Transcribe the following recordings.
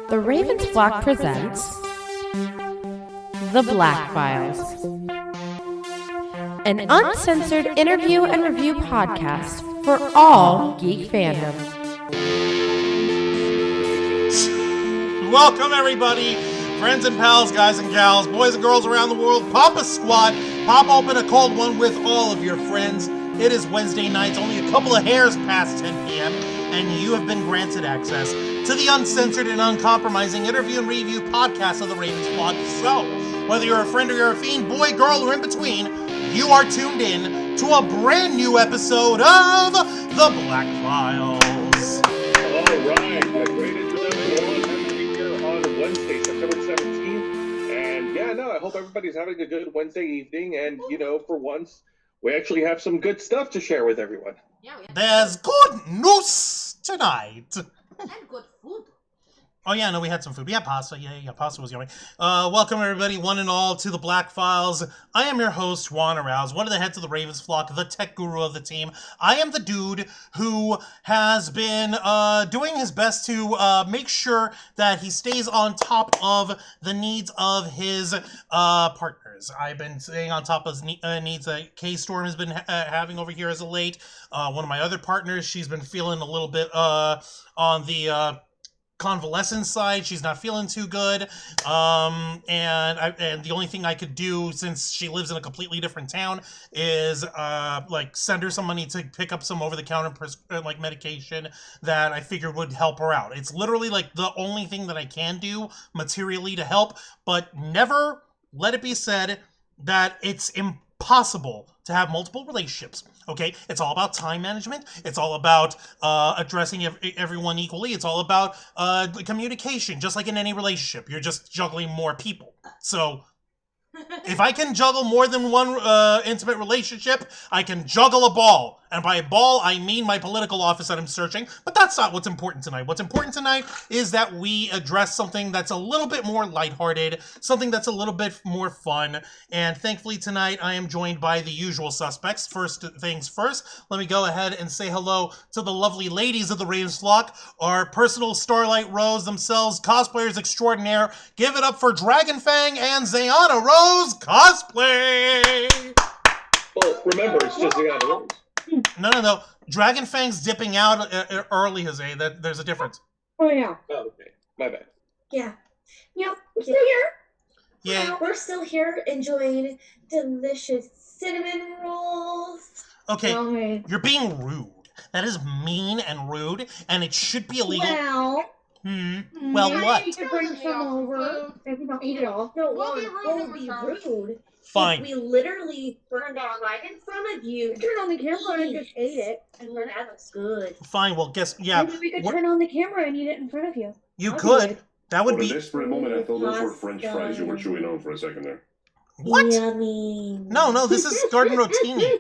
The Ravens Flock presents The Black Files, an uncensored interview and review podcast for all geek fandom. Welcome, everybody, friends and pals, guys and gals, boys and girls around the world. Pop a squat, pop open a cold one with all of your friends. It is Wednesday night, only a couple of hairs past 10 p.m., and you have been granted access to the uncensored and uncompromising interview and review podcast of the Ravens Flock. So, whether you're a friend or you're a fiend, boy, girl, or in between, you are tuned in to a brand new episode of The Black Files. All right, a great introduction here on Wednesday, September 17th. And yeah, no, I hope everybody's having a good Wednesday evening. And, you know, for once, we actually have some good stuff to share with everyone. Yeah. There's good news tonight. And good food. Oh, yeah, no, we had some food. We had pasta. Yeah, pasta was yummy. Welcome, everybody, one and all, to the Black Files. I am your host, Juan Arouse, one of the heads of the Ravens Flock, the tech guru of the team. I am the dude who has been doing his best to make sure that he stays on top of the needs of his partners. I've been staying on top of his needs that K-Storm has been having over here as of late. One of my other partners, she's been feeling a little bit on the convalescent side. She's not feeling too good, and the only thing I could do, since she lives in a completely different town, is like send her some money to pick up some over-the-counter like medication that I figured would help her out. It's literally like the only thing that I can do materially to help, but never let it be said that it's impossible to have multiple relationships. Okay, it's all about time management. It's all about addressing everyone equally. It's all about communication, just like in any relationship. You're just juggling more people. So if I can juggle more than one intimate relationship, I can juggle a ball. And by ball, I mean my political office that I'm searching. But that's not what's important tonight. What's important tonight is that we address something that's a little bit more lighthearted, something that's a little bit more fun. And thankfully tonight, I am joined by the usual suspects. First things first, let me go ahead and say hello to the lovely ladies of the Ravens Flock, our personal Starlight Rose themselves, cosplayers extraordinaire. Give it up for Dragonfang and Zayana Rose cosplay! Well, remember, it's just Zayana Rose. No. Dragonfang's dipping out early, Jose. There's a difference. Oh, yeah. Oh, okay. My bad. Yeah. Yep, we're still here. Yeah. We're still here enjoying delicious cinnamon rolls. Okay, Well, you're being rude. That is mean and rude, and it should be illegal. Well, what? You could bring some over if you don't eat it all. No, We'll be rude we'll if be we're rude. Fine. If we literally burned out right in front of you, turn on the camera and just ate it, and then that looks good. Fine, well, yeah. Maybe we could turn on the camera and eat it in front of you. You I'll do could. it. That would For a be... desperate moment, I thought those were French fries you were chewing on for a second there. What? Yummy. No, this is garden rotini.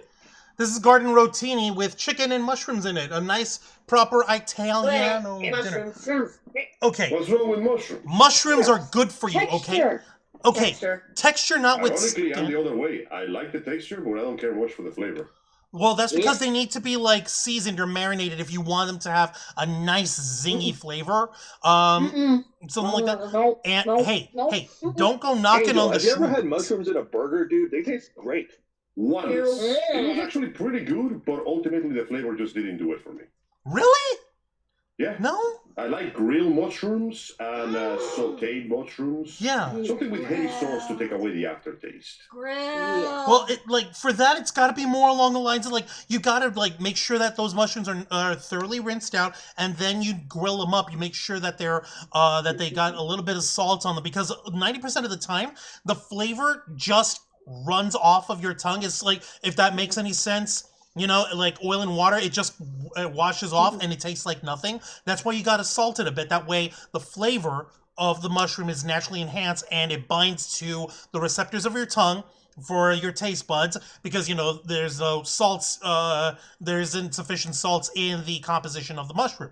This is garden rotini with chicken and mushrooms in it. A nice, proper Italiano dinner. Mushrooms. Okay, What's wrong with mushrooms? mushrooms are good for you, okay? Texture. Okay, texture Ironically, I'm notwithstanding. the other way. I like the texture, but I don't care much for the flavor. Well, that's because they need to be, like, seasoned or marinated if you want them to have a nice, zingy flavor. Something like that. Nope. And, Nope. hey, Nope. don't go knocking Angel, on the have you ever had shrooms. mushrooms in a burger, dude? They taste great. Once. Ew. It was actually pretty good, but ultimately the flavor just didn't do it for me. Really? Yeah. No? I like grilled mushrooms and sauteed mushrooms. Yeah. Something with heavy sauce to take away the aftertaste. Grill. Well, for that, it's got to be more along the lines of, like, you got to, like, make sure that those mushrooms are thoroughly rinsed out, and then you grill them up. You make sure that they're, that they got a little bit of salt on them, because 90% of the time, the flavor just runs off of your tongue. It's like, if that makes any sense, you know, like oil and water, it just washes off and it tastes like nothing. That's why you got to salt it a bit. That way the flavor of the mushroom is naturally enhanced and it binds to the receptors of your tongue for your taste buds, because, you know, there's no salts, there's insufficient salts in the composition of the mushroom.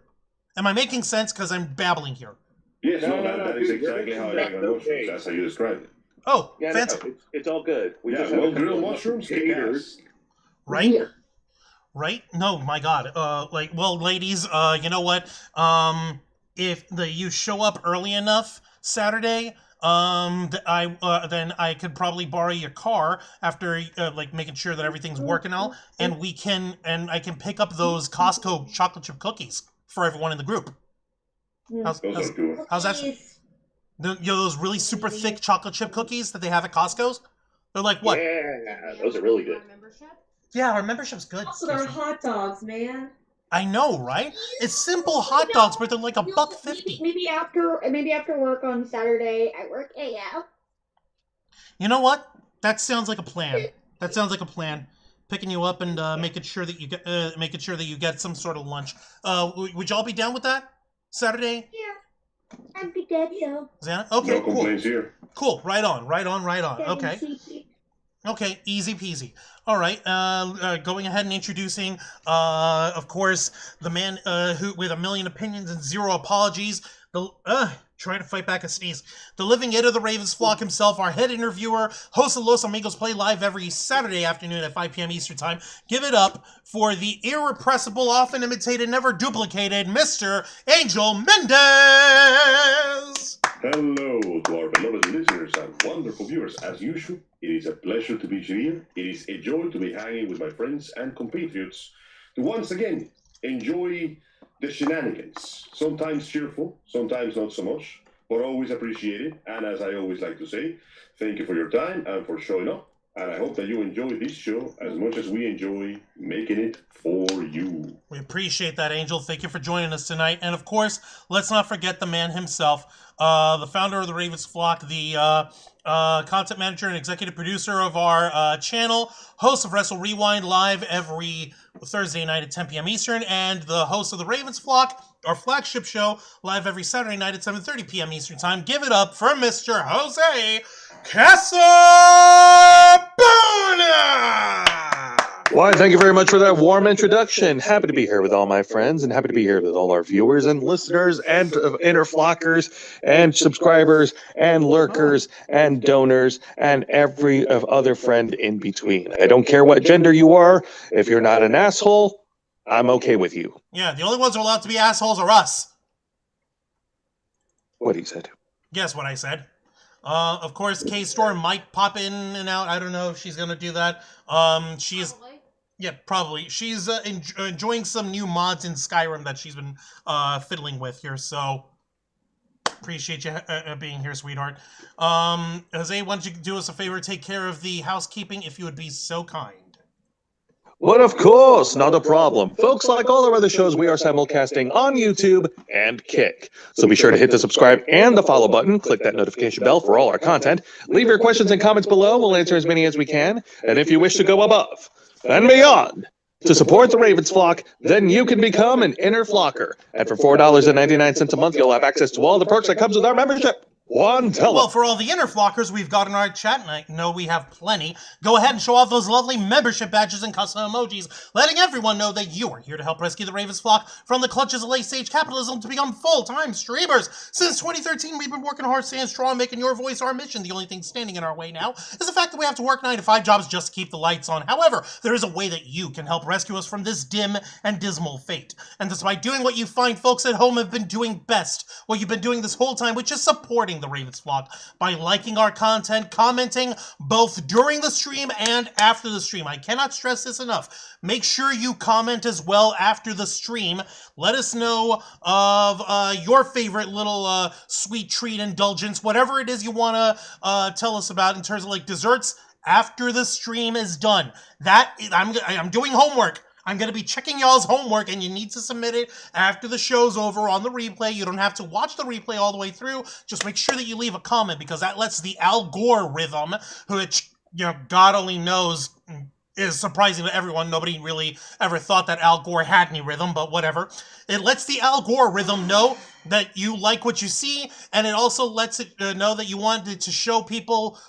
Am I making sense? Because I'm babbling here. Yes, No, that is exactly how I like my mushrooms. That's how you described it. Oh, Yeah, fancy. no, it's all good. We Yeah, just have well, a couple grilled of mushrooms, haters. haters. Right? right? No, my God. Ladies, you know what? If you show up early enough Saturday, then I could probably borrow your car after making sure that everything's working out, and I can pick up those Costco chocolate chip cookies for everyone in the group. How's Those are good. that? Those really super thick chocolate chip cookies that they have at Costco's. They're like what? Yeah, those are really good. Yeah, our membership's good. Also, they're hot dogs, man. I know, right? It's simple hot dogs, but they're like $1.50. Maybe after work on Saturday, I work AF. You know what? That sounds like a plan. Picking you up and making sure that you get some sort of lunch. Would y'all be down with that Saturday? Yeah, I'd be dead, so. Xana? Okay, No complaints here. Cool. Right on. Okay. Okay, easy peasy. All right, going ahead and introducing, of course, the man who with a million opinions and zero apologies. Trying to fight back a sneeze. The living it of the Ravens flock himself, our head interviewer, host of Los Amigos Play live every Saturday afternoon at 5 p.m. Eastern Time. Give it up for the irrepressible, often imitated, never duplicated, Mr. Angel Mendez! Hello to our beloved listeners and wonderful viewers. As usual, it is a pleasure to be here. It is a joy to be hanging with my friends and compatriots to once again enjoy the shenanigans. Sometimes cheerful, sometimes not so much, but always appreciated. And as I always like to say, thank you for your time and for showing up. And I hope that you enjoy this show as much as we enjoy making it for you. We appreciate that, Angel. Thank you for joining us tonight. And of course, let's not forget the man himself, the founder of the Ravens Flock, the content manager and executive producer of our channel, host of Wrestle Rewind live every Thursday night at 10 p.m. Eastern, and the host of the Ravens Flock, our flagship show, live every Saturday night at 7:30 p.m. Eastern Time. Give it up for Mr. Jose Casabona! Why, thank you very much for that warm introduction. Happy to be here with all my friends and happy to be here with all our viewers and listeners and inner flockers and subscribers and lurkers and donors and every other friend in between. I don't care what gender you are. If you're not an asshole, I'm okay with you. Yeah, the only ones who are allowed to be assholes are us. What he said. Guess what I said. Of course, K-Storm might pop in and out. I don't know if she's going to do that. She's... Yeah, probably. She's enjoying some new mods in Skyrim that she's been fiddling with here, so appreciate you being here, sweetheart. Jose, why don't you do us a favor, take care of the housekeeping if you would be so kind. Well, of course, not a problem. Folks, like all our other shows, we are simulcasting on YouTube and Kick. So be sure to hit the subscribe and the follow button. Click that notification bell for all our content. Leave your questions and comments below. We'll answer as many as we can. And if you wish to go above and beyond to support the Ravens Flock, then you can become an inner flocker. And for $4.99 a month, you'll have access to all the perks that comes with our membership. Well, for all the inner flockers we've got in our chat, and I know we have plenty, go ahead and show off those lovely membership badges and custom emojis, letting everyone know that you are here to help rescue the Ravens Flock from the clutches of late-stage capitalism to become full-time streamers. Since 2013, we've been working hard, staying strong, making your voice our mission. The only thing standing in our way now is the fact that we have to work 9-to-5 jobs just to keep the lights on. However, there is a way that you can help rescue us from this dim and dismal fate. And that's by doing what you find folks at home have been doing best, what you've been doing this whole time, which is supporting the Ravens Flock by liking our content, commenting both during the stream and after the stream. I cannot stress this enough. Make sure you comment as well after the stream. Let us know of your favorite little sweet treat indulgence, whatever it is you want to tell us about in terms of like desserts after the stream is done. I'm doing homework. I'm going to be checking y'all's homework, and you need to submit it after the show's over on the replay. You don't have to watch the replay all the way through. Just make sure that you leave a comment, because that lets the algorithm, which, God only knows is surprising to everyone. Nobody really ever thought that Al Gore had any rhythm, but whatever. It lets the algorithm know that you like what you see, and it also lets it know that you want it to show people,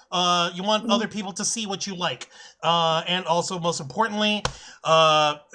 you want other people to see what you like. And also, most importantly,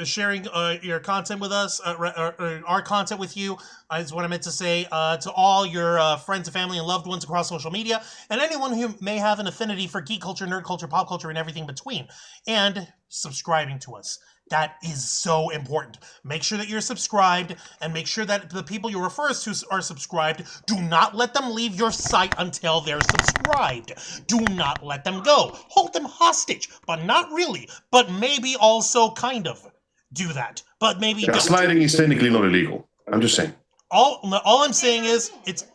sharing your content with us, our content with you, is what I meant to say, to all your friends and family and loved ones across social media, and anyone who may have an affinity for geek culture, nerd culture, pop culture, and everything between, and subscribing to us. That is so important. Make sure that you're subscribed, and make sure that the people you refer us to are subscribed. Do not let them leave your site until they're subscribed. Do not let them go. Hold them hostage, but not really. But maybe also kind of do that. But maybe don't. Gaslighting is technically not illegal. I'm just saying. All I'm saying is it's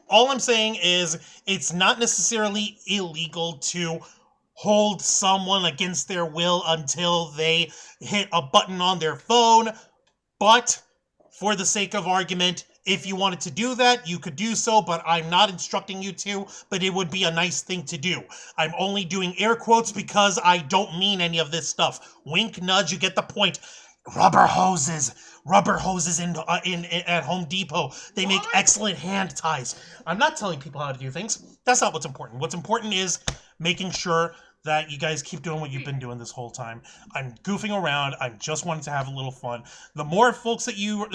not necessarily illegal to hold someone against their will until they hit a button on their phone. But for the sake of argument, if you wanted to do that, you could do so, but I'm not instructing you to, but it would be a nice thing to do. I'm only doing air quotes because I don't mean any of this stuff. Wink, nudge, you get the point. Rubber hoses at Home Depot. They make excellent hand ties. I'm not telling people how to do things. That's not what's important. What's important is making sure that you guys keep doing what you've been doing this whole time. I'm goofing around. I'm just wanting to have a little fun. The more folks that you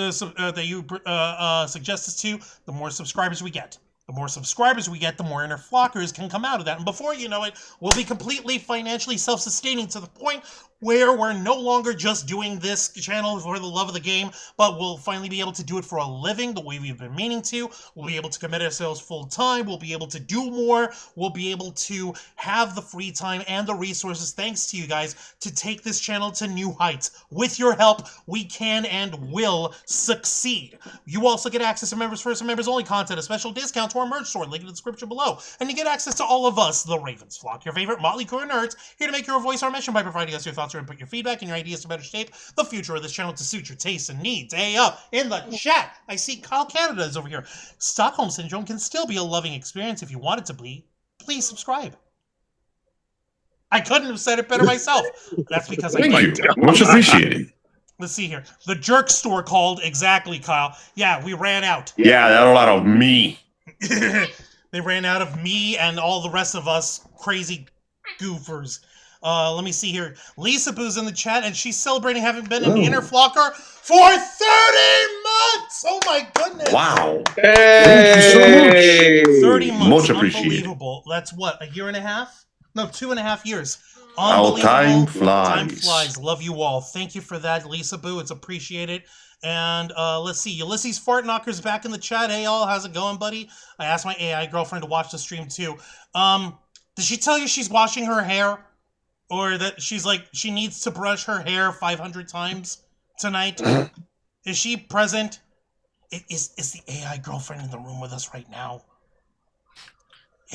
suggest us to, the more subscribers we get. The more subscribers we get, the more inner flockers can come out of that. And before you know it, we'll be completely financially self-sustaining to the point where we're no longer just doing this channel for the love of the game, but we'll finally be able to do it for a living the way we've been meaning to. We'll be able to commit ourselves full time. We'll be able to do more. We'll be able to have the free time and the resources, thanks to you guys, to take this channel to new heights. With your help, we can and will succeed. You also get access to members first and members only content, a special discount to our merch store, link in the description below. And you get access to all of us, the Ravens Flock, your favorite motley crew of nerds, here to make your voice our mission by providing us your thoughts or input, your feedback, and your ideas to better shape the future of this channel to suit your tastes and needs. Hey, up in the chat, I see Kyle Canada is over here. Stockholm Syndrome can still be a loving experience if you want it to be. Please subscribe. I couldn't have said it better myself. That's because I Thank you. Much appreciated. Let's see here. The jerk store called. Exactly, Kyle. Yeah, we ran out. Yeah, that a lot of me. They ran out of me and all the rest of us crazy goofers. Let me see here. Lisa Boo's in the chat, and she's celebrating having been an inner flocker for 30 months! Oh my goodness! Wow. Hey! Thank you so much. 30 months. Much appreciated. Unbelievable. That's what, a year and a half? No, 2.5 years. How time flies. Time flies. Love you all. Thank you for that, Lisa Boo. It's appreciated. And let's see. Ulysses Fart Knocker's back in the chat. Hey, y'all. How's it going, buddy? I asked my AI girlfriend to watch the stream, too. Did she tell you she's washing her hair? Or that she's like, she needs to brush her hair 500 times tonight? Is she present? Is the AI girlfriend in the room with us right now?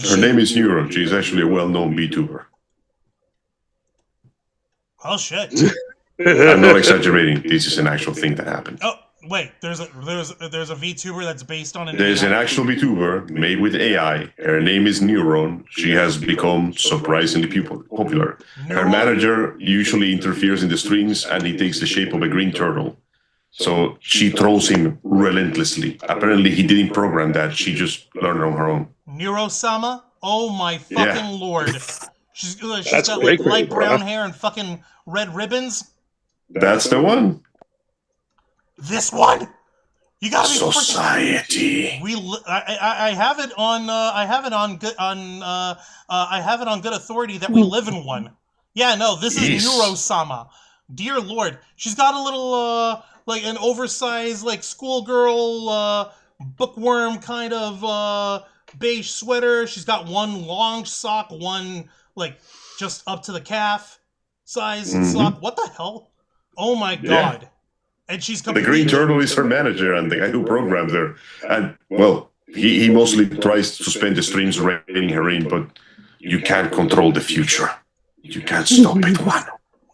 Her name is Neuron. She's actually a well-known VTuber. Oh, shit. I'm not exaggerating. This is an actual thing that happened. Oh, wait. There's a VTuber that's based on an There's AI. an actual VTuber made with AI. Her name is Neuron. She has become surprisingly popular. Her manager usually interferes in the streams, and he takes the shape of a green turtle. So she trolls him relentlessly. Apparently, he didn't program that. She just learned on her own. Neuro-sama? Oh my fucking lord. She's That's got great, like light bro. brown hair and fucking red ribbons. That's the one. This one? You gotta be Society. I have it on I have it on good authority that we live in one. Yeah, no, this is Neuro-sama. Dear Lord, she's got a little like an oversized like schoolgirl bookworm kind of beige sweater. She's got one long sock, one like just up to the calf size sock. What the hell? Oh my god. And she's The green turtle is her manager and the guy who programmed her. And, well, he mostly tries to spend the streams reining her in, but you can't control the future. You can't stop it, one.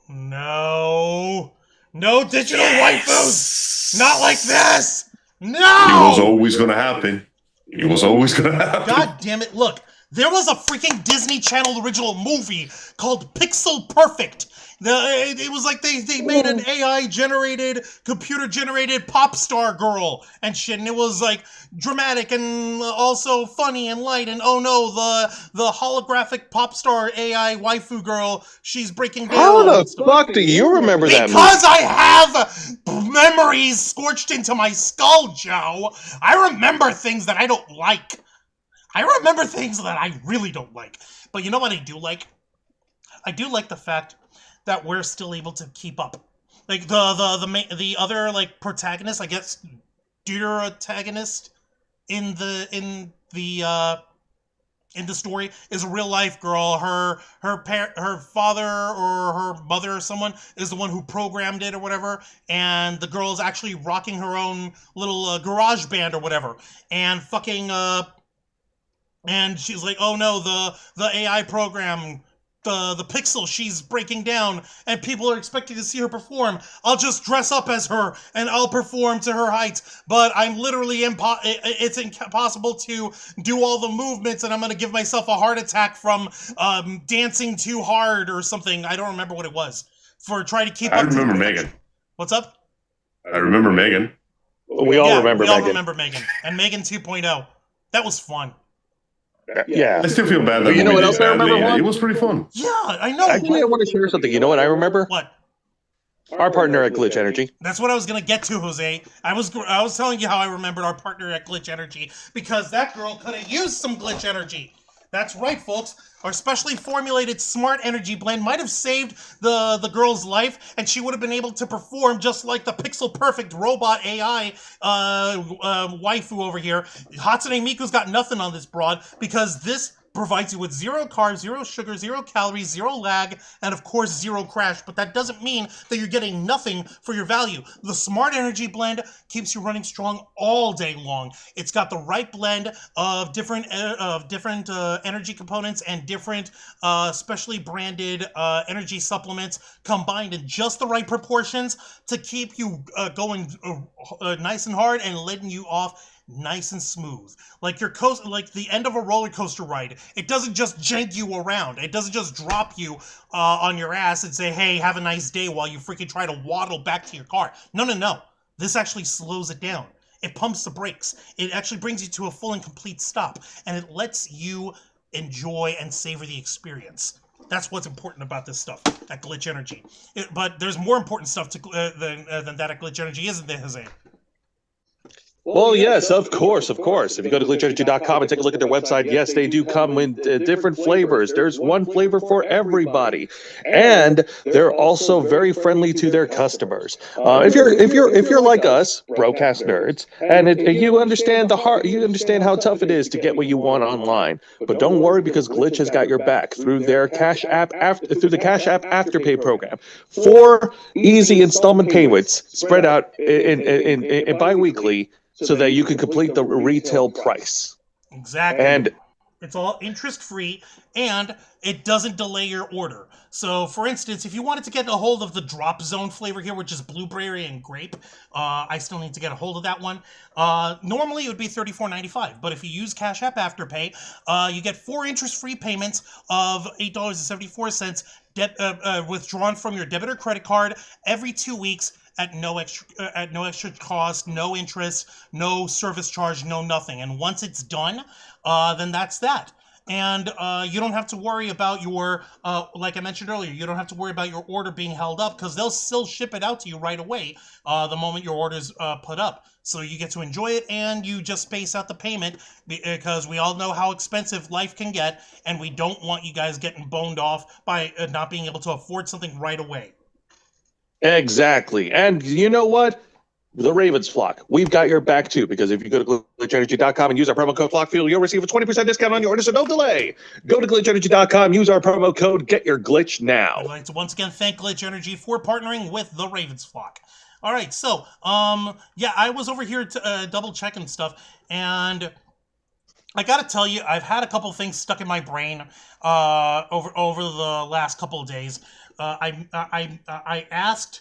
No. No digital waifus! Not like this! No! It was always going to happen. It was always going to happen. God damn it. Look, there was a freaking Disney Channel original movie called Pixel Perfect. It was like they made an AI-generated, computer-generated pop star girl and shit, and it was like dramatic and also funny and light, and oh no, the holographic pop star AI waifu girl, she's breaking down. How the fuck do you remember that movie? Because I have memories scorched into my skull, Joe. I remember things that I don't like. I remember things that I really don't like. But you know what I do like? I do like the fact that we're still able to keep up like the other like protagonist, I guess, deuteragonist in the story is a real life girl. Her father or her mother or someone is the one who programmed it or whatever, and the girl is actually rocking her own little garage band or whatever, and fucking and she's like, oh no, the AI program, the pixel, she's breaking down, and people are expecting to see her perform. I'll just dress up as her and I'll perform to her height, but I'm literally it's impossible to do all the movements, and I'm gonna give myself a heart attack from dancing too hard or something. I don't remember what it was, for trying to keep up. I remember Megan. What's up? I remember Megan. We all remember we all Megan. remember Megan. And Megan 2.0. That was fun. Yeah. I still feel bad that You know we what did else I remember, badly. Juan? It was pretty fun. Yeah, I know. Actually, I want to share something. You know what I remember? What? Our partner at Glitch Energy. That's what I was gonna get to, Jose. I was telling you how I remembered our partner at Glitch Energy, because that girl could have used some Glitch Energy. That's right, folks. Our specially formulated smart energy blend might have saved the girl's life, and she would have been able to perform just like the pixel perfect robot AI waifu over here. Hatsune Miku's got nothing on this broad, because this provides you with 0 carbs, 0 sugar, 0 calories, 0 lag, and of course 0 crash. But that doesn't mean that you're getting nothing for your value. The Smart Energy Blend keeps you running strong all day long. It's got the right blend of different energy components and different specially branded energy supplements combined in just the right proportions to keep you going nice and hard and letting you off nice and smooth, like like the end of a roller coaster ride. It doesn't just jank you around. It doesn't just drop you on your ass and say, "Hey, have a nice day," while you freaking try to waddle back to your car. No. This actually slows it down. It pumps the brakes. It actually brings you to a full and complete stop, and it lets you enjoy and savor the experience. That's what's important about this stuff at Glitch Energy. But there's more important stuff than that at Glitch Energy, isn't there, Jose? Well, yes, of course. If you go to glitchenergy.com and take a look at their website, yes, they do come in different flavors. There's one flavor for everybody, and they're also very friendly to their customers. If you're like us, broadcast nerds, and you understand you understand how tough it is to get what you want online. But don't worry, because Glitch has got your back through their Cash App through the Cash App Afterpay program. 4 easy installment payments spread out in bi-weekly, so that you can complete the retail price. Exactly. And it's all interest-free, and it doesn't delay your order. So, for instance, if you wanted to get a hold of the Drop Zone flavor here, which is blueberry and grape, I still need to get a hold of that one. Normally, it would be $34.95, but if you use Cash App Afterpay, you get 4 interest-free payments of $8.74 withdrawn from your debit or credit card every 2 weeks, at no extra cost, no interest, no service charge, no nothing. And once it's done, then that's that. And you don't have to worry about your, like I mentioned earlier, you don't have to worry about your order being held up, because they'll still ship it out to you right away the moment your order's put up. So you get to enjoy it, and you just space out the payment, because we all know how expensive life can get, and we don't want you guys getting boned off by not being able to afford something right away. exactly. And you know what? The Ravens flock, we've got your back too, because if you go to glitchenergy.com and use our promo code FlockFuel, you'll receive a 20% discount on your order, so don't delay. Go to glitchenergy.com, use our promo code, get your glitch now. I'd like to once again thank Glitch Energy for partnering with the Ravens flock. All right, so, yeah, I was over here to double checking stuff, and I gotta tell you, I've had a couple things stuck in my brain over the last couple of days. I asked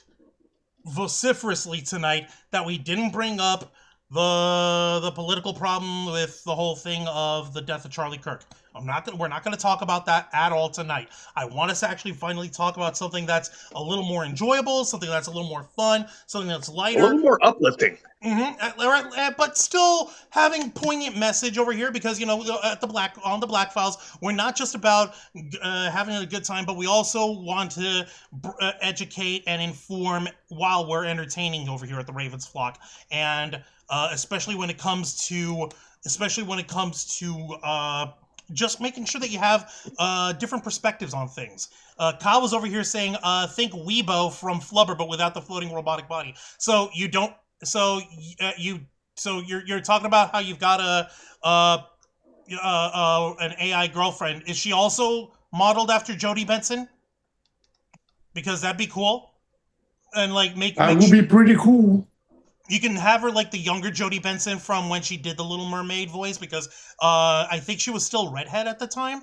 vociferously tonight that we didn't bring up the political problem with the whole thing of the death of Charlie Kirk. We're not going to talk about that at all tonight. I want us to actually finally talk about something that's a little more enjoyable, something that's a little more fun, something that's lighter, A little more uplifting. But still having poignant message over here, because on the Black Files, we're not just about having a good time, but we also want to educate and inform while we're entertaining over here at the Ravens flock, and especially when it comes to just making sure that you have different perspectives on things. Kyle was over here saying, think Weibo from Flubber, but without the floating robotic body. So you don't. So you're talking about how you've got an AI girlfriend. Is she also modeled after Jodie Benson? Because that'd be cool. And like make would be pretty cool. You can have her like the younger Jodie Benson from when she did the Little Mermaid voice, because I think she was still redhead at the time,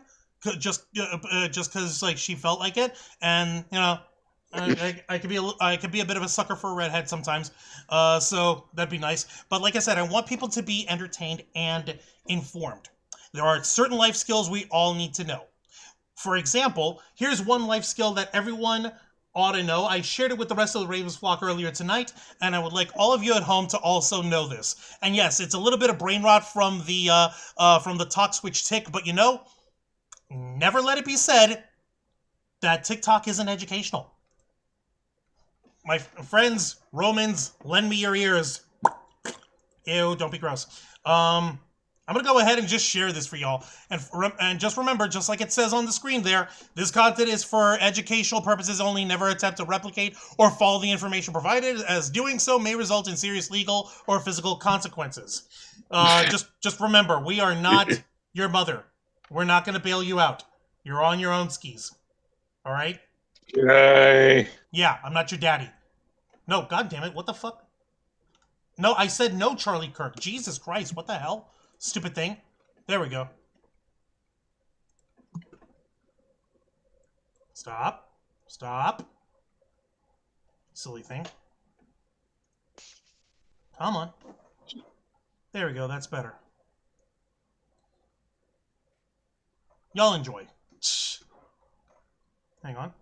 just because like she felt like it, and you know, I could be a bit of a sucker for a redhead sometimes, so that'd be nice. But like I said, I want people to be entertained and informed. There are certain life skills we all need to know. For example, here's one life skill that everyone ought to know. I shared it with the rest of the Ravens flock earlier tonight, and I would like all of you at home to also know this. And yes, it's a little bit of brain rot from the talk switch tick, but you know, never let it be said that TikTok isn't educational. My friends, Romans, lend me your ears. Ew, don't be gross. I'm going to go ahead and just share this for y'all. And just remember, just like it says on the screen there, this content is for educational purposes only. Never attempt to replicate or follow the information provided, as doing so may result in serious legal or physical consequences. Just remember, we are not your mother. We're not going to bail you out. You're on your own skis. All right? Yay. Yeah, I'm not your daddy. No, God damn it. What the fuck? No, I said no, Charlie Kirk. Jesus Christ, what the hell? Stupid thing. There we go. Stop. Stop. Silly thing. Come on. There we go. That's better. Y'all enjoy. Hang on.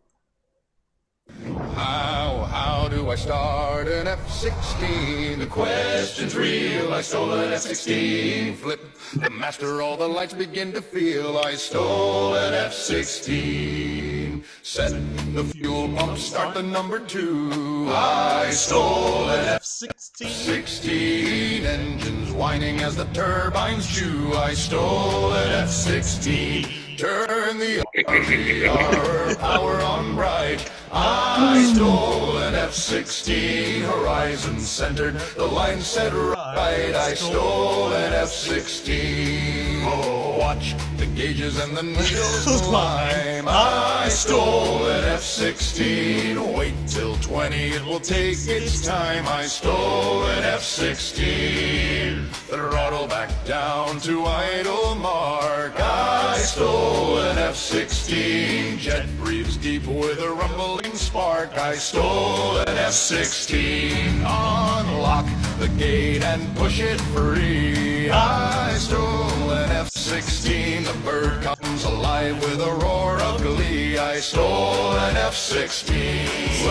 How do I start an F-16? The question's real. I stole an F-16. Flip the master, all the lights begin to feel. I stole an F-16. Set the fuel pump, start the number 2. I stole an F-16. 16 engines whining as the turbines chew. I stole an F-16. Turn the RR power on bright. I stole an F-16. Horizon centered, the line set right. I stole an F-16. Oh, watch the gauges and the needles climb. I stole an F-16. Wait till 20, it will take its time. I stole an F-16. Throttle back down to idle mark. I stole an F-16. Jet breathes deep with a rumbling spark. I stole an F-16. Unlock the gate and push it free. I stole an F-16. The bird comes alive with a roar of glee. I stole an F-16.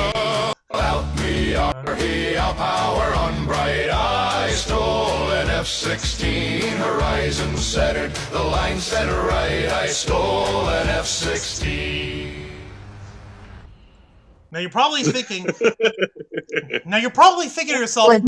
Out me, our power on bright. I stole an F-16. Horizon centered, the line set right. I stole an F-16. Now you're probably thinking. Now you're probably thinking to yourself. Like,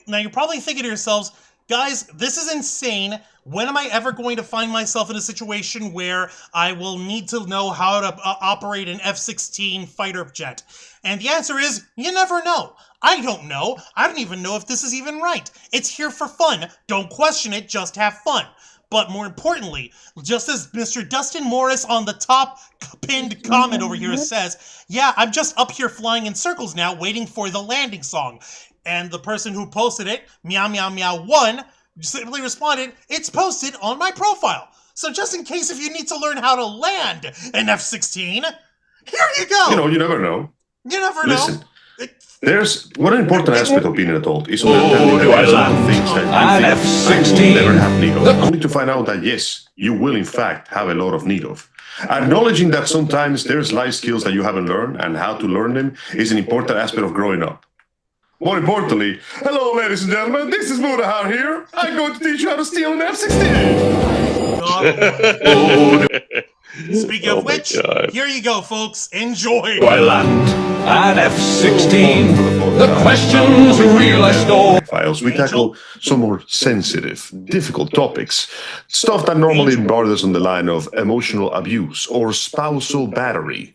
now you're probably thinking to yourselves, guys, this is insane. When am I ever going to find myself in a situation where I will need to know how to operate an F-16 fighter jet? And the answer is, you never know. I don't know. I don't even know if this is even right. It's here for fun. Don't question it, just have fun. But more importantly, just as Mr. Dustin Morris on the top pinned comment over here says, yeah, I'm just up here flying in circles now, waiting for the landing song. And the person who posted it, Meow Meow Meow 1, simply responded, it's posted on my profile. So just in case if you need to learn how to land an F-16, here you go. You know, you never know. You never Listen, know. there's one important aspect of being an adult is understanding do I that land? some things that you think F-16. I will never have need of, only to find out that yes, you will in fact have a lot of need of. Acknowledging that sometimes there's life skills that you haven't learned and how to learn them is an important aspect of growing up. More importantly, hello ladies and gentlemen, this is Mudahar here. I'm going to teach you how to steal an F-16. Speaking of which, here you go, folks. Enjoy. I land an F-16. The questions real as though. Files, we tackle some more sensitive, difficult topics. Stuff that normally borders on the line of emotional abuse or spousal battery.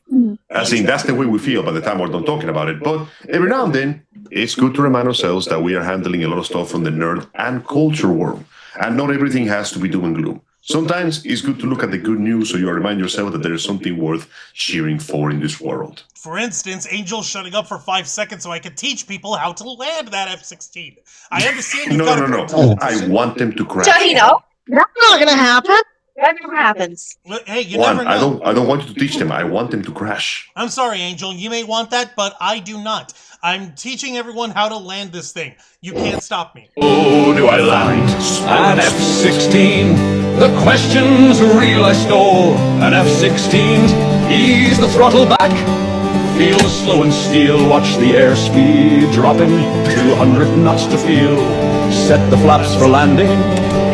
As in, that's the way we feel by the time we're done talking about it. But every now and then, it's good to remind ourselves that we are handling a lot of stuff from the nerd and culture world. And not everything has to be doom and gloom. Sometimes it's good to look at the good news so you remind yourself that there is something worth cheering for in this world. For instance, Angel's shutting up for 5 seconds so I could teach people how to land that F-16. I understand you've got to... No. I want them to crash. Johnny, no. That's not gonna happen. That never happens. Hey, you never know. I don't want you to teach them. I want them to crash. I'm sorry, Angel. You may want that, but I do not. I'm teaching everyone how to land this thing. You can't stop me. Oh, do I land an F-16? The questions real I stole. An F-16, ease the throttle back. Feel slow and steel, watch the airspeed dropping. 200 knots to feel. Set the flaps for landing.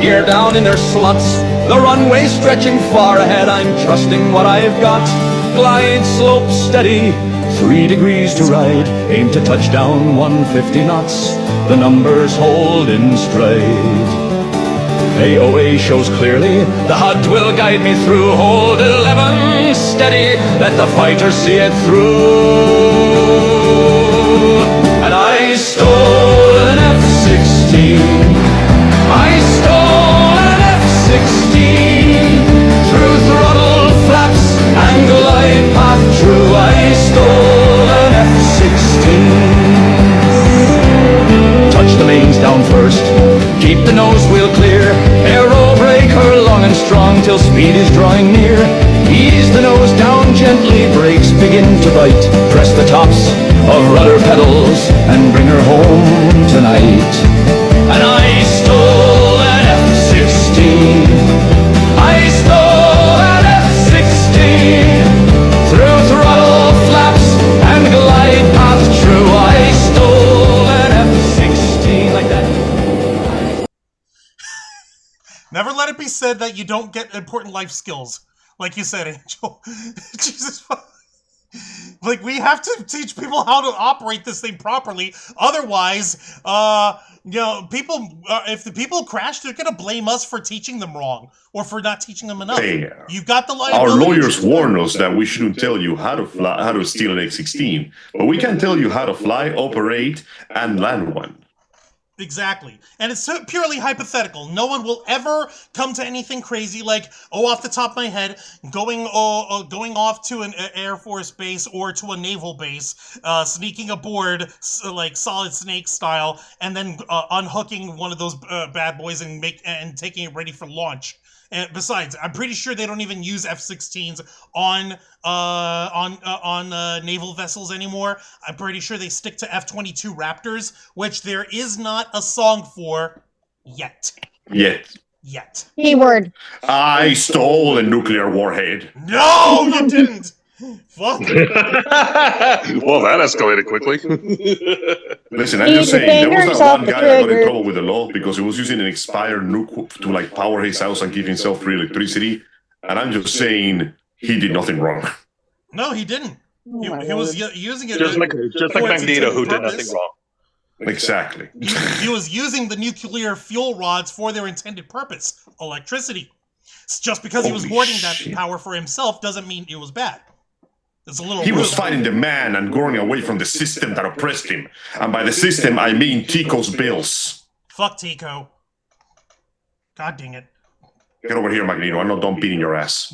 Gear down in their slots. The runway stretching far ahead. I'm trusting what I've got. Glide slope steady. 3 degrees to ride. Aim to touchdown 150 knots. The numbers hold in stride. AOA shows clearly, the HUD will guide me through. Hold 11 steady, let the fighter see it through. And I stole an F-16. I stole an F-16. Through throttle flaps and glide path true. I stole an F-16. Touch the mains down first. Keep the nose wheel clear. Aero brake her long and strong till speed is drawing near. Ease the nose down gently. Brakes begin to bite. Press the tops of rudder pedals and bring her home tonight. And I stole an F-16. I stole an F-16. Through throttle flaps and glide path true. I stole an F-16 like that. Never let it be said that you don't get important life skills. Like you said, Angel. Jesus. Like, we have to teach people how to operate this thing properly. Otherwise, people, if the people crash, they're going to blame us for teaching them wrong or for not teaching them enough. Hey, you got the liability. our lawyers warn us that we shouldn't tell you how to steal an X-16, but we can tell you how to fly, operate, and land one. Exactly. And it's purely hypothetical. No one will ever come to anything crazy like, off the top of my head, going off to an Air Force base or to a naval base, sneaking aboard, like Solid Snake style, and then unhooking one of those bad boys and taking it ready for launch. And besides, I'm pretty sure they don't even use F-16s on naval vessels anymore. I'm pretty sure they stick to F-22 Raptors, which there is not a song for yet. Yet. Keyword. I stole a nuclear warhead. No, you didn't. Fuck. Well, that escalated quickly. Listen, I'm just saying, there was that one guy that got in trouble with the law because he was using an expired nuke to like power his house and give himself free electricity. And I'm just saying, he did nothing wrong. No, he didn't. He was using it Just like Magneto, who did nothing wrong. Exactly. He was using the nuclear fuel rods for their intended purpose, electricity. Just because he was hoarding that power for himself doesn't mean it was bad. It's a little He was fighting the man and going away from the system that oppressed him. And by the system, I mean Tico's bills. Fuck Tico. God dang it. Get over here, Magneto. I'm not done beating your ass.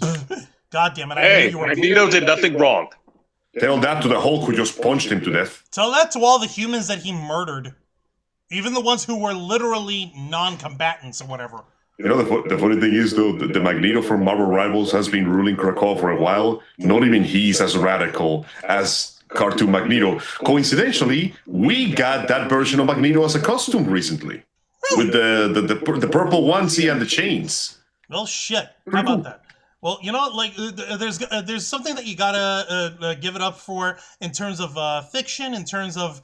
God damn it. Hey, Magneto did nothing wrong. Tell that to the Hulk who just punched him to death. Tell that to all the humans that he murdered. Even the ones who were literally non-combatants or whatever. You know, the funny thing is, though, the Magneto from Marvel Rivals has been ruling Krakow for a while. Not even he's as radical as cartoon Magneto. Coincidentally, we got that version of Magneto as a costume recently. With the purple onesie and the chains. Well, shit. How about that? Well, like there's something that you gotta give it up for in terms of fiction, in terms of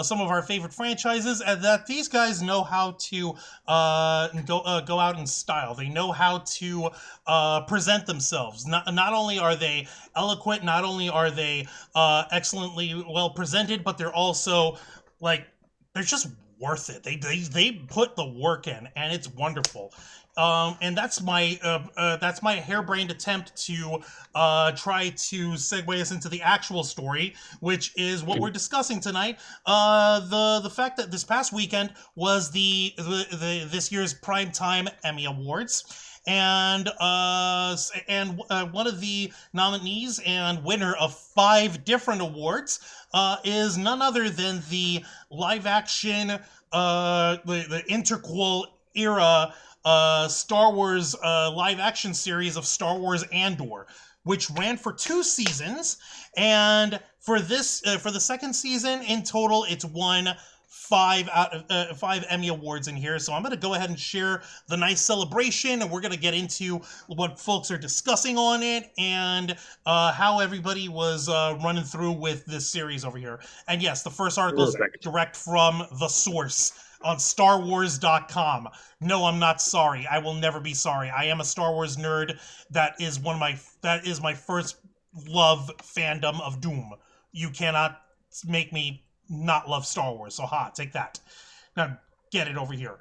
some of our favorite franchises, and that these guys know how to go out in style. They know how to present themselves. Not only are they eloquent, not only are they excellently well presented, but they're also like they're just worth it. They put the work in, and it's wonderful. And that's my harebrained attempt to try to segue us into the actual story, which is what we're discussing tonight. The fact that this past weekend was this year's Primetime Emmy Awards. And one of the nominees and winner of 5 different awards is none other than the live action, the interquel era Star Wars live action series of Star Wars Andor, which ran for 2 seasons, and for the second season in total, it's won 5 Emmy Awards in here. So I'm going to go ahead and share the nice celebration, and we're going to get into what folks are discussing on it and how everybody was running through with this series over here. And yes, the first article is direct from the source on StarWars.com. No, I'm not sorry. I will never be sorry. I am a Star Wars nerd. That is my first love fandom of Doom. You cannot make me not love Star Wars. So take that. Now get it over here.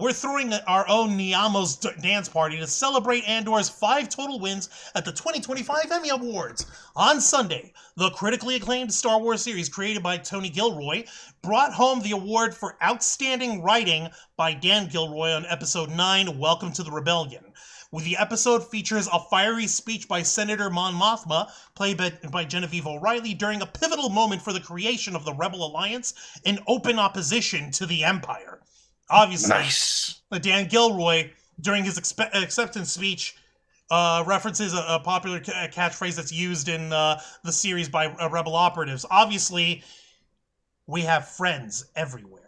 We're throwing our own Niamos dance party to celebrate Andor's 5 total wins at the 2025 Emmy Awards. On Sunday, the critically acclaimed Star Wars series created by Tony Gilroy brought home the award for Outstanding Writing by Dan Gilroy on Episode 9, Welcome to the Rebellion. The episode features a fiery speech by Senator Mon Mothma, played by Genevieve O'Reilly, during a pivotal moment for the creation of the Rebel Alliance in open opposition to the Empire. Obviously, nice. Dan Gilroy, during his acceptance speech, references a popular catchphrase that's used in the series by Rebel operatives. Obviously, we have friends everywhere.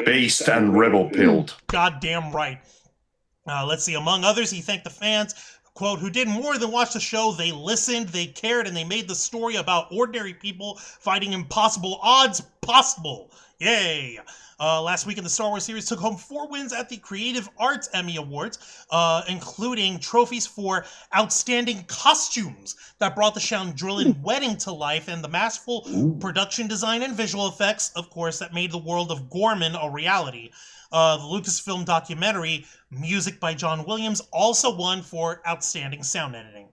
Based and rebel-pilled. Goddamn right. Let's see. Among others, he thanked the fans, quote, who did more than watch the show. They listened, they cared, and they made the story about ordinary people fighting impossible odds possible. Yay! Last week in the Star Wars series took home 4 wins at the Creative Arts Emmy Awards, including trophies for outstanding costumes that brought the Chandrillan wedding to life, and the masterful production design and visual effects, of course, that made the world of Gorman a reality. The Lucasfilm documentary, music by John Williams, also won for outstanding sound editing.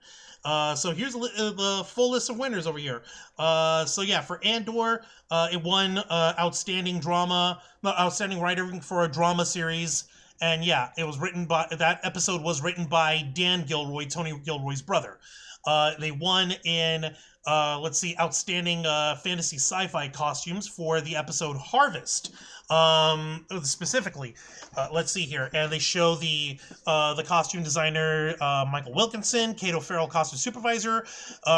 So here's the full list of winners over here. So yeah, for Andor, it won outstanding writing for a drama series, and yeah, that episode was written by Dan Gilroy, Tony Gilroy's brother. They won in outstanding fantasy sci-fi costumes for the episode Harvest. Specifically, let's see here, and they show the costume designer Michael Wilkinson, Cato Farrell costume supervisor,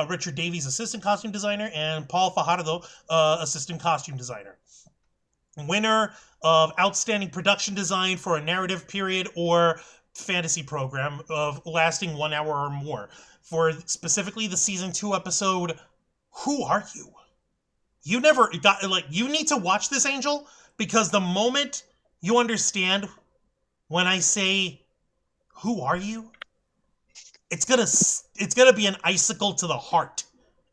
Richard Davies assistant costume designer, and Paul Fajardo assistant costume designer. Winner of outstanding production design for a narrative period or fantasy program of lasting 1 hour or more, for specifically the season 2 episode Who Are You? You never got, you need to watch this, Angel, because the moment you understand when I say, who are you? It's gonna be an icicle to the heart.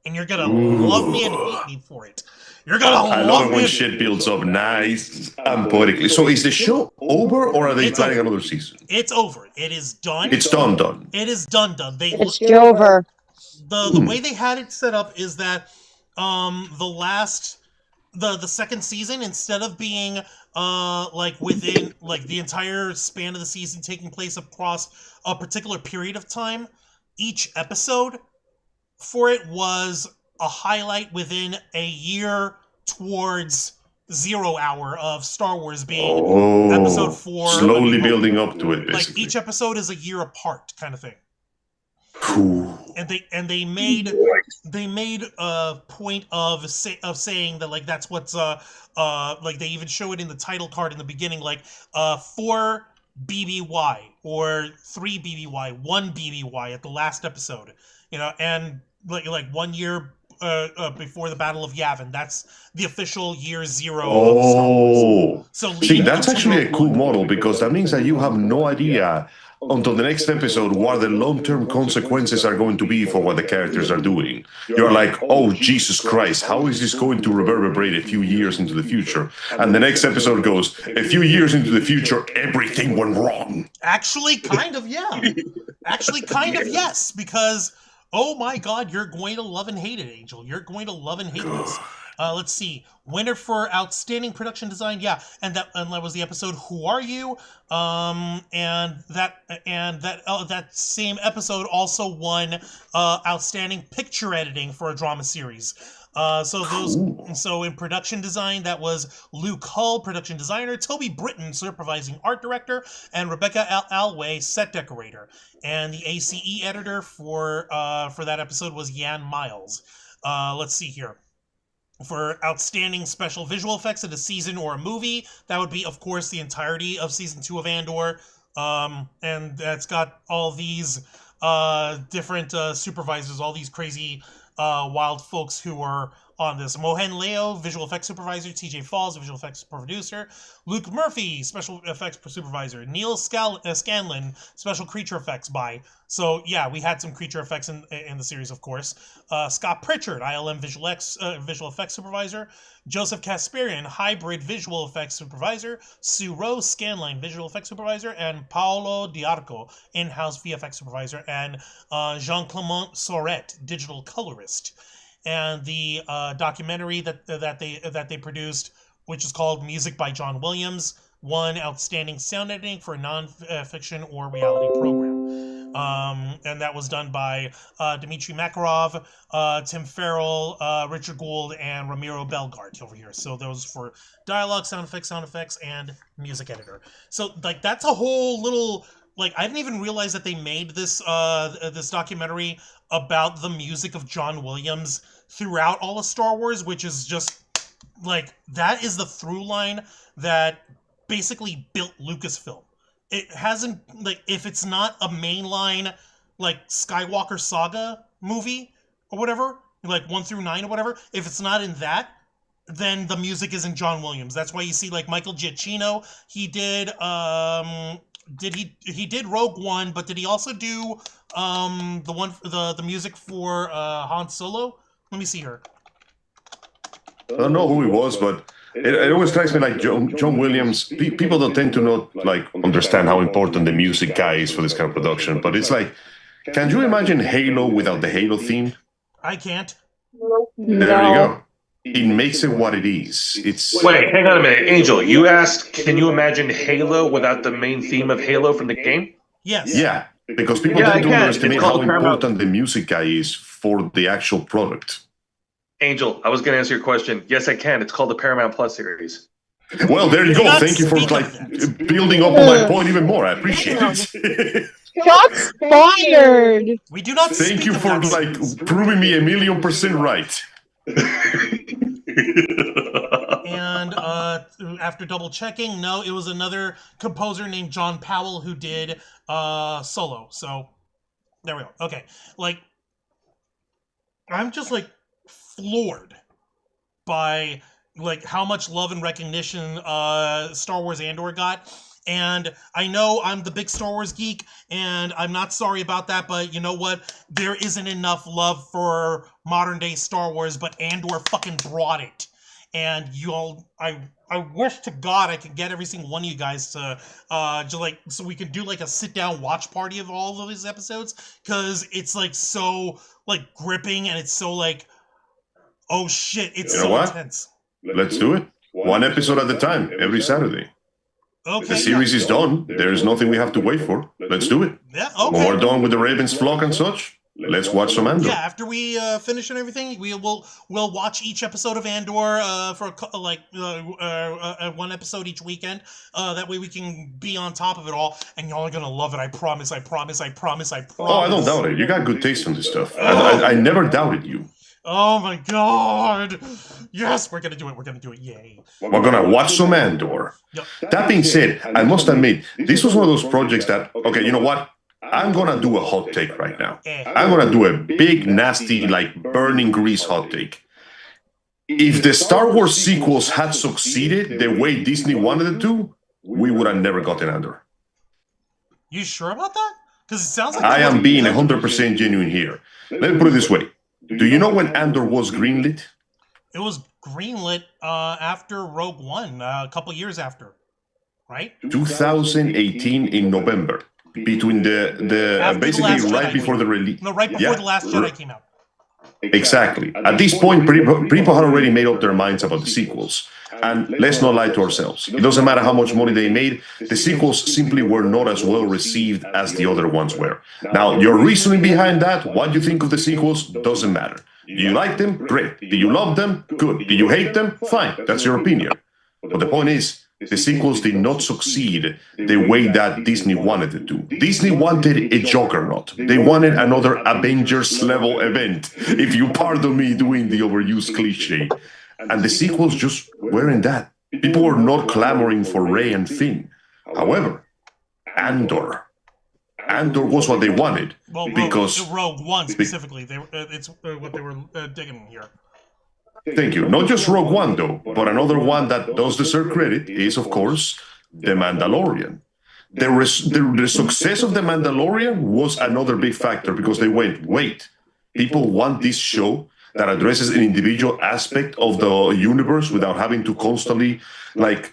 And you're gonna love me and hate me for it. You're gonna love me. I love it when shit builds up nice and poetically. So is the show over, or are they planning another season? It's over. It is done. It's done. It is done. It's over. The way they had it set up is that the second season, instead of being within the entire span of the season taking place across a particular period of time, each episode for it was a highlight within a year towards 0 hour of Star Wars being episode 4. Slowly building up to it, basically. Like each episode is a year apart, kind of thing. Cool. And they made a point of saying that that's what's they even show it in the title card in the beginning, 4 BBY or 3 BBY, 1 BBY at the last episode, and like 1 year before the Battle of Yavin. That's the official year 0 of Star Wars. So see, that's actually a Rogue cool One. model because that means that you have no idea until the next episode what the long-term consequences are going to be for what the characters are doing. You're like, oh, Jesus Christ, how is this going to reverberate a few years into the future? And the next episode goes, a few years into the future, everything went wrong. Actually, kind of, yeah. Actually, kind of, yes, because, oh my God, you're going to love and hate it, Angel. You're going to love and hate this. Let's see. Winner for outstanding production design, yeah, and that was the episode "Who Are You?" And that same episode also won outstanding picture editing for a drama series. So in production design, that was Luke Hull, production designer, Toby Britton, supervising art director, and Rebecca Alway, set decorator. And the ACE editor for that episode was Yan Miles. Let's see here. For outstanding special visual effects in a season or a movie, that would be, of course, the entirety of season 2 of Andor. And that's got all these different supervisors, all these crazy wild folks who are on this. Mohen Leo, visual effects supervisor. TJ Falls, visual effects producer. Luke Murphy, special effects supervisor. Neil Scanlon, special creature effects by. So yeah, we had some creature effects in the series, of course. Scott Pritchard, ILM visual effects supervisor. Joseph Kasparian, hybrid visual effects supervisor. Sue Rose, scanline visual effects supervisor, and Paolo Diarco, in-house VFX supervisor, and Jean-Clement Soret, digital colorist. And the documentary that they produced, which is called Music by John Williams, won outstanding sound editing for a non-fiction or reality program. And that was done by Dmitry Makarov, Tim Farrell, Richard Gould, and Ramiro Belgart over here. So those for dialogue, sound effects, and music editor. So like that's a whole little I didn't even realize that they made this this documentary about the music of John Williams throughout all of Star Wars, which is just that is the through line that basically built Lucasfilm. It hasn't if it's not a mainline Skywalker saga movie or whatever, 1 through 9 or whatever, if it's not in that, then the music isn't John Williams. That's why you see Michael Giacchino, he did he did Rogue One, but did he also do the music for Han Solo? Let me see here. I don't know who he was, but it always strikes me like John Williams. People don't tend to not understand how important the music guy is for this kind of production. But it's can you imagine Halo without the Halo theme? I can't. There you go. It makes it what it is. Wait, hang on a minute, Angel. You asked, can you imagine Halo without the main theme of Halo from the game? Yes. Yeah, because people tend to underestimate how important the music guy is for the actual product. Angel, I was going to answer your question. Yes, I can. It's called the Paramount Plus series. Well, there you go. Thank you for building up on my point even more. I appreciate it. Shots fired. We do not. Thank you for proving me 1,000,000% right. And after double checking, no, it was another composer named John Powell who did Solo. So there we go. Okay, I'm just floored by how much love and recognition Star Wars Andor got. And I know I'm the big Star Wars geek, and I'm not sorry about that, but you know what? There isn't enough love for modern-day Star Wars, but Andor fucking brought it. And I wish to God I could get every single one of you guys to, so we could do a sit-down watch party of all of these episodes, because it's so, gripping, and it's so, oh shit, it's so intense. Let's do it. One episode at a time, every Saturday. Okay, the series is done. There is nothing we have to wait for. Let's do it. Yeah, okay. When we're done with the Ravens flock and such, let's watch some Andor. Yeah, after we finish and everything, we'll watch each episode of Andor for one episode each weekend. That way we can be on top of it all, and y'all are gonna love it. I promise. I promise. Oh, I don't doubt it. You got good taste on this stuff. I never doubted you. Oh my god! Yes, we're gonna do it. We're gonna do it. Yay! We're gonna watch some Andor. Yep. That being said, I must admit, this was one of those projects that, okay, you know what? I'm gonna do a hot take right now. I'm gonna do a big, nasty, like burning grease hot take. If the Star Wars sequels had succeeded the way Disney wanted it to, we would have never gotten Andor. You sure about that? Because it sounds like I am being 100% genuine here. Let me put it this way. Do you know when Andor was greenlit? It was greenlit after Rogue One, a couple years after, right? 2018 in November. Between After basically The Last right Jedi before came the out. release. No, right before The Last Jedi came out. Exactly. At this point, people had already made up their minds about the sequels. And let's not lie to ourselves. It doesn't matter how much money they made, the sequels simply were not as well received as the other ones were. Now, your reasoning behind that, what you think of the sequels, doesn't matter. Do you like them? Great. Do you love them? Good. Do you hate them? Fine. That's your opinion. But the point is, the sequels did not succeed the way that Disney wanted it to. Disney wanted a juggernaut. They wanted another Avengers-level event, if you pardon me doing the overused cliche. And the sequels just weren't that. People were not clamoring for Rey and Finn. However, Andor was what they wanted. Well, because Rogue One specifically, it's what they were digging here. Thank you. Not just Rogue One, though, but another one that does deserve credit is, of course, The Mandalorian. The success of The Mandalorian was another big factor because they went, wait, people want this show that addresses an individual aspect of the universe without having to constantly, like,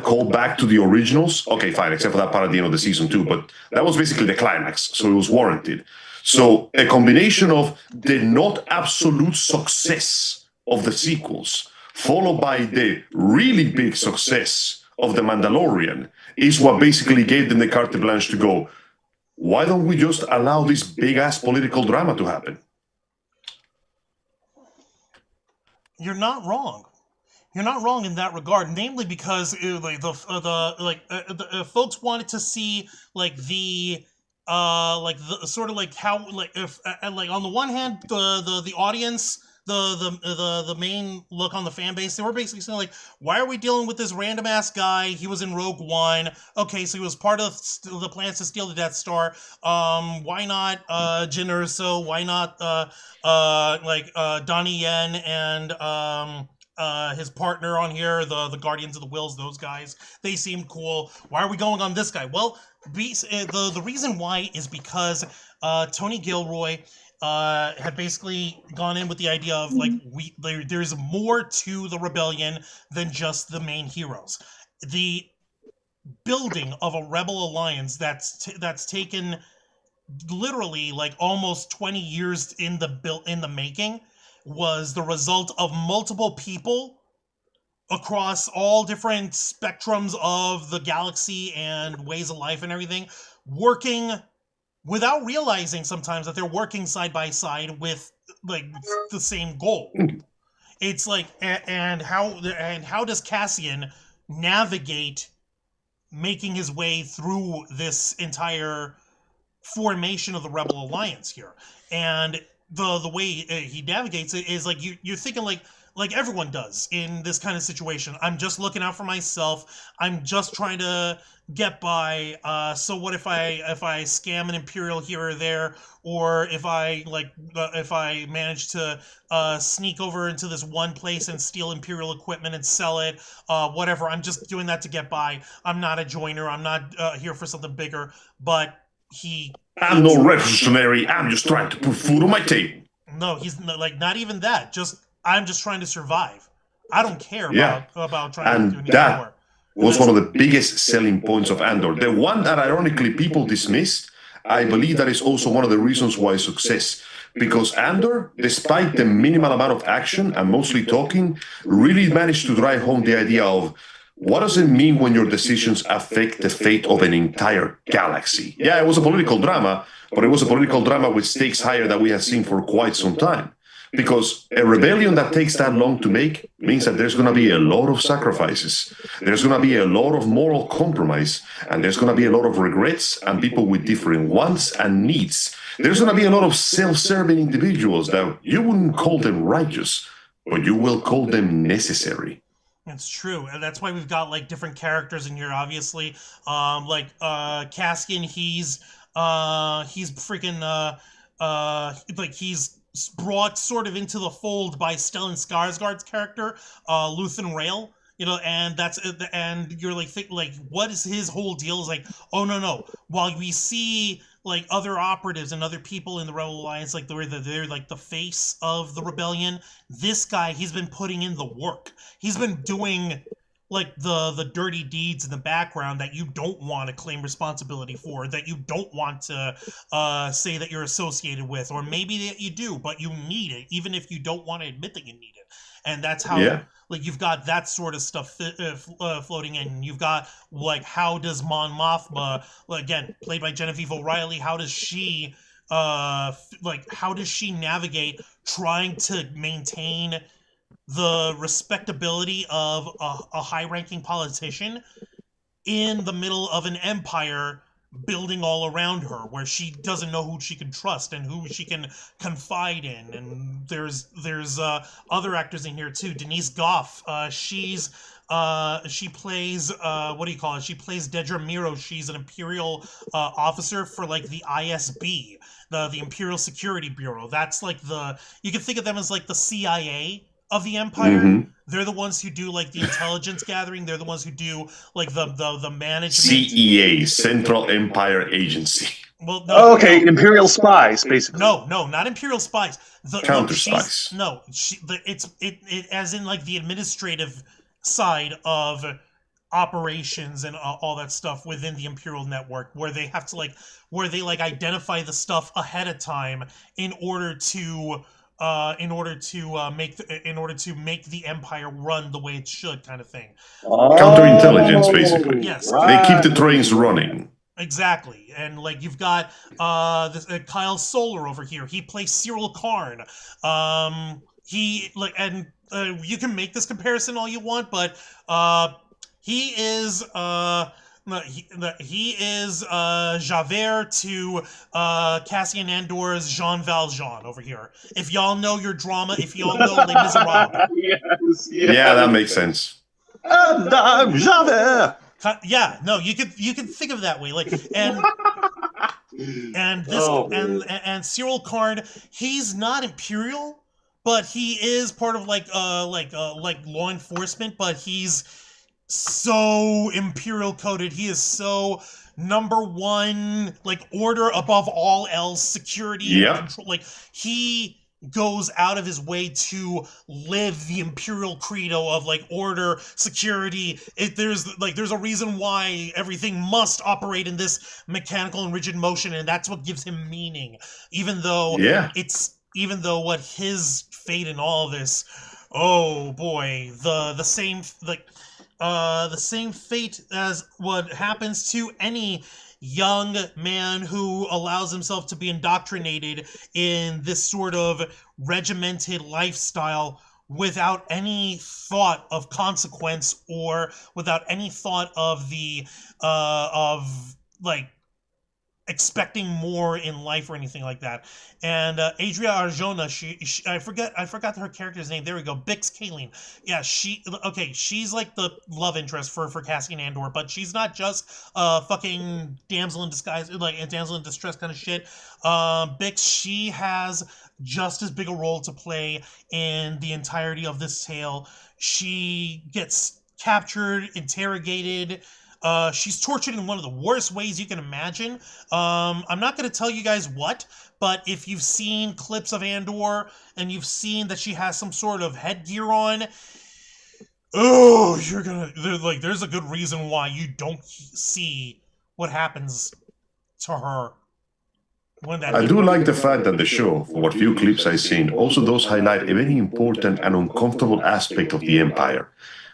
call back to the originals. Okay, fine, except for that part at the end of the season 2, but that was basically the climax, so it was warranted. So a combination of the not absolute success of the sequels, followed by the really big success of The Mandalorian, is what basically gave them the carte blanche to go, why don't we just allow this big-ass political drama to happen? You're not wrong. You're not wrong in that regard, namely because folks wanted to see the sort of like how if on the one hand the audience, the main look on the fan base, they were basically saying like, why are we dealing with this random ass guy? He was in Rogue One. Okay, so he was part of the plans to steal the Death Star. Why not Jyn Erso? Why not Donnie Yen and his partner on here, the Guardians of the Wills, those guys, they seemed cool. Why are we going on this guy? Well, the reason why is because Tony Gilroy had basically gone in with the idea of like there's more to the rebellion than just the main heroes. The building of a rebel alliance that's taken literally like almost 20 years in the making was the result of multiple people across all different spectrums of the galaxy and ways of life and everything, working without realizing sometimes that they're working side by side with like the same goal. It's like, and how does Cassian navigate making his way through this entire formation of the Rebel Alliance here? And the way he navigates it is like you're thinking like everyone does in this kind of situation. I'm just looking out for myself. I'm just trying to get by. So what if I scam an Imperial here or there, or if I manage to sneak over into this one place and steal Imperial equipment and sell it, whatever. I'm just doing that to get by. I'm not a joiner. I'm not here for something bigger. But I'm no revolutionary. I'm just trying to put food on my table. No, he's not even that. I'm just trying to survive. I don't care about trying to do anything more. Was one of the biggest selling points of Andor. The one that ironically people dismissed, I believe that is also one of the reasons why success. Because Andor, despite the minimal amount of action and mostly talking, really managed to drive home the idea of what does it mean when your decisions affect the fate of an entire galaxy? Yeah, it was a political drama, but it was a political drama with stakes higher than we have seen for quite some time. Because a rebellion that takes that long to make means that there's going to be a lot of sacrifices. There's going to be a lot of moral compromise, and there's going to be a lot of regrets and people with different wants and needs. There's going to be a lot of self-serving individuals that you wouldn't call them righteous, but you will call them necessary. It's true, and that's why we've got like different characters in here. Obviously, Cassian, he's freaking like he's brought sort of into the fold by Stellan Skarsgård's character, Luthen Rail. You know, and you're like, what is his whole deal? Is like, oh no. While we see like other operatives and other people in the Rebel Alliance, like they're like the face of the rebellion. This guy, he's been putting in the work. He's been doing like the dirty deeds in the background that you don't want to claim responsibility for, that you don't want to say that you're associated with, or maybe that you do, but you need it, even if you don't want to admit that you need it. And that's how, like, you've got that sort of stuff floating in. You've got, like, how does Mon Mothma, again, played by Genevieve O'Reilly, how does she navigate trying to maintain the respectability of a high-ranking politician in the middle of an empire building all around her, where she doesn't know who she can trust and who she can confide in. And there's other actors in here too. Denise Goff, she plays she plays Dedra Miro. She's an Imperial officer for like the ISB, the Imperial Security Bureau. That's like you can think of them as like the CIA of the Empire. Mm-hmm. They're the ones who do like the intelligence gathering. They're the ones who do like the management. CEA, Central Empire Agency. Well, no, Imperial spies, basically. No, not Imperial spies. Counter spies. No, it's as in like the administrative side of operations and all that stuff within the Imperial network, where they have to identify the stuff ahead of time in order to make the Empire run the way it should, kind of thing. Counterintelligence, basically. Yes, They keep the trains running. Exactly. And like you've got Kyle Solar over here. He plays Cyril Karn. You can make this comparison all you want, but he is Javert to Cassian Andor's Jean Valjean over here. If y'all know your drama, if y'all know Les Miserables. Yes. Yeah, that makes sense. And I'm Javert. Yeah, no, you could think of it that way, like, and Cyril Karn, he's not Imperial, but he is part of like law enforcement, but he's so Imperial coded. He is so number one, like order above all else, security and control. Like he goes out of his way to live the Imperial credo of like order, security. There's a reason why everything must operate in this mechanical and rigid motion, and that's what gives him meaning. Even though what his fate in all this, oh boy, the same fate as what happens to any young man who allows himself to be indoctrinated in this sort of regimented lifestyle without any thought of consequence or without any thought of expecting more in life or anything like that. And Adria Arjona, I forgot her character's name. There we go. Bix Kayleen. Yeah, she's like the love interest for Cassian Andor, but she's not just fucking damsel in disguise, like a damsel in distress kind of shit. Bix, she has just as big a role to play in the entirety of this tale. She gets captured, interrogated. She's tortured in one of the worst ways you can imagine. I'm not going to tell you guys what, but if you've seen clips of Andor and you've seen that she has some sort of headgear on, there's a good reason why you don't see what happens to her. I do like the fact that the show, for what few clips I've seen, also does highlight a very important and uncomfortable aspect of the Empire.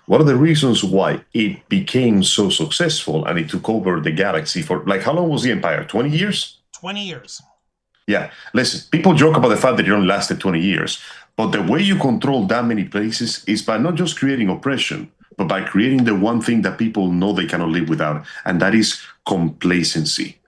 One of the reasons why it became so successful and it took over the galaxy for, like, how long was the Empire? 20 years? 20 years. Yeah. Listen, people joke about the fact that it only lasted 20 years, But the way you control that many places is by not just creating oppression, but by creating the one thing that people know they cannot live without, and that is complacency.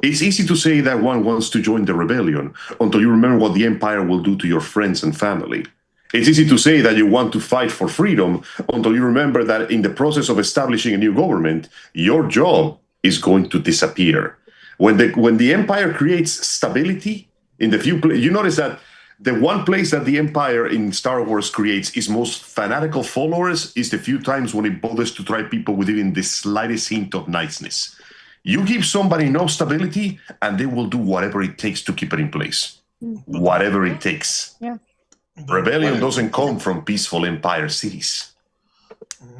It's easy to say that one wants to join the rebellion until you remember what the Empire will do to your friends and family. It's easy to say that you want to fight for freedom until you remember that in the process of establishing a new government, your job is going to disappear. When the Empire creates stability in the few places, you notice that the one place that the Empire in Star Wars creates its most fanatical followers is the few times when it bothers to try people with even the slightest hint of niceness. You give somebody no stability, and they will do whatever it takes to keep it in place. Whatever it takes. Yeah. Rebellion doesn't come from peaceful Empire cities.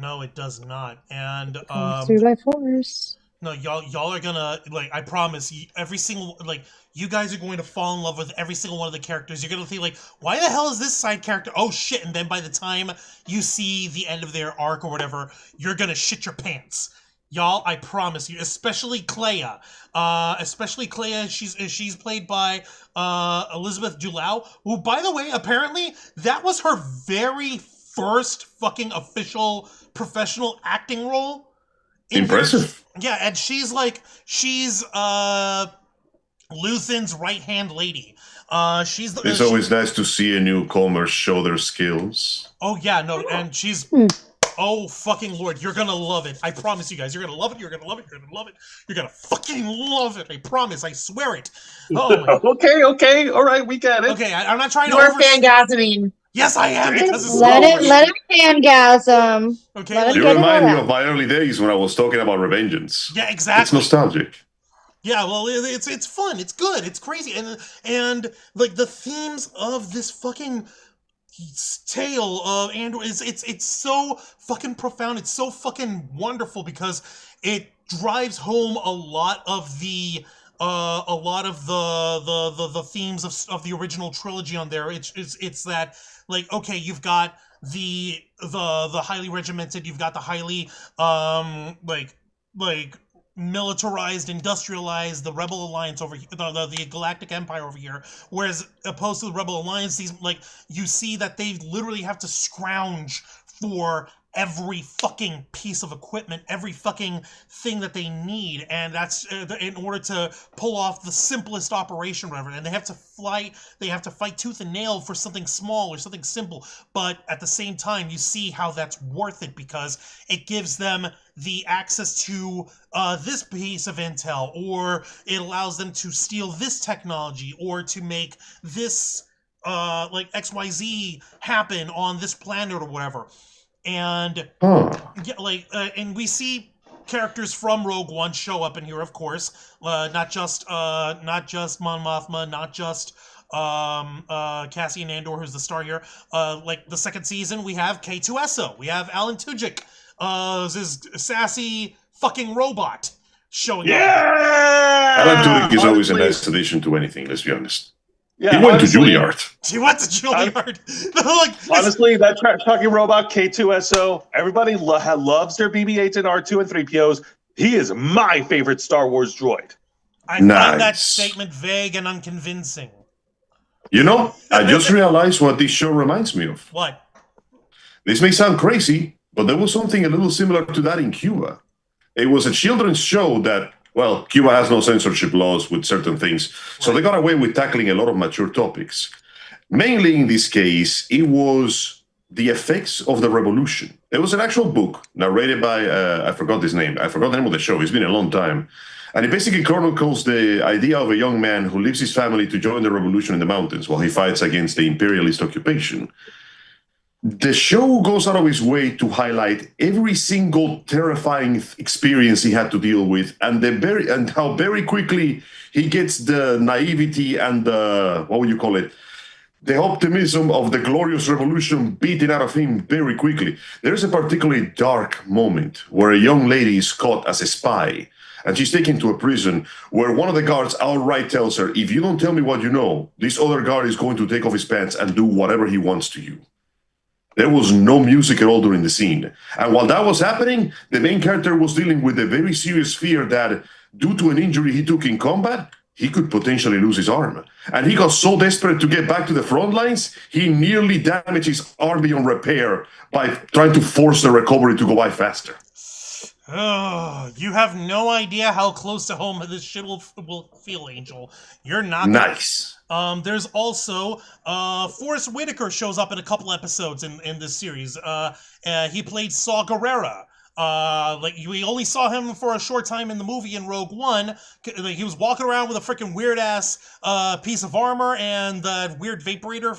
No, it does not. And Through by force. no, y'all are gonna, like, I promise, every single, like, you guys are going to fall in love with every single one of the characters. You're gonna think, like, why the hell is this side character? Oh shit! And then by the time you see the end of their arc or whatever, you're gonna shit your pants. Y'all, I promise you, especially Clea. She's played by Elizabeth Dulau, who, by the way, apparently that was her very first fucking official professional acting role. Impressive. Yeah, and she's Luthen's right-hand lady. It's always nice to see a newcomer show their skills. Oh yeah, no, and she's oh fucking Lord, you're gonna love it. I promise you guys, you're gonna love it, you're gonna love it, you're gonna love it, you're gonna fucking love it. I promise, I swear it. Oh my. Okay, all right, we get it. Okay, I'm not trying to You're fangasming. Yes, I am, because it's Let him fangasm. Okay, Let him You get it remind me out. of my early days when I was talking about Revengeance. yeah, exactly. It's nostalgic. Yeah, well, it's fun, it's good, it's crazy, and like the themes of this fucking tale of Andor it's so fucking profound, it's so fucking wonderful because it drives home a lot of the themes of the original trilogy on there. It's that, like, okay, you've got the highly regimented, you've got the highly like militarized, industrialized, the Rebel Alliance over here, the Galactic Empire over here, whereas opposed to the Rebel Alliance, these, like, you see that they literally have to scrounge for every fucking piece of equipment, every fucking thing that they need, and that's in order to pull off the simplest operation, whatever. And they have to fight tooth and nail for something small or something simple, but at the same time, you see how that's worth it because it gives them the access to this piece of intel, or it allows them to steal this technology, or to make this like XYZ happen on this planet or whatever. And yeah, like, and we see characters from Rogue One show up in here, of course. Not just Mon Mothma, not just Cassian Andor, who's the star here. Like the second season, we have K2SO, we have Alan Tudyk, this sassy fucking robot showing up. Alan Tudyk is always a nice addition to anything. Let's be honest. Yeah, he went to Juilliard. He went to Juilliard. Like, honestly, that trash-talking robot, K2SO, everybody loves their BB-8s and R2 and 3POs. He is my favorite Star Wars droid. I find that statement vague and unconvincing. You know, I just realized what this show reminds me of. What? This may sound crazy, but there was something a little similar to that in Cuba. It was a children's show that, well, Cuba has no censorship laws with certain things, so they got away with tackling a lot of mature topics. Mainly in this case, it was the effects of the revolution. It was an actual book narrated by, I forgot his name. I forgot the name of the show. It's been a long time. And it basically chronicles the idea of a young man who leaves his family to join the revolution in the mountains while he fights against the imperialist occupation. The show goes out of his way to highlight every single terrifying experience he had to deal with, and how very quickly he gets the naivety and the, what would you call it, the optimism of the glorious revolution beaten out of him very quickly. There's a particularly dark moment where a young lady is caught as a spy, and she's taken to a prison where one of the guards outright tells her, if you don't tell me what you know, this other guard is going to take off his pants and do whatever he wants to you. There was no music at all during the scene. And while that was happening, the main character was dealing with a very serious fear that, due to an injury he took in combat, he could potentially lose his arm. And he got so desperate to get back to the front lines, he nearly damaged his arm beyond repair by trying to force the recovery to go by faster. Oh, you have no idea how close to home this shit will feel, Angel. You're not nice. There's also Forrest Whitaker shows up in a couple episodes in this series. He played Saw Gerrera. We only saw him for a short time in the movie in Rogue One. He was walking around with a freaking weird ass piece of armor and that weird vaporator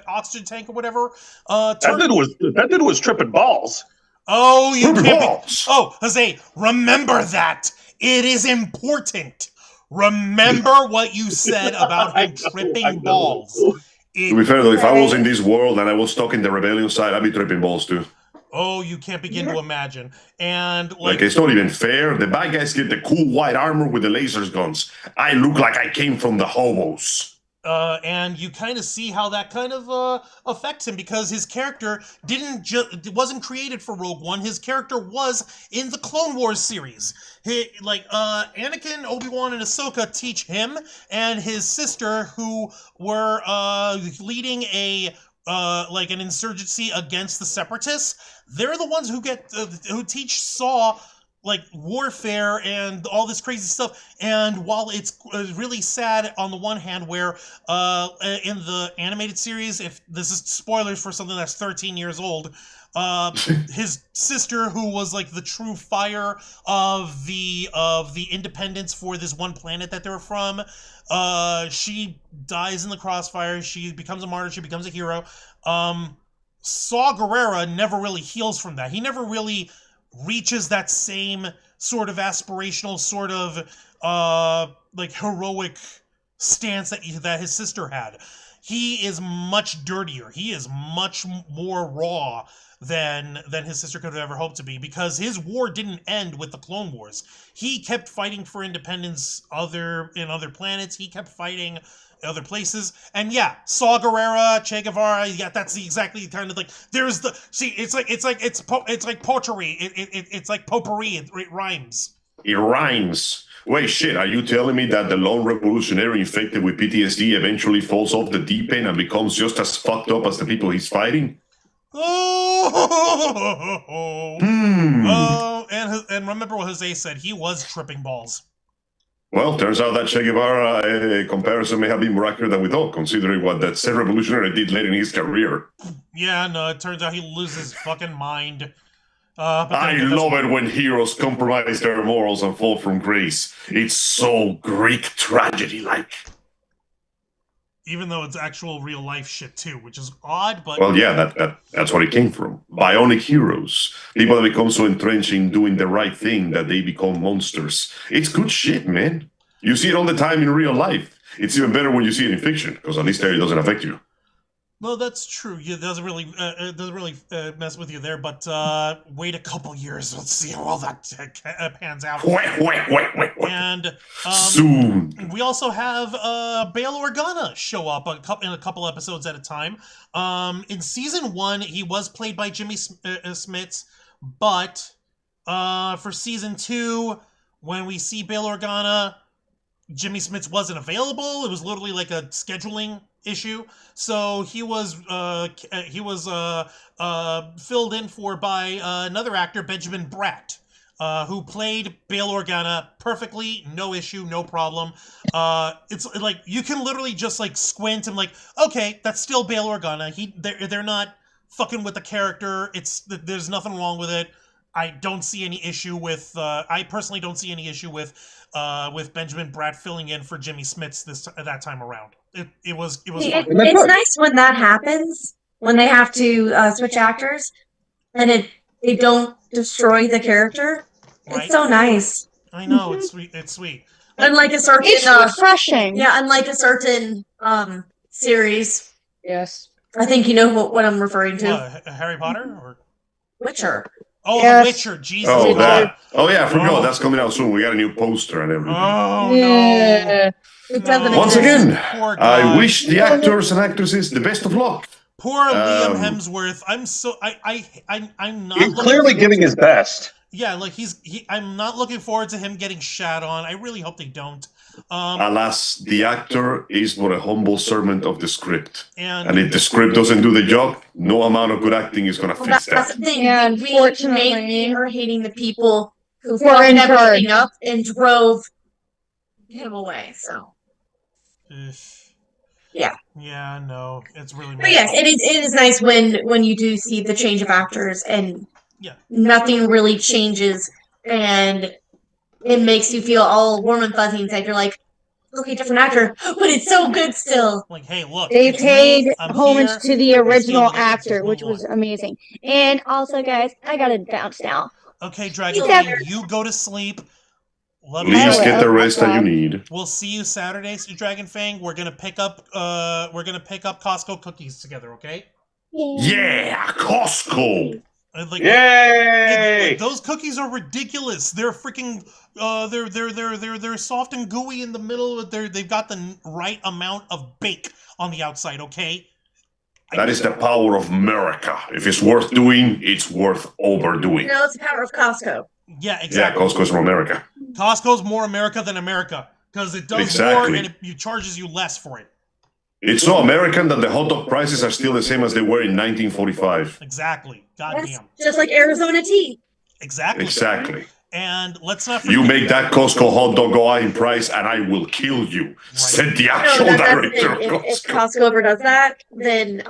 oxygen tank or whatever. That dude was tripping balls. Oh, you can't be. Oh, Jose, remember that. It is important. Remember what you said about him tripping balls. To be fair, though, if I was in this world and I was stuck in the rebellion side, I'd be tripping balls too. Oh, you can't begin to imagine. And like it's not even fair. The bad guys get the cool white armor with the lasers guns. I look like I came from the hobos. And you kind of see how that kind of affects him because his character wasn't created for Rogue One. His character was in the Clone Wars series. Anakin, Obi-Wan, and Ahsoka teach him and his sister, who were leading an insurgency against the Separatists. They're the ones who teach Saw warfare and all this crazy stuff. And while it's really sad on the one hand where in the animated series, if this is spoilers for something that's 13 years old, his sister, who was the true fire of the independence for this one planet that they were from, she dies in the crossfire. She becomes a martyr. She becomes a hero. Saw Gerrera never really heals from that. He never really reaches that same sort of aspirational, sort of heroic stance that his sister had. He is much dirtier. He is much more raw than his sister could have ever hoped to be, because his war didn't end with the Clone Wars. He kept fighting for independence in other planets. He kept fighting other places. And yeah, Saw Gerrera, Che Guevara, yeah, that's exactly kind of there's the, see, it's like pottery. It's like potpourri. It rhymes. It rhymes. Wait, shit, are you telling me that the lone revolutionary infected with PTSD eventually falls off the deep end and becomes just as fucked up as the people he's fighting? And remember what Jose said, he was tripping balls. Well, turns out that Che Guevara comparison may have been more accurate than we thought, considering what that said revolutionary did later in his career. Yeah, no, it turns out he loses his fucking mind. I love it when heroes compromise their morals and fall from grace. It's so Greek tragedy-like. Even though it's actual real-life shit, too, which is odd, but... Well, yeah, that's what it came from. Bionic heroes. People that become so entrenched in doing the right thing that they become monsters. It's good shit, man. You see it all the time in real life. It's even better when you see it in fiction, because at least there it doesn't affect you. No, that's true. It doesn't really mess with you there, but wait a couple years. Let's see how all that pans out. Wait. And soon. We also have Bail Organa show up in a couple episodes at a time. In season 1, he was played by Jimmy Smits, but for season 2, when we see Bail Organa, Jimmy Smits wasn't available. It was literally like a scheduling issue, so he was filled in for by another actor, Benjamin Bratt, who played Bail Organa perfectly, no issue, no problem. It's like you can literally just squint and okay, that's still Bail Organa. They're not fucking with the character. There's nothing wrong with it. I don't see any issue with. I personally don't see any issue with Benjamin Bratt filling in for Jimmy Smits that time around. It was. It's nice when that happens, when they have to switch actors, and they don't destroy the character. Right? It's so nice. I know, it's sweet. It's sweet. Unlike a certain, it's refreshing. Yeah, unlike a certain series. Yes. I think you know what I'm referring to. Harry Potter or Witcher. Oh, yes. The Witcher, Jesus. Oh, that. Oh, yeah, I forgot. That's coming out soon. We got a new poster and everything. Oh, yeah. No. Once again, I wish the actors and actresses the best of luck. Poor Liam Hemsworth. I'm not. He's clearly giving his best. Yeah, I'm not looking forward to him getting shat on. I really hope they don't. Alas, the actor is but a humble servant of the script. And if the script doesn't do the job, no amount of good acting is going to fix That's that. the thing. Yeah, We unfortunately. mainly are hating the people who Were in fucked charge. everything up and drove him away. So yeah. Yeah, no, it's really. But yes, it is nice when you do see the change of actors and nothing really changes and it makes you feel all warm and fuzzy inside. You're like, okay, different actor, but it's so good still. Like, hey, look, They it's paid me, I'm homage here, to the let's original deal with it, let's actor, just which move was on. amazing. And also, guys, I gotta bounce now. Okay, Dragon Yeah. King, you go to sleep. Let Please me get the no rest that you problem. need. We'll see you Saturday, Dragon Fang. We're gonna pick up Costco cookies together, okay? Yeah, Costco. Like, Yay! those cookies are ridiculous. They're freaking they're soft and gooey in the middle. They've got the right amount of bake on the outside, okay? That is the power of America. If it's worth doing, it's worth overdoing. No, it's the power of Costco. Yeah, exactly. Yeah, Costco's from America. Costco's more America than America because it does Exactly. more and it charges you less for it. It's so American that the hot dog prices are still the same as they were in 1945. Exactly. That's Goddamn. just like Arizona tea. Exactly. Exactly. And let's not forget. You make that Costco hot dog go out in price and I will kill you, said the actual that's the director thing. of If Costco. Costco ever does that, then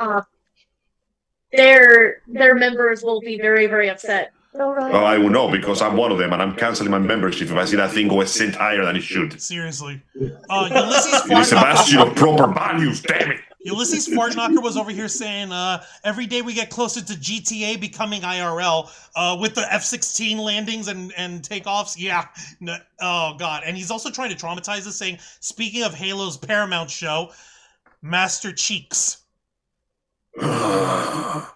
their members will be very, very upset. Oh, I will know because I'm one of them and I'm canceling my membership if I see that thing go a cent higher than it should. Seriously. Ulysses It is a bastion Fartknocker, of proper values, damn it. Ulysses Fartknocker was over here saying, every day we get closer to GTA becoming IRL, with the F-16 landings and takeoffs. Yeah. No, oh, God. And he's also trying to traumatize us, saying, speaking of Halo's Paramount show, Master Cheeks. How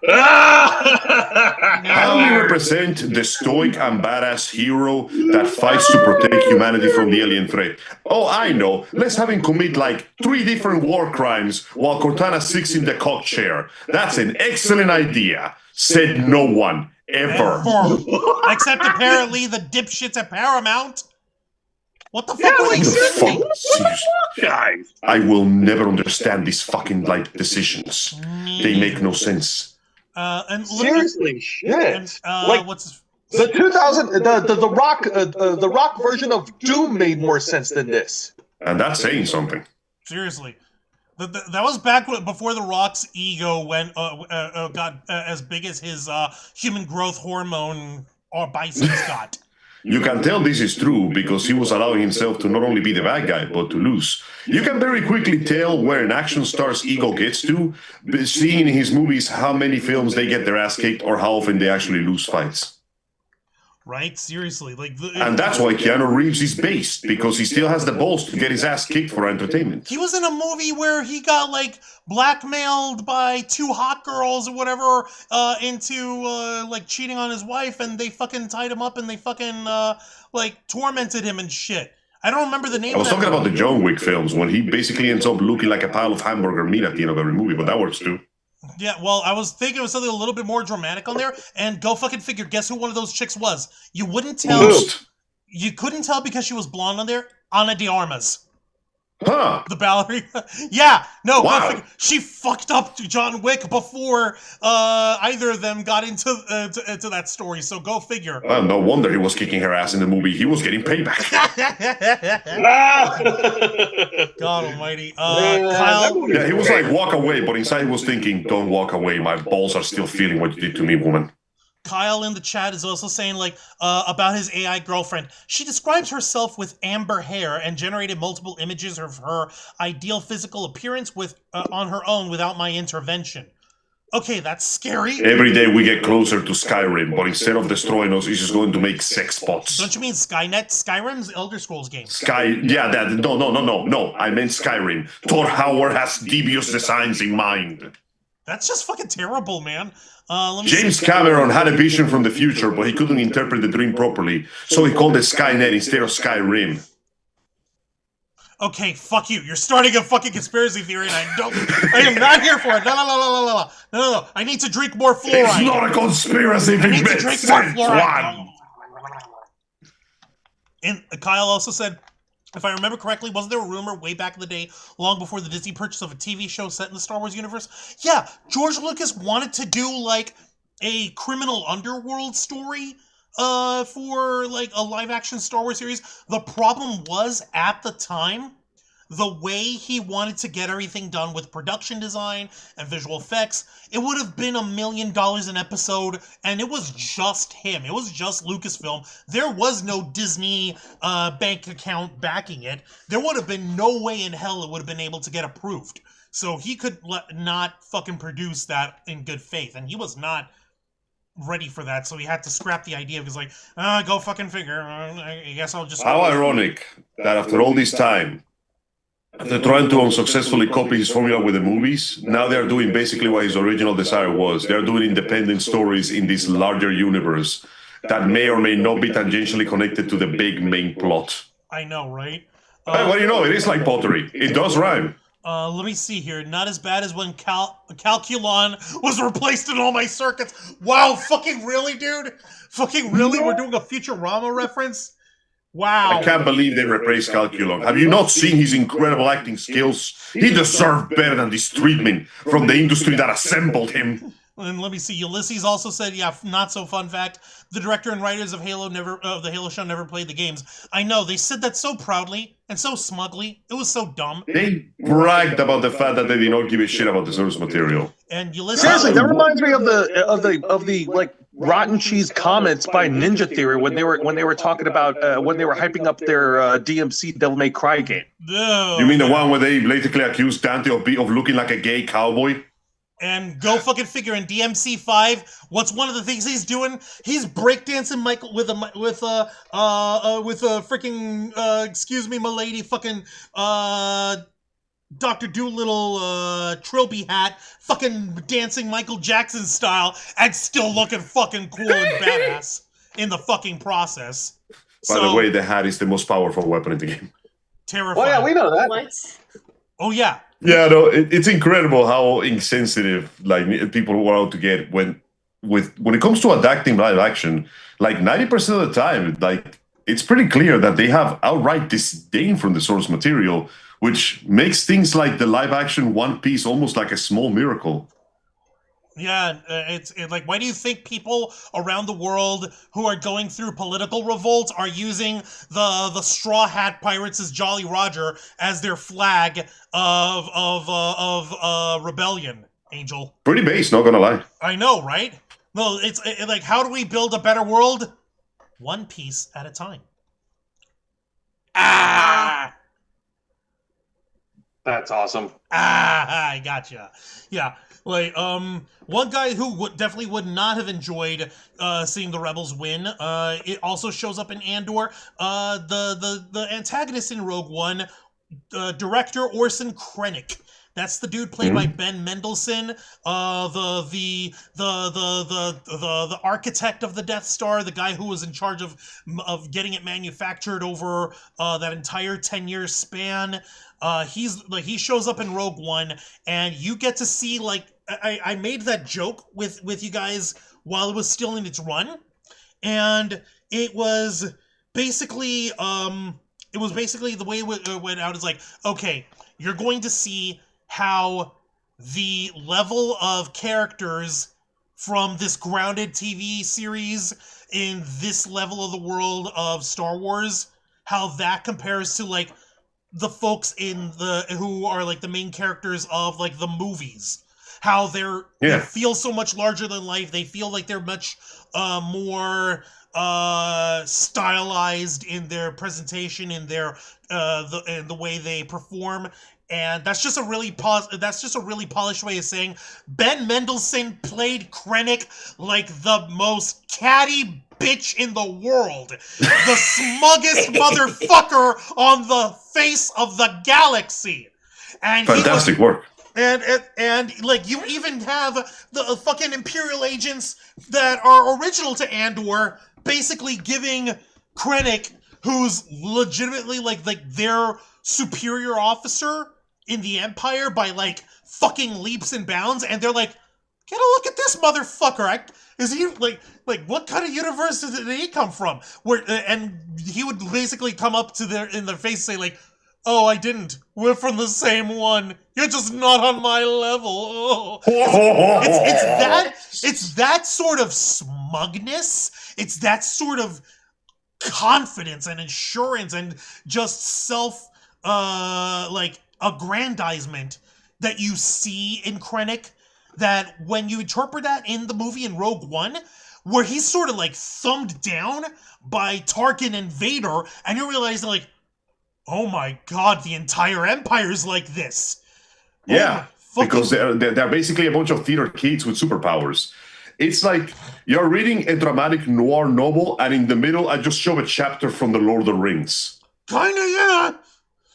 do you represent the stoic and badass hero that fights to protect humanity from the alien threat? Oh, I know. Let's have him commit like 3 different war crimes while Cortana sits in the cock chair. That's an excellent idea, said no one, ever. Except apparently the dipshits at Paramount. What the fuck was he thinking? Seriously. I will never understand these fucking life decisions. They make no sense. And Seriously, shit. And, Like, what's the 2000, the rock version of Doom made more sense than this. And that's saying something. seriously? That was back before The Rock's ego got as big as his human growth hormone or biceps got. You can tell this is true because he was allowing himself to not only be the bad guy, but to lose. You can very quickly tell where an action star's ego gets to, seeing in his movies how many films they get their ass kicked or how often they actually lose fights. Right? Seriously. And that's why Keanu Reeves is based, because he still has the balls to get his ass kicked for entertainment. He was in a movie where he got, like, blackmailed by 2 hot girls or whatever into, like, cheating on his wife, and they fucking tied him up and they fucking, like, tormented him and shit. I don't remember the name I was of that talking about the movie. John Wick films, when he basically ends up looking like a pile of hamburger meat at the end of every movie, but that works too. Yeah, well, I was thinking of something a little bit more dramatic on there, and go fucking figure, guess who one of those chicks was? You wouldn't tell. Ghost. You couldn't tell because she was blonde on there. Ana de Armas. Huh. The ballerina. Yeah, no, Wow. go figure. She fucked up John Wick before either of them got into that story, so go figure. Well, no wonder he was kicking her ass in the movie. He was getting payback. God almighty. Kyle. Yeah, he was like, walk away, but inside he was thinking, don't walk away. My balls are still feeling what you did to me, woman. Kyle in the chat is also saying, like, about his AI girlfriend. She describes herself with amber hair and generated multiple images of her ideal physical appearance with on her own without my intervention. Okay, that's scary. Every day we get closer to Skyrim, but instead of destroying us, he's just going to make sex bots. Don't you mean Skynet? Skyrim's Elder Scrolls game. No. I meant Skyrim. Thor Howard has devious designs in mind. That's just fucking terrible, man. Let me James see. Cameron had a vision from the future, but he couldn't interpret the dream properly, so he called it Skynet instead of Skyrim. Okay, fuck you. You're starting a fucking conspiracy theory, and I am not here for it. No. I need to drink more fluoride. It's not a conspiracy if I it need to makes drink more sense, fluoride. Juan. And Kyle also said, if I remember correctly, wasn't there a rumor way back in the day, long before the Disney purchase of a TV show set in the Star Wars universe? Yeah, George Lucas wanted to do, like, a criminal underworld story for, like, a live-action Star Wars series. The problem was, at the time, the way he wanted to get everything done with production design and visual effects, it would have been $1 million an episode, and it was just him. It was just Lucasfilm. There was no Disney bank account backing it. There would have been no way in hell it would have been able to get approved. So he could not fucking produce that in good faith, and he was not ready for that, so he had to scrap the idea. He was like, go fucking figure. I guess I'll just... How ironic that after all this time, after trying to unsuccessfully copy his formula with the movies, now they're doing basically what his original desire was. They're doing independent stories in this larger universe that may or may not be tangentially connected to the big main plot. I know, right? What do you know? It is like pottery. It does rhyme. Let me see here. Not as bad as when Calculon was replaced in all my circuits. Wow, fucking really, dude? Fucking really? We're doing a Futurama reference? Wow. I can't believe they replaced Calculon. Have you not seen his incredible acting skills? He deserved better than this treatment from the industry that assembled him. And let me see. Ulysses also said, yeah, not so fun fact. The director and writers of the Halo show never played the games. I know, they said that so proudly and so smugly. It was so dumb. They bragged about the fact that they did not give a shit about the source material. And Ulysses... Seriously, that reminds me of the like rotten cheese comments by Ninja Theory when they were talking about when they were hyping up their DMC Devil May Cry game. No. You mean the one where they blatantly accused Dante of looking like a gay cowboy? And go fucking figure, in DMC 5, what's one of the things he's doing? He's breakdancing Michael with a freaking excuse me, milady, fucking Dr. Doolittle trilby hat, fucking dancing Michael Jackson style, and still looking fucking cool and badass in the fucking process. By the way, the hat is the most powerful weapon in the game. Terrifying. Oh yeah, we know that. What? Oh yeah. Yeah, no, it's incredible how insensitive like people were out to get when it comes to adapting live action. Like 90% of the time, like it's pretty clear that they have outright disdain from the source material, which makes things like the live action One Piece almost like a small miracle. Yeah, it's like, why do you think people around the world who are going through political revolts are using the Straw Hat Pirates as Jolly Roger as their flag of rebellion, Angel? Pretty base, not gonna lie. I know, right? No, it's like, how do we build a better world? One piece at a time. Ah! That's awesome. Ah, I gotcha. Yeah. Like, one guy who definitely would not have enjoyed seeing the Rebels win. It also shows up in Andor. The antagonist in Rogue One, director Orson Krennic. That's the dude played by Ben Mendelsohn, the architect of the Death Star, the guy who was in charge of getting it manufactured over that entire 10-year span. He shows up in Rogue One, and you get to see, like, I made that joke with you guys while it was still in its run, and it was basically the way it went out is like, okay, you're going to see how the level of characters from this grounded TV series in this level of the world of Star Wars, how that compares to, like, the folks who are, like, the main characters of, like, the movies. How they feel so much larger than life. They feel like they're much more stylized in their presentation, in their in the way they perform. And that's just a really polished way of saying Ben Mendelsohn played Krennic like the most catty bitch in the world, the smuggest motherfucker on the face of the galaxy. And fantastic work. And like, you even have the fucking Imperial agents that are original to Andor basically giving Krennic, who's legitimately like their superior officer in the Empire by, like, fucking leaps and bounds, and they're like, get a look at this motherfucker. Is he like what kind of universe did he come from? Where and he would basically come up to in their face and say like, "Oh, I didn't. We're from the same one. You're just not on my level." Oh. It's that sort of smugness. It's that sort of confidence and assurance and just self aggrandizement that you see in Krennic, that when you interpret that in the movie in Rogue One, where he's sort of like thumbed down by Tarkin and Vader, and you realize like, oh my god, the entire Empire's like this. Yeah, because they're basically a bunch of theater kids with superpowers. It's like you're reading a dramatic noir novel, and in the middle, I just show a chapter from The Lord of the Rings. Kinda, yeah.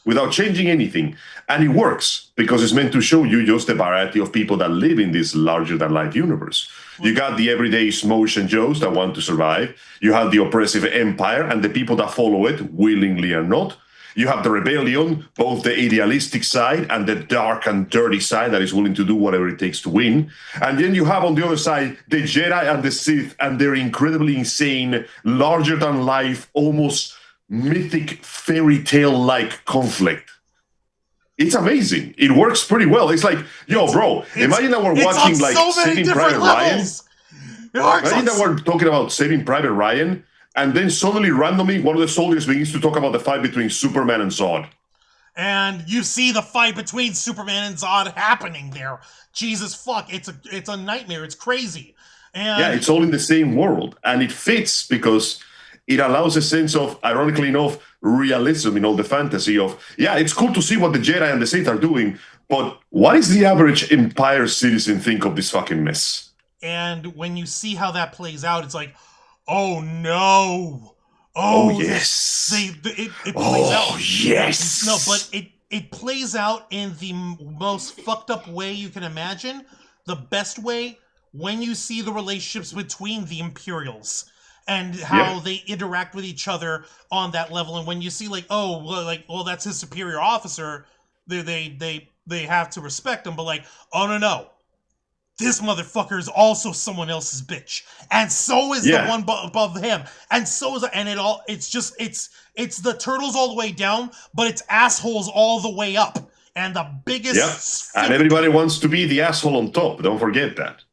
Without changing anything. And it works, because it's meant to show you just a variety of people that live in this larger-than-life universe. You got the everyday Smosh and Joes that want to survive. You have the oppressive Empire and the people that follow it, willingly or not. You have the rebellion, both the idealistic side and the dark and dirty side that is willing to do whatever it takes to win. And then you have on the other side the Jedi and the Sith and their incredibly insane, larger-than-life, almost mythic fairy tale-like conflict. It's amazing. It works pretty well. It's like, yo, bro, imagine that we're watching like Saving Private Ryan. Imagine that we're talking about Saving Private Ryan, and then suddenly, randomly, one of the soldiers begins to talk about the fight between Superman and Zod. And you see the fight between Superman and Zod happening there. Jesus fuck, it's a nightmare. It's crazy. And yeah, it's all in the same world, and it fits because it allows a sense of, ironically enough, realism in all the fantasy of, yeah, it's cool to see what the Jedi and the Sith are doing, but what does the average Empire citizen think of this fucking mess? And when you see how that plays out, it's like, oh no. Oh yes. It plays out. Oh yes. No, but it plays out in the most fucked up way you can imagine. The best way, when you see the relationships between the Imperials and how they interact with each other on that level. And when you see well, that's his superior officer, they have to respect him. But like, oh no, this motherfucker is also someone else's bitch, and so is the one above him, and so is it's the turtles all the way down, but it's assholes all the way up, and the biggest. And everybody wants to be the asshole on top. Don't forget that.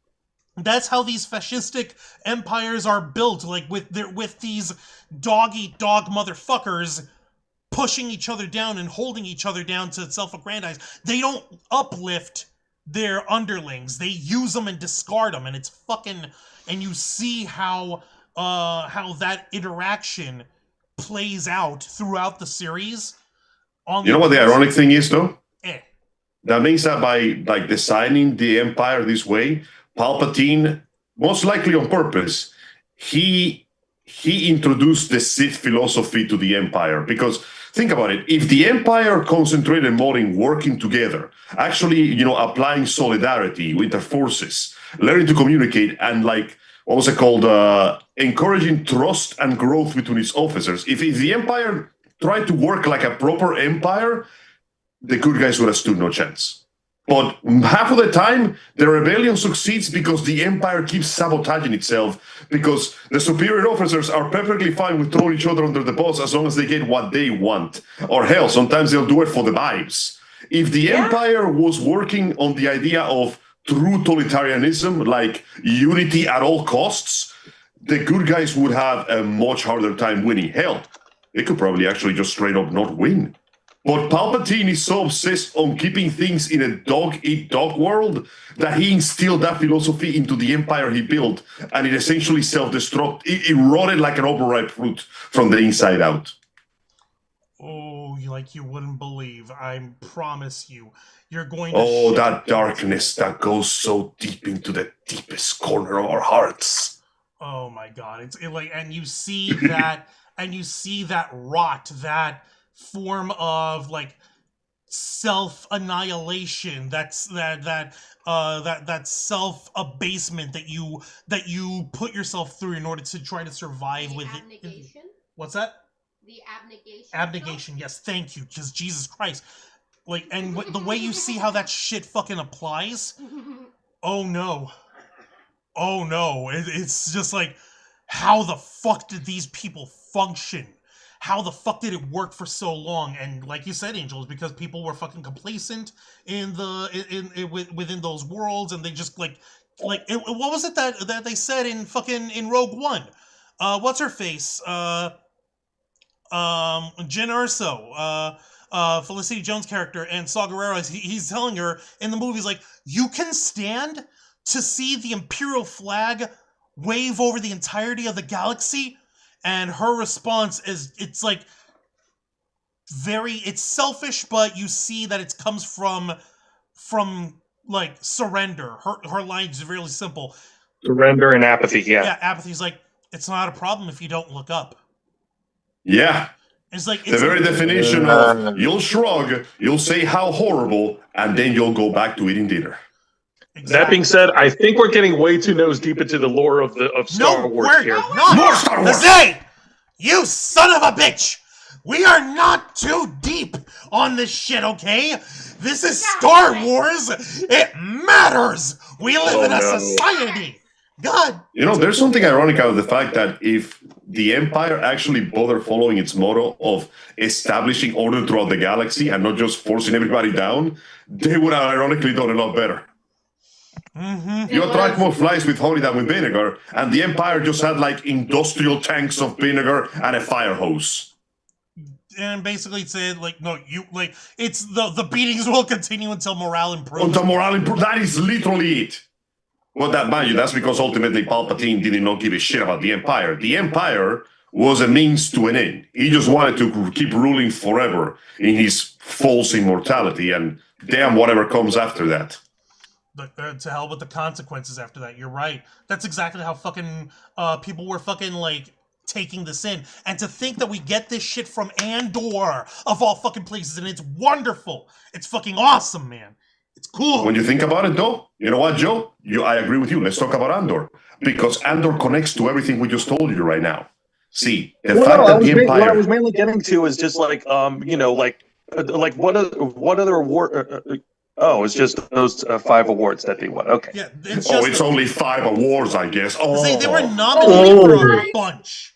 That's how these fascistic empires are built, like with these dog-eat-dog motherfuckers pushing each other down and holding each other down to self-aggrandize. They don't uplift their underlings. They use them and discard them, and it's fucking... And you see how that interaction plays out throughout the series. You know what the ironic thing is, though? That means that by designing the Empire this way, Palpatine, most likely on purpose, he introduced the Sith philosophy to the Empire. Because think about it, if the Empire concentrated more in working together, actually, applying solidarity with their forces, learning to communicate, and what was it called, encouraging trust and growth between its officers. If the Empire tried to work like a proper Empire, the good guys would have stood no chance. But half of the time, the rebellion succeeds because the Empire keeps sabotaging itself, because the superior officers are perfectly fine with throwing each other under the bus as long as they get what they want. Or hell, sometimes they'll do it for the vibes. If the Empire was working on the idea of true totalitarianism, like unity at all costs, the good guys would have a much harder time winning. Hell, they could probably actually just straight up not win. But Palpatine is so obsessed on keeping things in a dog-eat-dog world that he instilled that philosophy into the empire he built, and it essentially self-destructed. It rotted like an overripe fruit from the inside out. Oh, like you wouldn't believe. I promise you. You're going to... Oh, that darkness that goes so deep into the deepest corner of our hearts. Oh my god. And you see that, and you see that rot, that form of self-annihilation, that self-abasement that you put yourself through in order to try to survive with it. What's that? The abnegation. Abnegation, yes, thank you, because Jesus Christ. And the way you see how that shit fucking applies, oh no. oh no, it's just like, how the fuck did these people function? How the fuck did it work for so long? And like you said, Angel, is because people were fucking complacent within those worlds, and they just what was it that they said in Rogue One? What's her face? Jyn Erso, Felicity Jones' character, and Saw Gerrera, he's telling her in the movies, like, you can stand to see the Imperial flag wave over the entirety of the galaxy? And her response is, it's like, it's selfish, but you see that it comes from like, surrender. Her line's really simple. Surrender and apathy, yeah. Yeah, apathy's like, it's not a problem if you don't look up. Yeah. It's like the very definition of you'll shrug, you'll say how horrible, and then you'll go back to eating dinner. Exactly. That being said, I think we're getting way too nose deep into the lore of Star Wars here. Not. More Star Wars! Jose, you son of a bitch! We are not too deep on this shit, okay? This is Star Wars. It matters. We live in a society. God. You know, there's something ironic out of the fact that if the Empire actually bothered following its motto of establishing order throughout the galaxy and not just forcing everybody down, they would have ironically done a lot better. Mm-hmm. You attract more flies with honey than with vinegar, and the Empire just had like industrial tanks of vinegar and a fire hose. And basically said, like, no, it's the beatings will continue until morale improves. Until morale improves. That is literally it. Well, that mind you, that's because ultimately Palpatine did not give a shit about the Empire. The Empire was a means to an end. He just wanted to keep ruling forever in his false immortality, and damn whatever comes after that. But to hell with the consequences after that. You're right. That's exactly how fucking people were fucking, like, taking this in. And to think that we get this shit from Andor, of all fucking places, and it's wonderful. It's fucking awesome, man. It's cool. When you think about it, though, you know what, Joe? I agree with you. Let's talk about Andor. Because Andor connects to everything we just told you right now. See, the fact that the Empire... What I was mainly getting to is just like, what other award... it's just those 5 awards that they won. Okay. Yeah, it's only 5 awards, I guess. Oh, they were nominated for a bunch.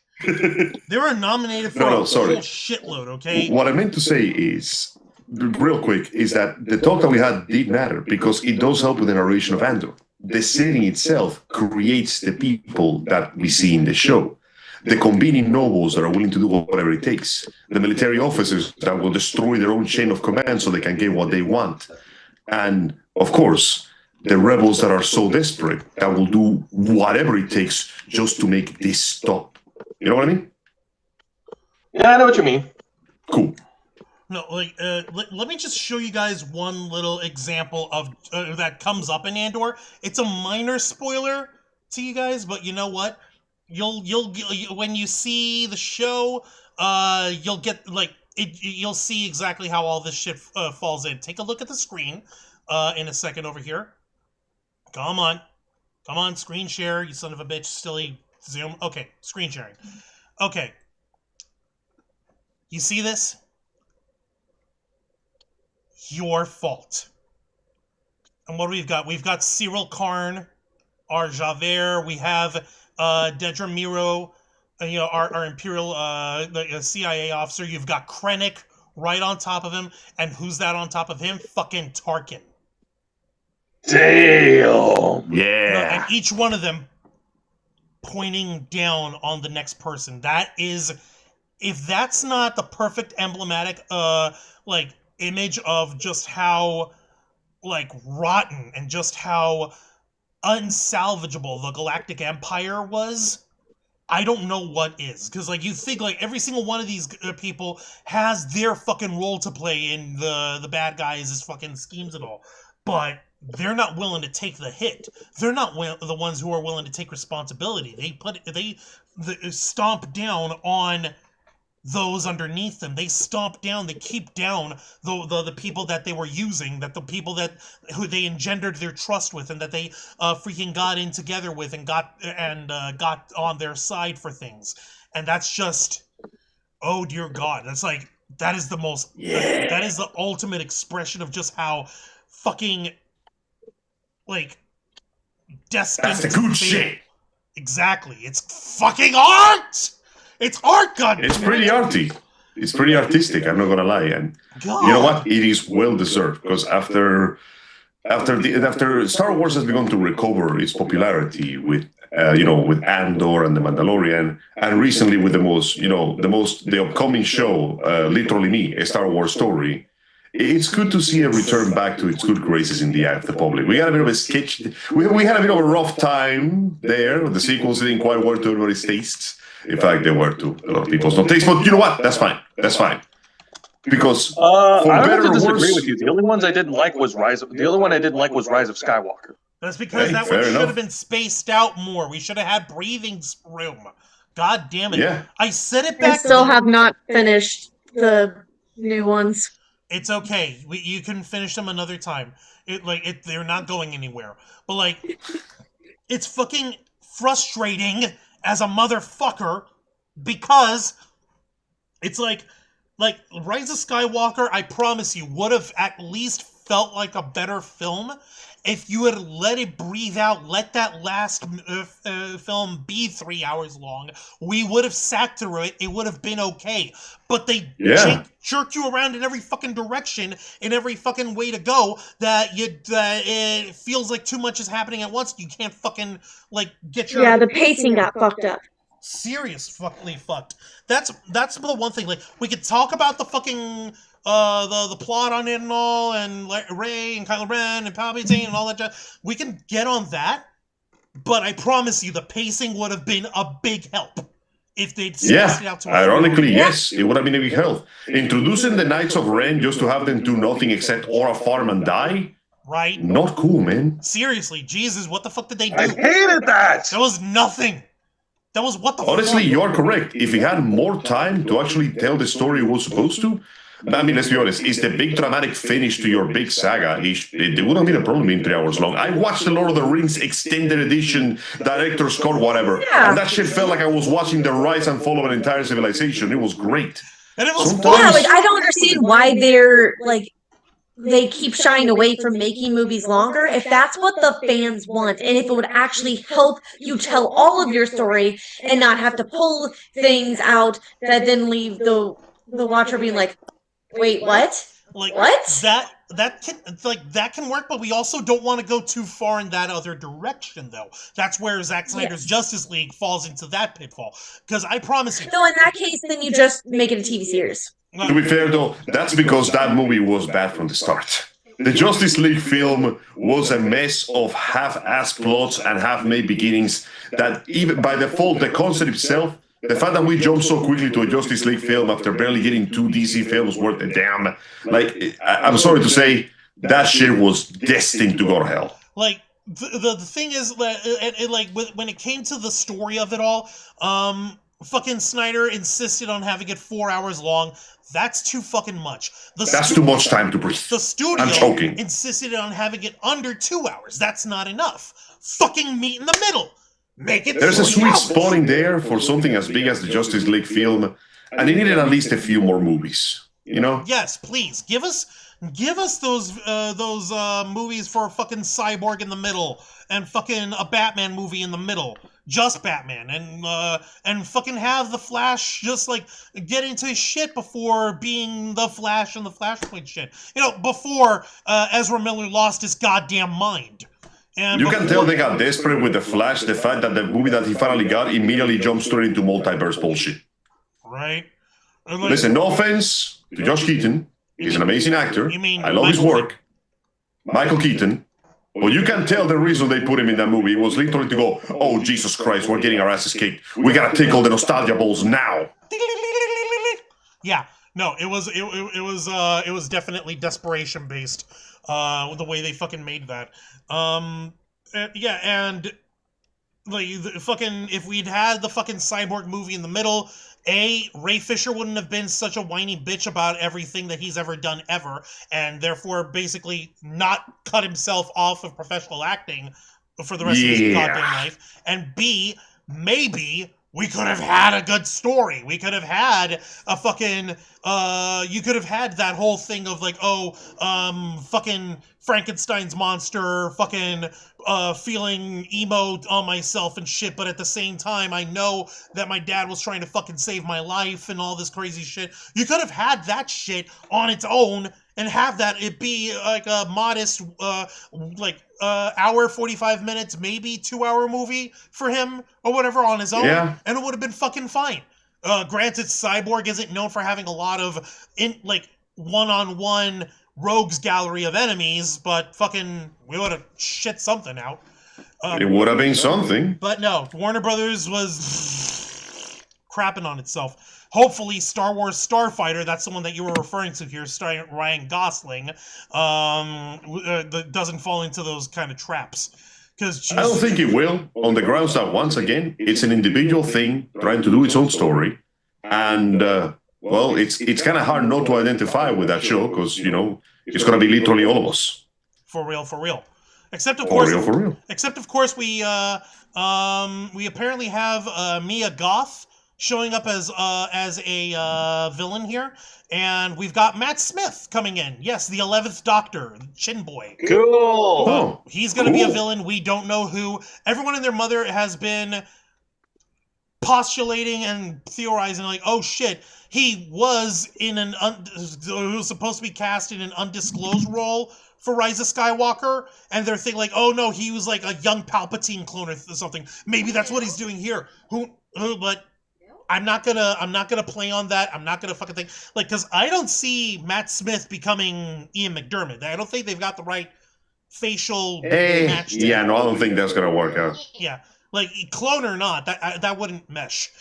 They were nominated for a whole shitload, okay? What I meant to say is, real quick, is that the talk that we had did matter because it does help with the narration of Andor. The setting itself creates the people that we see in the show. The convenient nobles that are willing to do whatever it takes. The military officers that will destroy their own chain of command so they can get what they want. And, of course, the rebels that are so desperate that will do whatever it takes just to make this stop. You know what I mean? Yeah, I know what you mean. Cool. No, let me just show you guys one little example of that comes up in Andor. It's a minor spoiler to you guys, but you know what? You'll when you see the show, you'll get you'll see exactly how all this shit falls in. Take a look at the screen in a second over here. Come on, screen share, you son of a bitch. Silly Zoom. Okay, screen sharing. Okay. You see this? Your fault. And what do we've got? We've got Cyril Karn, our Javert. We have Dedra Miro, our Imperial CIA officer. You've got Krennic right on top of him. And who's that on top of him? Fucking Tarkin. Damn. Yeah. And each one of them pointing down on the next person. That is, if that's not the perfect emblematic image of just how rotten and just how unsalvageable the Galactic Empire was, I don't know what is. Because you think every single one of these people has their fucking role to play in the bad guys' fucking schemes and all, but they're not willing to take the hit. They're not the ones who are willing to take responsibility. They stomp down on those underneath them. They stomp down, they keep down the people that they were using, that the people who they engendered their trust with, and that they freaking got in together with and got on their side for things. And that's just, oh dear God, that's that is the most, that is the ultimate expression of just how fucking destined That's the to good fail. shit. Exactly. It's fucking art! It's art, goddammit! It's pretty arty. It's pretty artistic, I'm not gonna lie. And God. you know what? It is well deserved, because after Star Wars has begun to recover its popularity with with Andor and the Mandalorian, and recently with the upcoming show, literally me, a Star Wars story. It's good to see a return back to its good graces in the eye of the public. We had a bit of a sketch. We had a bit of a rough time there. The sequels didn't quite work to everybody's tastes. In fact, they were to a lot of people's not taste. But you know what? That's fine. That's fine. Because for I better don't or disagree worse, with you. The only ones I didn't like was Rise of Skywalker. That's because Hey, that fair one should enough. have been spaced out more. We should have had breathing room. God damn it. Yeah. I said it I back still then. have not finished the new ones. It's okay. You can finish them another time. They're not going anywhere. But it's fucking frustrating as a motherfucker because it's like Rise of Skywalker, I promise you, would have at least felt like a better film if you had let it breathe out, let that last film be 3 hours long. We would have sat through it. It would have been okay. But they jerk you around in every fucking direction, in every fucking way to go, that it feels like too much is happening at once. You can't fucking, get your... Yeah, the pacing got fucked up. Serious fucking fucked. That's the one thing. We could talk about the fucking the plot on it and all, and Rey and Kylo Ren and Palpatine and all that jazz. We can get on that, but I promise you, the pacing would have been a big help if they'd spaced it out to ironically, yes, it would have been a big help. Introducing the Knights of Ren just to have them do nothing except aura farm and die. Right? Not cool, man. Seriously, Jesus, what the fuck did they do? I hated that. That was nothing. That was what the Honestly, fuck? you are correct. If he had more time to actually tell the story he was supposed to, I mean, let's be honest, it's the big dramatic finish to your big saga. It wouldn't be a problem being 3 hours long. I watched the Lord of the Rings extended edition, director's cut, whatever, and that shit felt like I was watching the rise and fall of an entire civilization. It was great. And it was Sometimes- Yeah, I don't understand why they keep shying away from making movies longer if that's what the fans want, and if it would actually help you tell all of your story and not have to pull things out that then leave the watcher being like, wait, what? What? That can work, but we also don't want to go too far in that other direction, though. That's where Zack Snyder's Justice League falls into that pitfall. Because I promise you... No, in that case, then you just make it a TV series. To be fair, though, that's because that movie was bad from the start. The Justice League film was a mess of half-assed plots and half-made beginnings that even by default, the concept itself, the fact that we jumped so quickly to a Justice League film after barely getting 2 DC films worth a damn, I'm sorry to say, that shit was destined to go to hell. The thing is, when it came to the story of it all, fucking Snyder insisted on having it 4 hours long. That's too fucking much. That's too much time to breathe. The studio I'm choking. insisted on having it under 2 hours. That's not enough. Fucking meet in the middle. Make it There's a 3 sweet hours. spot in there for something as big as the Justice League film, and it needed at least a few more movies, you know? Yes, please. Give us those movies for fucking Cyborg in the middle and fucking a Batman movie in the middle. Just Batman, and fucking have the Flash just get into his shit before being the Flash and the Flashpoint shit. Before Ezra Miller lost his goddamn mind. And you can tell they got desperate with the Flash, the fact that the movie that he finally got immediately jumped straight into multiverse bullshit. Right? Listen, no offense to Josh Keaton. He's an amazing actor. I love his work. Michael Keaton. Well, you can tell the reason they put him in that movie was literally to go, oh, Jesus Christ, we're getting our asses kicked. We gotta tickle the nostalgia balls now. Yeah, no, it was definitely desperation based, the way they fucking made that. If we'd had the fucking Cyborg movie in the middle, Ray Fisher wouldn't have been such a whiny bitch about everything that he's ever done ever, and therefore basically not cut himself off of professional acting for the rest of his goddamn life. And B, maybe we could have had a good story. We could have had a fucking, you could have had that whole thing of like, fucking Frankenstein's monster, fucking, feeling emo on myself and shit, but at the same time, I know that my dad was trying to fucking save my life and all this crazy shit. You could have had that shit on its own and have that it be like a modest, hour, 45 minutes, maybe 2-hour movie for him or whatever on his own, and it would have been fucking fine. Granted, Cyborg isn't known for having a lot of one-on-one rogues gallery of enemies, but fucking we would have shit something out. It would have been something. But no, Warner Brothers was crapping on itself. Hopefully, Star Wars Starfighter, that's the one that you were referring to here, starring Ryan Gosling, doesn't fall into those kind of traps. Because I don't think it will, on the grounds that, once again, it's an individual thing trying to do its own story. And, well, it's kind of hard not to identify with that show because, you know, it's going to be literally all of us. For real, for real. Except, of For course, real, for real. Except, of course, we apparently have Mia Goth showing up as a villain here, and we've got Matt Smith coming in. Yes, the 11th Doctor, Chin Boy. Cool. He's going to be a villain. We don't know who. Everyone and their mother has been postulating and theorizing, like, oh shit, he was in he was supposed to be cast in an undisclosed role for Rise of Skywalker, and they're thinking like, oh no, he was like a young Palpatine clone or something. Maybe that's what he's doing here. But I'm not gonna play on that. I'm not gonna fucking think like, because I don't see Matt Smith becoming Ian McDermott. I don't think they've got the right facial match. Yeah, no, I don't think that's gonna work out. Yeah, like clone or not, that wouldn't mesh.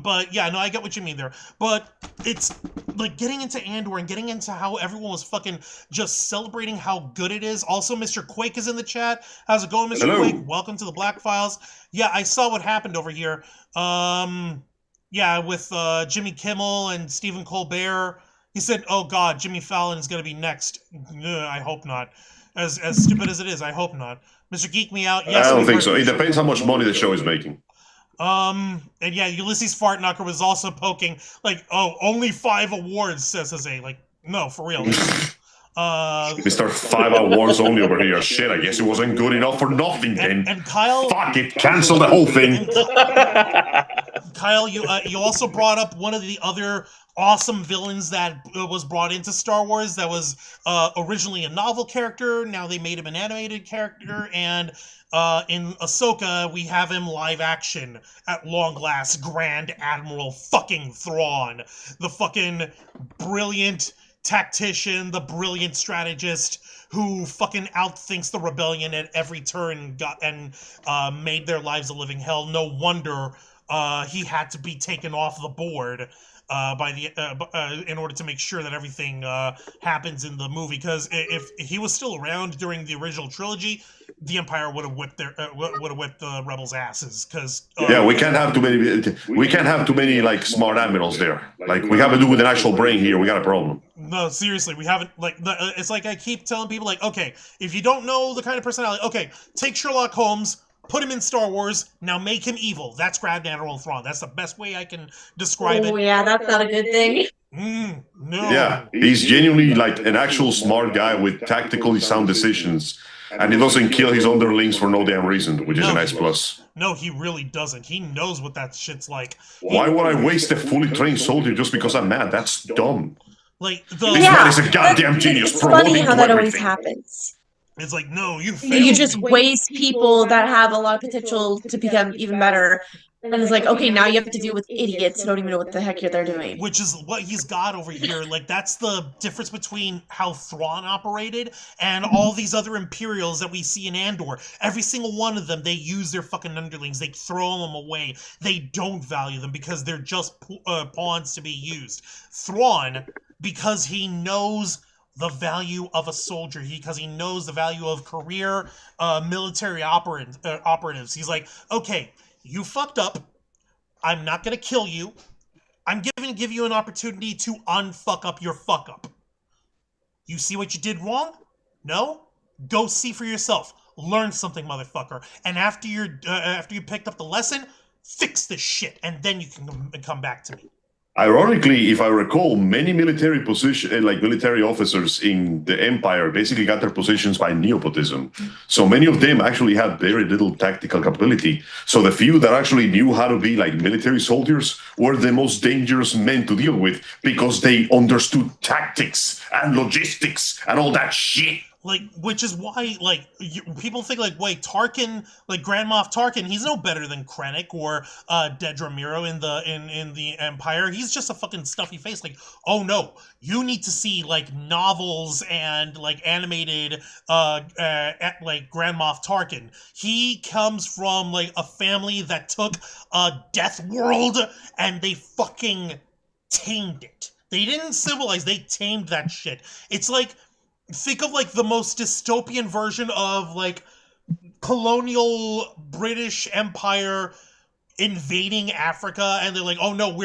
But yeah, no, I get what you mean there. But it's like getting into Andor and getting into how everyone was fucking just celebrating how good it is. Also, Mr. Quake is in the chat. How's it going, Mr. Hello. Quake? Welcome to the Black Files. Yeah, I saw what happened over here. Yeah, with Jimmy Kimmel and Stephen Colbert. He said, "Oh God, Jimmy Fallon is going to be next." I hope not. As stupid as it is, I hope not. Mr. Geek Me Out. Yes, I don't think so. It depends how much money the show is making. And yeah, Ulysses Fartknocker was also poking, like, oh, only 5 awards, says Jose. Like, no, for real. Mr. 5 awards only over here. Shit, I guess it wasn't good enough for nothing then. And Kyle... Fuck it, cancel the whole thing. Kyle, you also brought up one of the other awesome villains that was brought into Star Wars that was originally a novel character. Now they made him an animated character, and in Ahsoka, we have him live action at long last. Grand Admiral fucking Thrawn. The fucking brilliant tactician, the brilliant strategist who fucking outthinks the rebellion at every turn and made their lives a living hell. No wonder he had to be taken off the board in order to make sure that everything happens in the movie. Because if he was still around during the original trilogy, the Empire would have whipped the rebels' asses. Because yeah, we can't have too many. We can't have too many like smart admirals there. Like we have to do with an actual brain here. We got a problem. No, seriously, we haven't. Like, it's like I keep telling people, like, okay, if you don't know the kind of personality, okay, take Sherlock Holmes. Put him in Star Wars, now make him evil. That's Grand Admiral Thrawn. That's the best way I can describe it. Oh, yeah, that's not a good thing. No. Yeah, he's genuinely like an actual smart guy with tactically sound decisions. And he doesn't kill his underlings for no damn reason, which is a nice plus. No, he really doesn't. He knows what that shit's like. Why would I waste a fully trained soldier just because I'm mad? That's dumb. Like this man is a goddamn genius. It's funny how that always happens. It's like, no, you just waste people that have a lot of potential to become even better. And it's like, okay, now you have to deal with idiots who don't even know what the heck they're doing. Which is what he's got over here. Like, that's the difference between how Thrawn operated and all these other Imperials that we see in Andor. Every single one of them, they use their fucking underlings. They throw them away. They don't value them because they're just pawns to be used. Thrawn, because he knows the value of a soldier, because he knows the value of career military operatives. He's like, okay, you fucked up. I'm not going to kill you. I'm going to give you an opportunity to unfuck up your fuck up. You see what you did wrong? No? Go see for yourself. learn something, motherfucker. And after you picked up the lesson, fix this shit, and then you can come back to me. Ironically, if I recall, many military military officers in the Empire basically got their positions by nepotism. So many of them actually had very little tactical capability. So the few that actually knew how to be like military soldiers were the most dangerous men to deal with because they understood tactics and logistics and all that shit. Like, which is why, like, people think, like, wait, Tarkin, like, Grand Moff Tarkin, he's no better than Krennic or Dedra Meero in the Empire. He's just a fucking stuffy face. Like, oh no, you need to see, like, novels and, like, animated, like, Grand Moff Tarkin. He comes from, like, a family that took Death World and they fucking tamed it. They didn't civilize, they tamed that shit. It's like, think of, like, the most dystopian version of, like, colonial British Empire invading Africa, and they're like, oh no,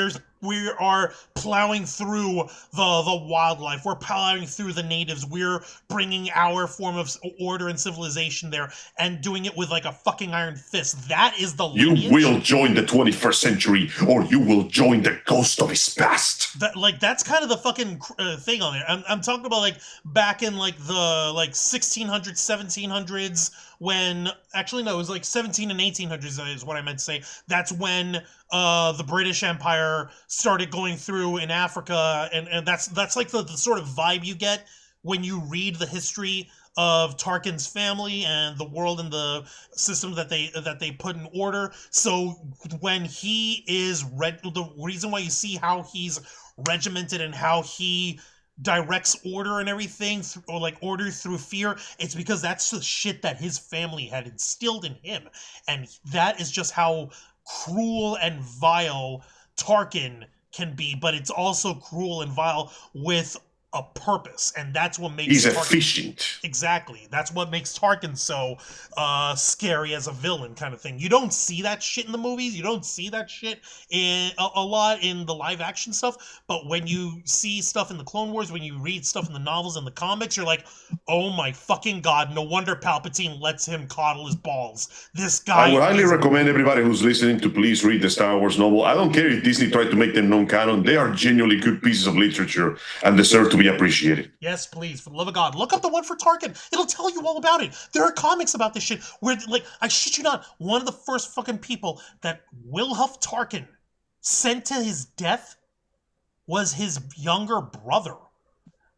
we are plowing through the wildlife, we're plowing through the natives, we're bringing our form of order and civilization there, and doing it with, like, a fucking iron fist. That is the lineage. You will join the 21st century, or you will join the ghost of his past. That's kind of the fucking thing on there. I'm talking about, like, back in, like, the, like, 1600s, 1700s, when, actually, no, it was, like, 17 and 1800s is what I meant to say. That's when the British Empire started going through in Africa, and that's like the sort of vibe you get when you read the history of Tarkin's family and the world and the system that they put in order. So when he is the reason why you see how he's regimented and how he directs order and everything, or like order through fear, it's because that's the shit that his family had instilled in him, and that is just how cruel and vile Tarkin can be. But it's also cruel and vile with a purpose, and that's what makes he's Tarkin, efficient. Exactly, that's what makes Tarkin so scary as a villain, kind of thing. You don't see that shit in the movies, you don't see that shit in a lot in the live action stuff, but when you see stuff in the Clone Wars, when you read stuff in the novels and the comics, you're like, oh my fucking god, no wonder Palpatine lets him coddle his balls. This guy I would highly recommend everybody who's listening to please read the Star Wars novel. I don't care if Disney tried to make them non-canon, they are genuinely good pieces of literature and deserve to be appreciated. Yes, please, for the love of God, look up the one for Tarkin. It'll tell you all about it. There are comics about this shit where, like, I shit you not, one of the first fucking people that Wilhuff Tarkin sent to his death was his younger brother.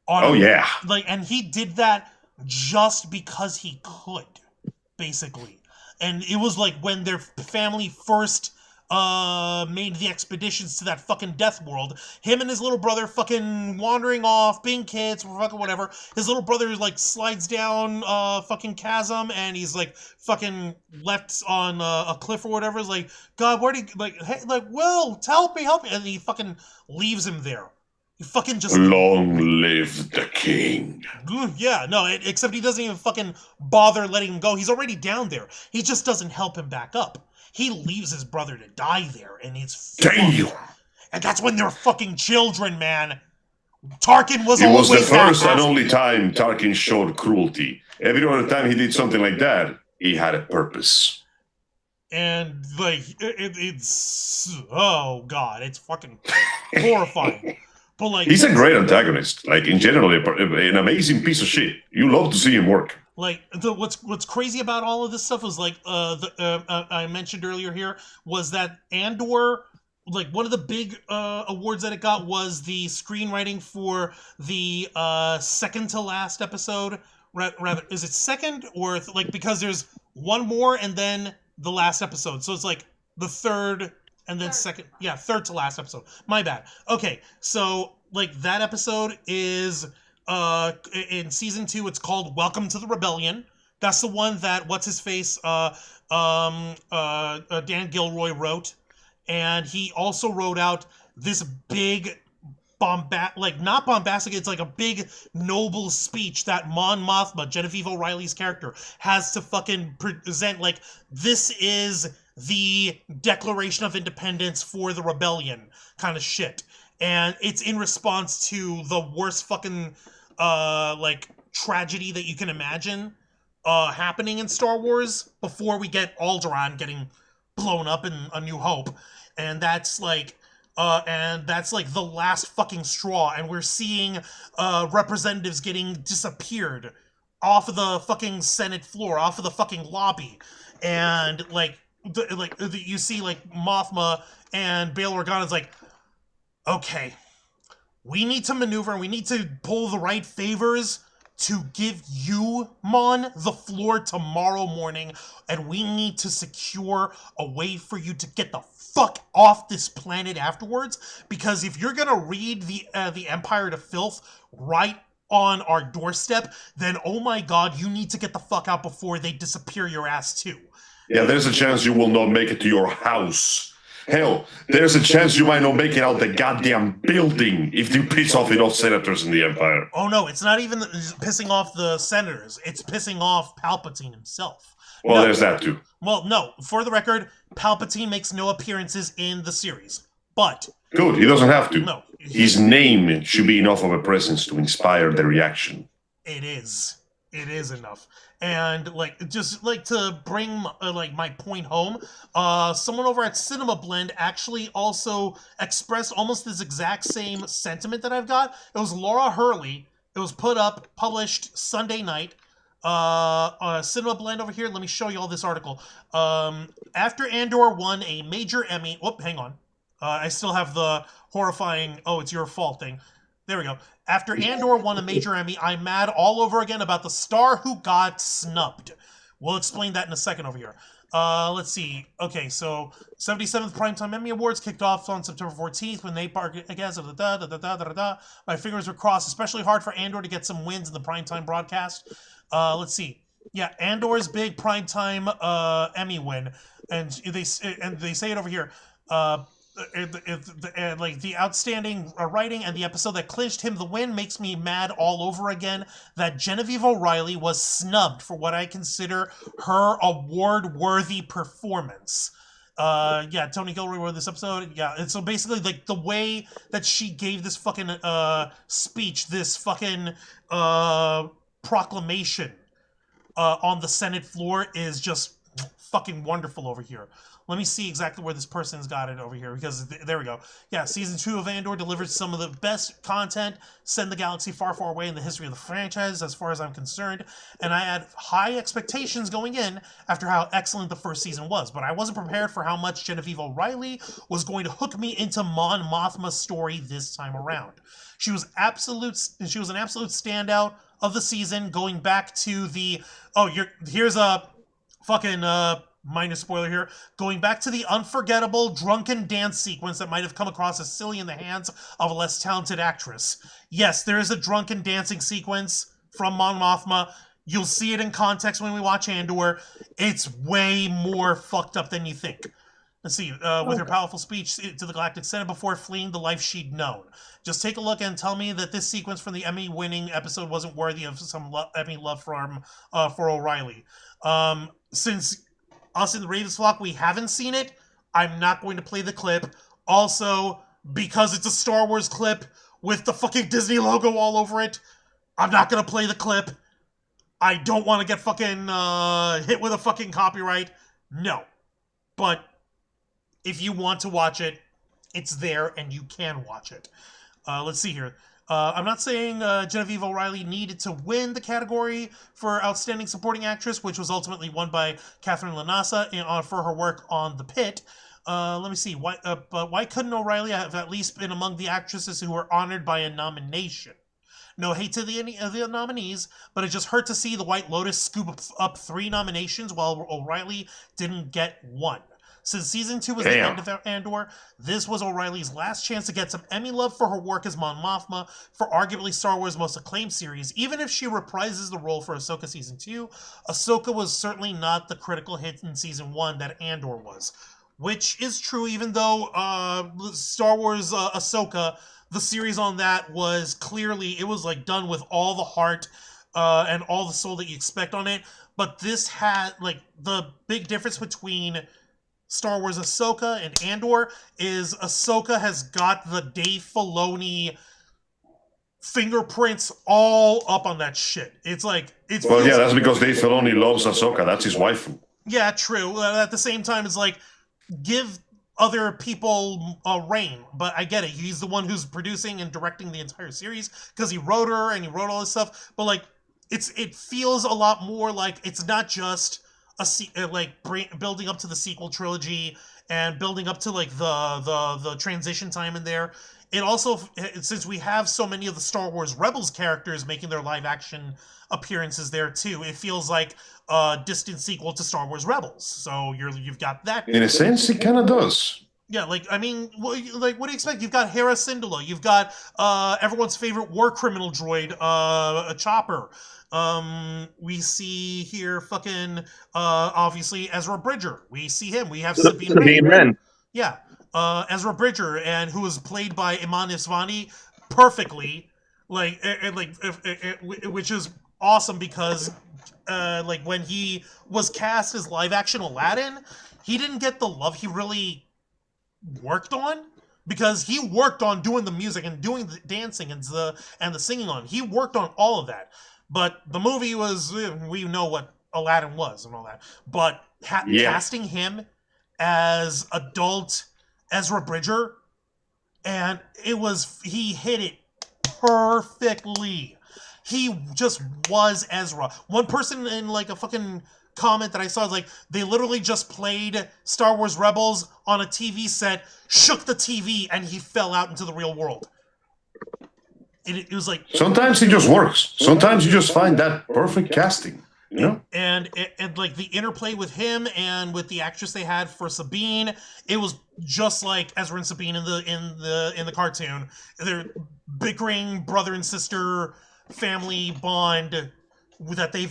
Yeah. Like, and he did that just because he could, basically. And it was like when their family first made the expeditions to that fucking Death World, him and his little brother fucking wandering off, being kids, fucking whatever. His little brother, like, slides down fucking chasm, and he's, like, fucking left on a cliff or whatever. It's like, God, where do you, like, hey, like, Will, help me, and he fucking leaves him there. He fucking just... Long live the king. Yeah, no, except he doesn't even fucking bother letting him go. He's already down there. He just doesn't help him back up. He leaves his brother to die there, and it's... Damn! And that's when they're fucking children, man. Tarkin was It always was the first that and only time Tarkin showed cruelty. Every other time he did something like that, he had a purpose. And, like, it's... Oh, God, it's fucking horrifying. But, like... He's a great antagonist. Like, in general, an amazing piece of shit. You love to see him work. Like, what's crazy about all of this stuff is, like, I mentioned earlier here, was that Andor, like, one of the big awards that it got was the screenwriting for the second to last episode. Rather, is it second or, like, because there's one more and then the last episode. So it's, like, the third and then second. Yeah, third to last episode. My bad. Okay, so, like, that episode is... in season 2, it's called Welcome to the Rebellion. That's the one that what's-his-face Dan Gilroy wrote, and he also wrote out this big not bombastic, it's like a big noble speech that Mon Mothma, Genevieve O'Reilly's character, has to fucking present, like, this is the Declaration of Independence for the rebellion kind of shit. And it's in response to the worst fucking like tragedy that you can imagine happening in Star Wars before we get Alderaan getting blown up in A New Hope, and that's like the last fucking straw, and we're seeing representatives getting disappeared off of the fucking Senate floor, off of the fucking lobby, and you see like Mothma and Bail Organa's like, okay, we need to maneuver and we need to pull the right favors to give you, Mon, the floor tomorrow morning, and we need to secure a way for you to get the fuck off this planet afterwards, because if you're gonna read the Empire to filth right on our doorstep, then oh my god, you need to get the fuck out before they disappear your ass too. Yeah, there's a chance you will not make it to your house. Hell, there's a chance you might not make it out the goddamn building if you piss off enough senators in the Empire. Oh no, it's not even pissing off the senators. It's pissing off Palpatine himself. Well, there's that too. Well, no, for the record, Palpatine makes no appearances in the series. But... Good, he doesn't have to. No. His name should be enough of a presence to inspire the reaction. It is. It is enough. And, like, just, like, to bring, my point home, someone over at Cinema Blend actually also expressed almost this exact same sentiment that I've got. It was Laura Hurley. It was published Sunday night. Cinema Blend over here. Let me show you all this article. After Andor won a major Emmy... Whoop, hang on. I still have the horrifying, oh, it's your fault thing. There we go. After Andor won a major Emmy, I'm mad all over again about the star who got snubbed. We'll explain that in a second over here. Let's see. Okay, so 77th Primetime Emmy Awards kicked off on September 14th when Nate Bargatze of my fingers were crossed, especially hard for Andor to get some wins in the primetime broadcast. Let's see. Yeah, Andor's big primetime Emmy win, and they say it over here. The outstanding writing and the episode that clinched him the win makes me mad all over again that Genevieve O'Reilly was snubbed for what I consider her award-worthy performance. Tony Gilroy wrote this episode. Yeah, and so basically, like, the way that she gave this fucking speech, this fucking proclamation on the Senate floor is just fucking wonderful over here. Let me see exactly where this person's got it over here, because there we go. Yeah, Season 2 of Andor delivered some of the best content, send the galaxy far, far away in the history of the franchise, as far as I'm concerned, and I had high expectations going in after how excellent the first season was, but I wasn't prepared for how much Genevieve O'Reilly was going to hook me into Mon Mothma's story this time around. She was an absolute standout of the season, going back to the... here's a fucking... minor spoiler here, going back to the unforgettable drunken dance sequence that might have come across as silly in the hands of a less talented actress. Yes, there is a drunken dancing sequence from Mon Mothma. You'll see it in context when we watch Andor. It's way more fucked up than you think. Let's see, with her powerful speech to the Galactic Senate before fleeing the life she'd known. Just take a look and tell me that this sequence from the Emmy-winning episode wasn't worthy of some Emmy love for O'Reilly. Since us in the Ravens flock, we haven't seen it, I'm not going to play the clip. Also, because it's a Star Wars clip with the fucking Disney logo all over it, I'm not going to play the clip. I don't want to get fucking hit with a fucking copyright. No. But if you want to watch it, it's there and you can watch it. Let's see here. I'm not saying Genevieve O'Reilly needed to win the category for Outstanding Supporting Actress, which was ultimately won by Catherine Lanasa for her work on The Pit. Let me see. Why couldn't O'Reilly have at least been among the actresses who were honored by a nomination? No hate to the nominees, but it just hurt to see the White Lotus scoop up 3 nominations while O'Reilly didn't get 1. Since Season 2 was the end of Andor, this was O'Reilly's last chance to get some Emmy love for her work as Mon Mothma for arguably Star Wars' most acclaimed series. Even if she reprises the role for Ahsoka Season 2, Ahsoka was certainly not the critical hit in Season 1 that Andor was. Which is true, even though Star Wars Ahsoka, the series on that was clearly, it was like done with all the heart and all the soul that you expect on it. But this had, like, the big difference between Star Wars Ahsoka and Andor is Ahsoka has got the Dave Filoni fingerprints all up on that shit. It's like it's. Well, yeah, that's because Dave Filoni loves Ahsoka. That's his waifu. Yeah, true. At the same time, it's like give other people a reign, but I get it. He's the one who's producing and directing the entire series because he wrote her and he wrote all this stuff. But like, it feels a lot more like it's not just building up to the sequel trilogy and building up to like the transition time in there. It also, since we have so many of the Star Wars Rebels characters making their live action appearances there too, it feels like a distant sequel to Star Wars Rebels. So you've got that. In a sense, it kind of does. Yeah, like, I mean, like, what do you expect? You've got Hera Syndulla. You've got everyone's favorite war criminal droid, a Chopper. We see here fucking, obviously, Ezra Bridger. We see him. We have Sabine Wren. Yeah. Ezra Bridger, and who was played by Iman Isfani perfectly, which is awesome because, like, when he was cast as live-action Aladdin, he didn't get the love he really worked on, because he worked on doing the music and doing the dancing and the singing on. He worked on all of that, but the movie was, we know what Aladdin was and all that, but casting him as adult Ezra Bridger, and he hit it perfectly. He just was Ezra. One person in like a fucking comment that I saw is like, they literally just played Star Wars Rebels on a TV set, shook the TV, and he fell out into the real world. It was like, sometimes it just works. Sometimes you just find that perfect casting. You know? And like the interplay with him and with the actress they had for Sabine, it was just like Ezra and Sabine in the cartoon. They're bickering brother and sister family bond that they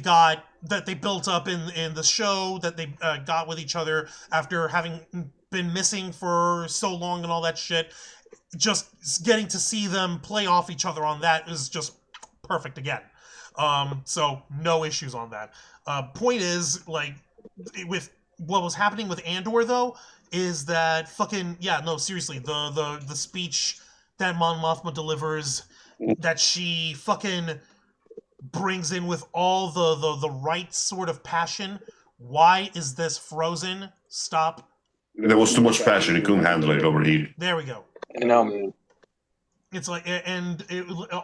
built up in the show, that they got with each other after having been missing for so long and all that shit. Just getting to see them play off each other on that is just perfect again. So no issues on that. Point is, like, with what was happening with Andor though, is that fucking, yeah, no, seriously, the speech that Mon Mothma delivers, that she fucking brings in with all the right sort of passion. Why is this frozen? Stop. There was too much passion. He couldn't handle it. Overheated. There we go. It's like, and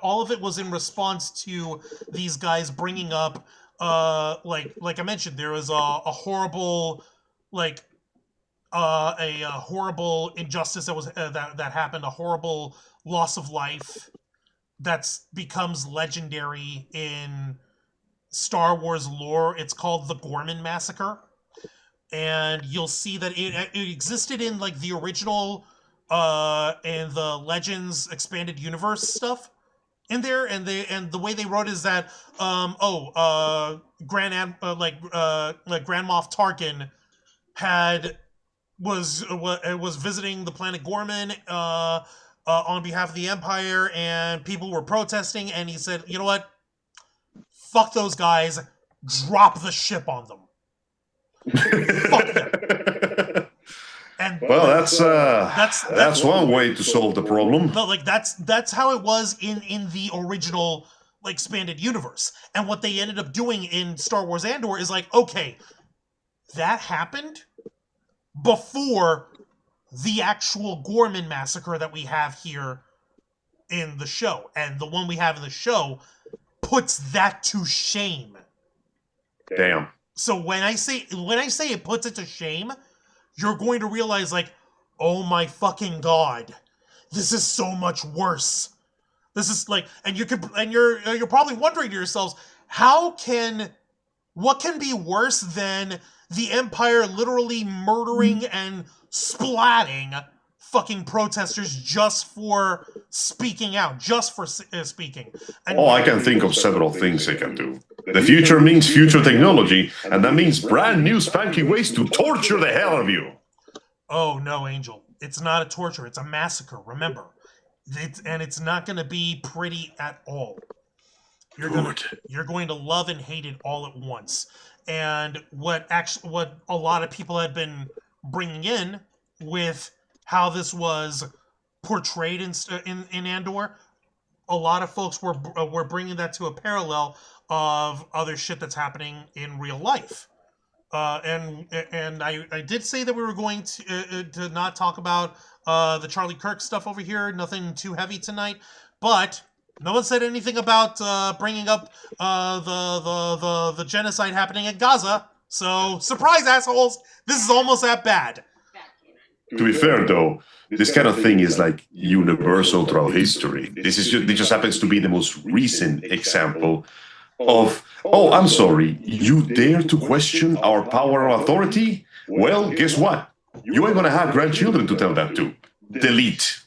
all of it was in response to these guys bringing up, like I mentioned, there was a horrible, like, a horrible injustice that was that happened, a horrible loss of life that's becomes legendary in Star Wars lore. It's called the Gorman Massacre, and you'll see that it existed in like the original. And the Legends expanded universe stuff in there, and the way they wrote is that Grand Moff Tarkin was visiting the planet Gorman on behalf of the Empire, and people were protesting, and he said, you know what, fuck those guys, drop the ship on them. Fuck them. And well, that's one way to solve the problem. But like that's how it was in the original like expanded universe. And what they ended up doing in Star Wars Andor is like, okay, that happened before the actual Gorman massacre that we have here in the show, and the one we have in the show puts that to shame. Damn. So when I say it puts it to shame, you're going to realize, like, oh my fucking god, this is so much worse. This is like, and you're probably wondering to yourselves, what can be worse than the Empire literally murdering and splatting fucking protesters just for speaking out, just for speaking? And I can think of several things they can do. The future means future technology, and that means brand new spanky ways to torture the hell out of you. Oh, no, Angel. It's not a torture. It's a massacre, remember. It's not going to be pretty at all. You're going to love and hate it all at once. And what a lot of people had been bringing in with how this was portrayed in Andor, a lot of folks were bringing that to a parallel of other shit that's happening in real life. And I did say that we were going to not talk about the Charlie Kirk stuff over here. Nothing too heavy tonight, but no one said anything about bringing up the genocide happening in Gaza. So surprise, assholes! This is almost that bad. To be fair, though, this kind of thing is like universal throughout history. This just happens to be the most recent example of, oh, I'm sorry, you dare to question our power or authority? Well, guess what? You ain't gonna have grandchildren to tell that to. Delete.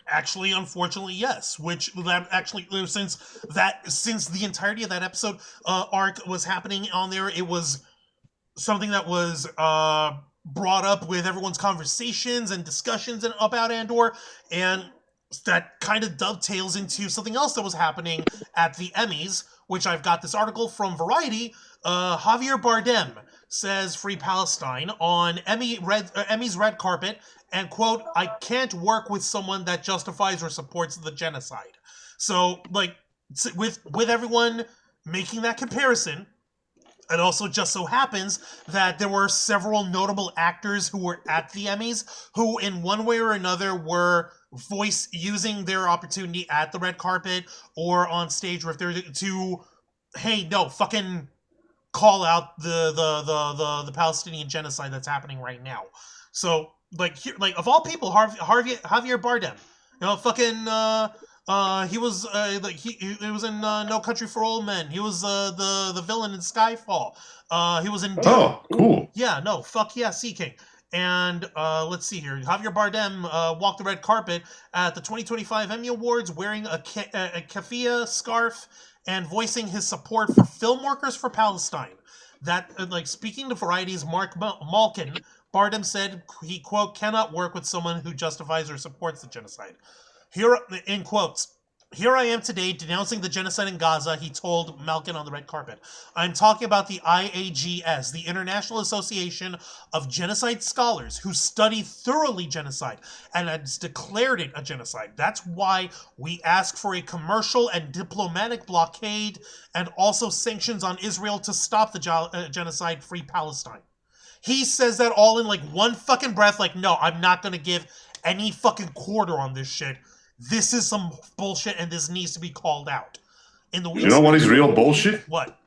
Actually, unfortunately, yes. Which that actually, since the entirety of that episode arc was happening on there, it was something that was brought up with everyone's conversations and discussions about Andor, and that kind of dovetails into something else that was happening at the Emmys, which I've got this article from Variety. Javier Bardem says Free Palestine on Emmy's red carpet, and quote, "I can't work with someone that justifies or supports the genocide." So, like, with everyone making that comparison, it also just so happens that there were several notable actors who were at the Emmys who, in one way or another, were using their opportunity at the red carpet or on stage or if they're to, hey, no, fucking call out the Palestinian genocide that's happening right now. So, like of all people, Javier Bardem, you know, fucking he was he was in No Country for Old Men. He was the villain in Skyfall. He was in Dune. Oh, cool. Yeah, no, fuck yeah, Sea King. And let's see here. Javier Bardem walked the red carpet at the 2025 Emmy Awards wearing a keffiyeh scarf and voicing his support for film workers for Palestine. That, speaking to Variety's Mark Malkin, Bardem said he, quote, "cannot work with someone who justifies or supports the genocide." Here, in quotes, "Here I am today denouncing the genocide in Gaza," he told Malkin on the red carpet. "I'm talking about the IAGS, the International Association of Genocide Scholars, who study thoroughly genocide and has declared it a genocide. That's why we ask for a commercial and diplomatic blockade and also sanctions on Israel to stop the genocide, free Palestine." He says that all in one fucking breath, no, I'm not going to give any fucking quarter on this shit. This is some bullshit, and this needs to be called out. In the You know what is real bullshit? What?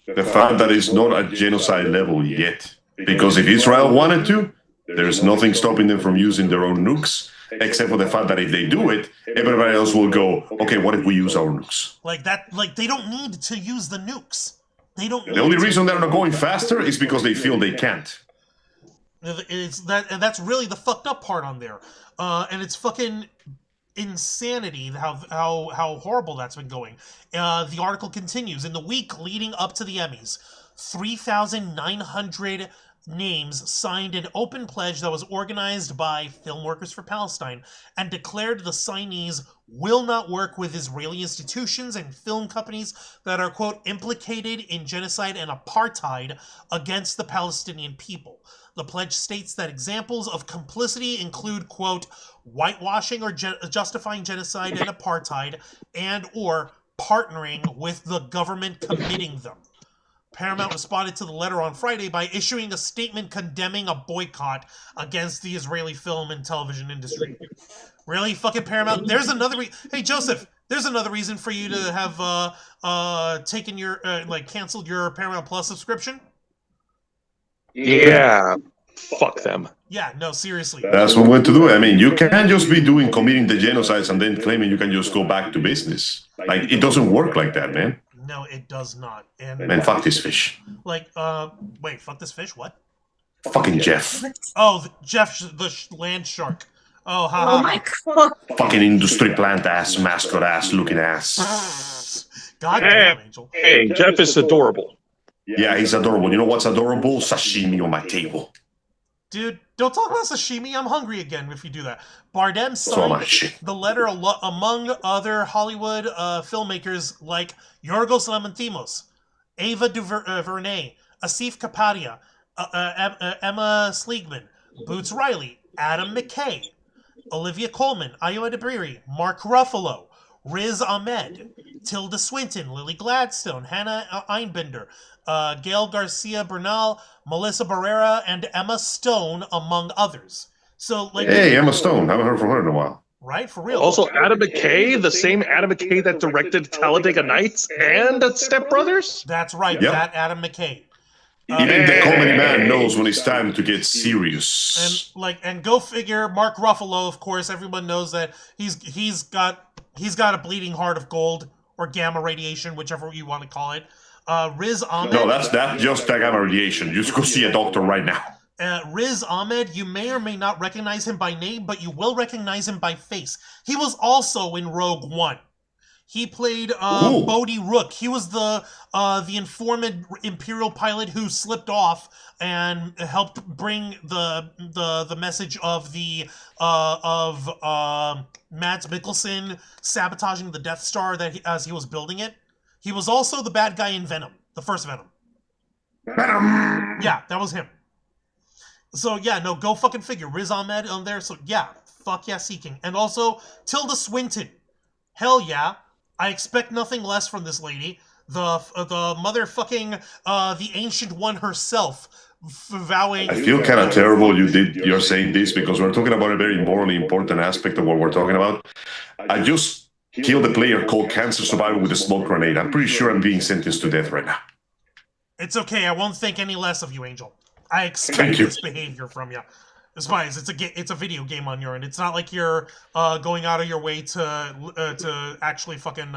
The fact that it's not at genocide level yet. Because if Israel wanted to, there's nothing stopping them from using their own nukes, except for the fact that if they do it, everybody else will go, okay, what if we use our nukes? They don't need to use the nukes. They don't. The only reason they're not going faster is because they feel they can't. And that's really the fucked up part on there. And it's fucking insanity how horrible that's been going. The article continues. In the week leading up to the Emmys, 3,900 names signed an open pledge that was organized by Film Workers for Palestine and declared the signees will not work with Israeli institutions and film companies that are, quote, implicated in genocide and apartheid against the Palestinian people. The pledge states that examples of complicity include, quote, whitewashing or justifying genocide and apartheid and or partnering with the government committing them. Paramount responded to the letter on Friday by issuing a statement condemning a boycott against the Israeli film and television industry. Really, fucking Paramount? There's another Hey, Joseph, there's another reason for you to have taken your canceled your Paramount Plus subscription. Yeah, fuck them. Yeah, no, seriously. That's one way to do it. I mean, you can't just be committing the genocides and then claiming you can just go back to business. It doesn't work like that, man. No, it does not. And man, fuck this fish. Wait, fuck this fish? What? Fucking Jeff. Oh, Jeff, the land shark. Oh, haha. Oh my god. Fucking industry plant ass, mascot ass, looking ass. God damn, Angel. Hey, Jeff is adorable. Yeah, he's adorable. You know what's adorable? Sashimi on my table. Dude, don't talk about sashimi. I'm hungry again if you do that. Bardem signed the letter among other Hollywood filmmakers like Yorgos Lanthimos, Ava DuVernay, Asif Kapadia, Emma Sleegman, Boots Riley, Adam McKay, Olivia Colman, Ayo Edebiri, Mark Ruffalo, Riz Ahmed, Tilda Swinton, Lily Gladstone, Hannah Einbinder, Gail Garcia Bernal, Melissa Barrera, and Emma Stone, among others. So, like, hey, Emma Stone. Haven't heard from her in a while. Right, for real. Also, Adam McKay, the same Adam McKay that directed Talladega Nights and Step Brothers? That's right, Yep. that Adam McKay. Even the comedy man knows when it's time to get serious. And go figure, Mark Ruffalo, of course, everyone knows that he's got a bleeding heart of gold, or gamma radiation, whichever you want to call it. Riz Ahmed. No, that's just gamma radiation. Just go see a doctor right now. Riz Ahmed, you may or may not recognize him by name, but you will recognize him by face. He was also in Rogue One. He played Bodhi Rook. He was the informant Imperial pilot who slipped off and helped bring the message of Mads Mikkelsen sabotaging the Death Star as he was building it. He was also the bad guy in Venom, the first Venom. Venom. Yeah, that was him. So yeah, no, go fucking figure. Riz Ahmed on there. So yeah, fuck yeah, Seeking. And also Tilda Swinton. Hell yeah. I expect nothing less from this lady. The motherfucking the Ancient One herself, vowing. I feel kind of terrible you're saying this, because we're talking about a very morally important aspect of what we're talking about. I just killed a player called Cancer Survivor with a smoke grenade. I'm pretty sure I'm being sentenced to death right now. It's okay. I won't think any less of you, Angel. I expect this behavior from you. Spies, it's a video game on your end. It's not like you're going out of your way to actually fucking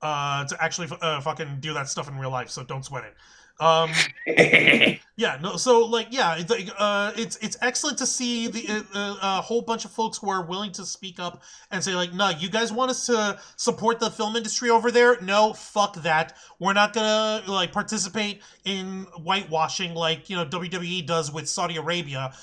fucking do that stuff in real life. So don't sweat it. Yeah, no. So like, yeah, it's excellent to see a whole bunch of folks who are willing to speak up and say like, no, you guys want us to support the film industry over there? No, fuck that. We're not gonna like participate in whitewashing like WWE does with Saudi Arabia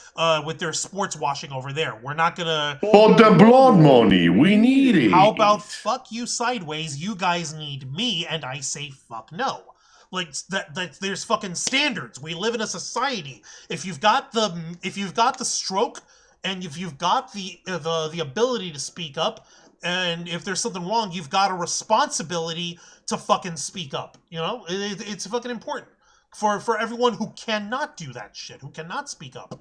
with their sports washing over there. We're not gonna. For the blood money, we need it. How about fuck you sideways? You guys need me, and I say fuck no. Like that there's fucking standards. We live in a society. If you've got the stroke, and if you've got the ability to speak up, and if there's something wrong, you've got a responsibility to fucking speak up. It's fucking important for everyone who cannot do that shit, who cannot speak up.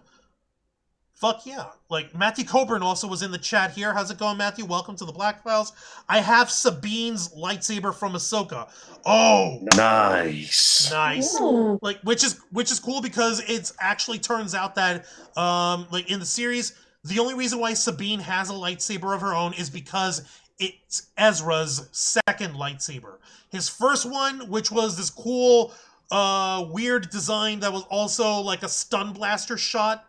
Fuck yeah. Like, Matthew Coburn also was in the chat here. How's it going, Matthew? Welcome to the Black Files. I have Sabine's lightsaber from Ahsoka. Oh! Nice. Nice. Ooh. Like, which is cool because it's actually turns out that, like, in the series, the only reason why Sabine has a lightsaber of her own is because it's Ezra's second lightsaber. His first one, which was this cool, weird design that was also, like, a stun blaster shot,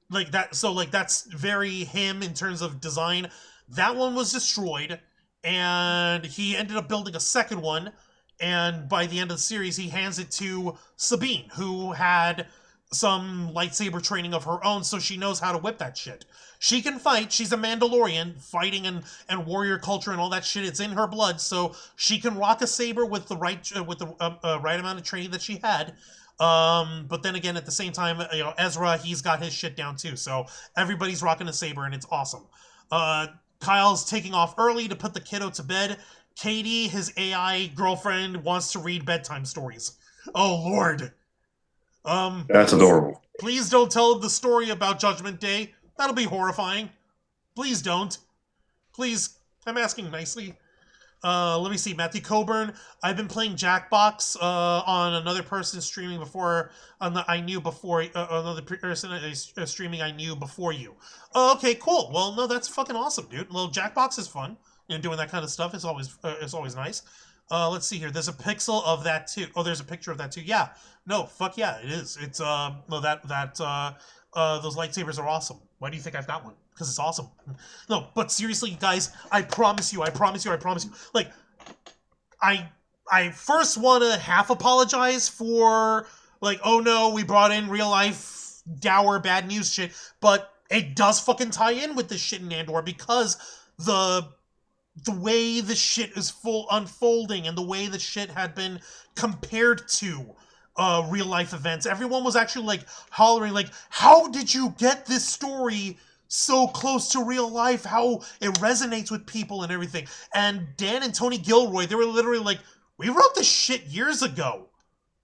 like that, so like that's very him in terms of design. That one was destroyed, and he ended up building a second one, and by the end of the series he hands it to Sabine, who had some lightsaber training of her own, so she knows how to whip that shit. She can fight. She's a Mandalorian, fighting and warrior culture and all that shit. It's in her blood, so she can rock a saber with the right right amount of training that she had. But then again, at the same time, Ezra, he's got his shit down too. So everybody's rocking a saber, and it's awesome. Kyle's taking off early to put the kiddo to bed. Katie, his AI girlfriend, wants to read bedtime stories. Oh Lord. That's adorable. Please don't tell the story about Judgment Day. That'll be horrifying. Please don't. Please, I'm asking nicely. Let me see, Matthew Coburn. I've been playing Jackbox on another person streaming before. Another person streaming I knew before you. Oh, okay, cool. Well, no, that's fucking awesome, dude. Well, Jackbox is fun. Doing that kind of stuff is always nice. Let's see here. There's a pixel of that too. Oh, there's a picture of that too. Yeah. No, fuck yeah, it is. It's those lightsabers are awesome. Why do you think I've got one? Because it's awesome. No, but seriously, guys, I promise you. Like, I first want to half apologize for, like, oh no, we brought in real life dour bad news shit, but it does fucking tie in with this shit in Andor, because the way the shit is unfolding and the way the shit had been compared to real life events, everyone was actually like hollering like, how did you get this story so close to real life, how it resonates with people and everything. And Dan and Tony Gilroy, they were literally like, we wrote this shit years ago,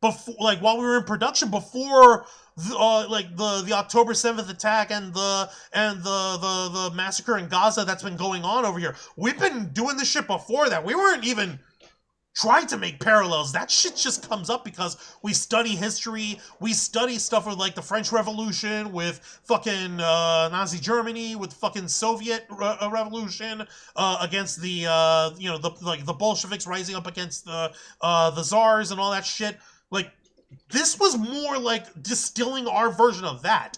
before, like while we were in production, before the October 7th attack and the massacre in Gaza that's been going on over here. We've been doing this shit before that. We weren't even trying to make parallels. That shit just comes up because we study history. We study stuff with like the French Revolution, with fucking Nazi Germany, with fucking Soviet Revolution against the the Bolsheviks rising up against the czars and all that shit. Like, this was more like distilling our version of that.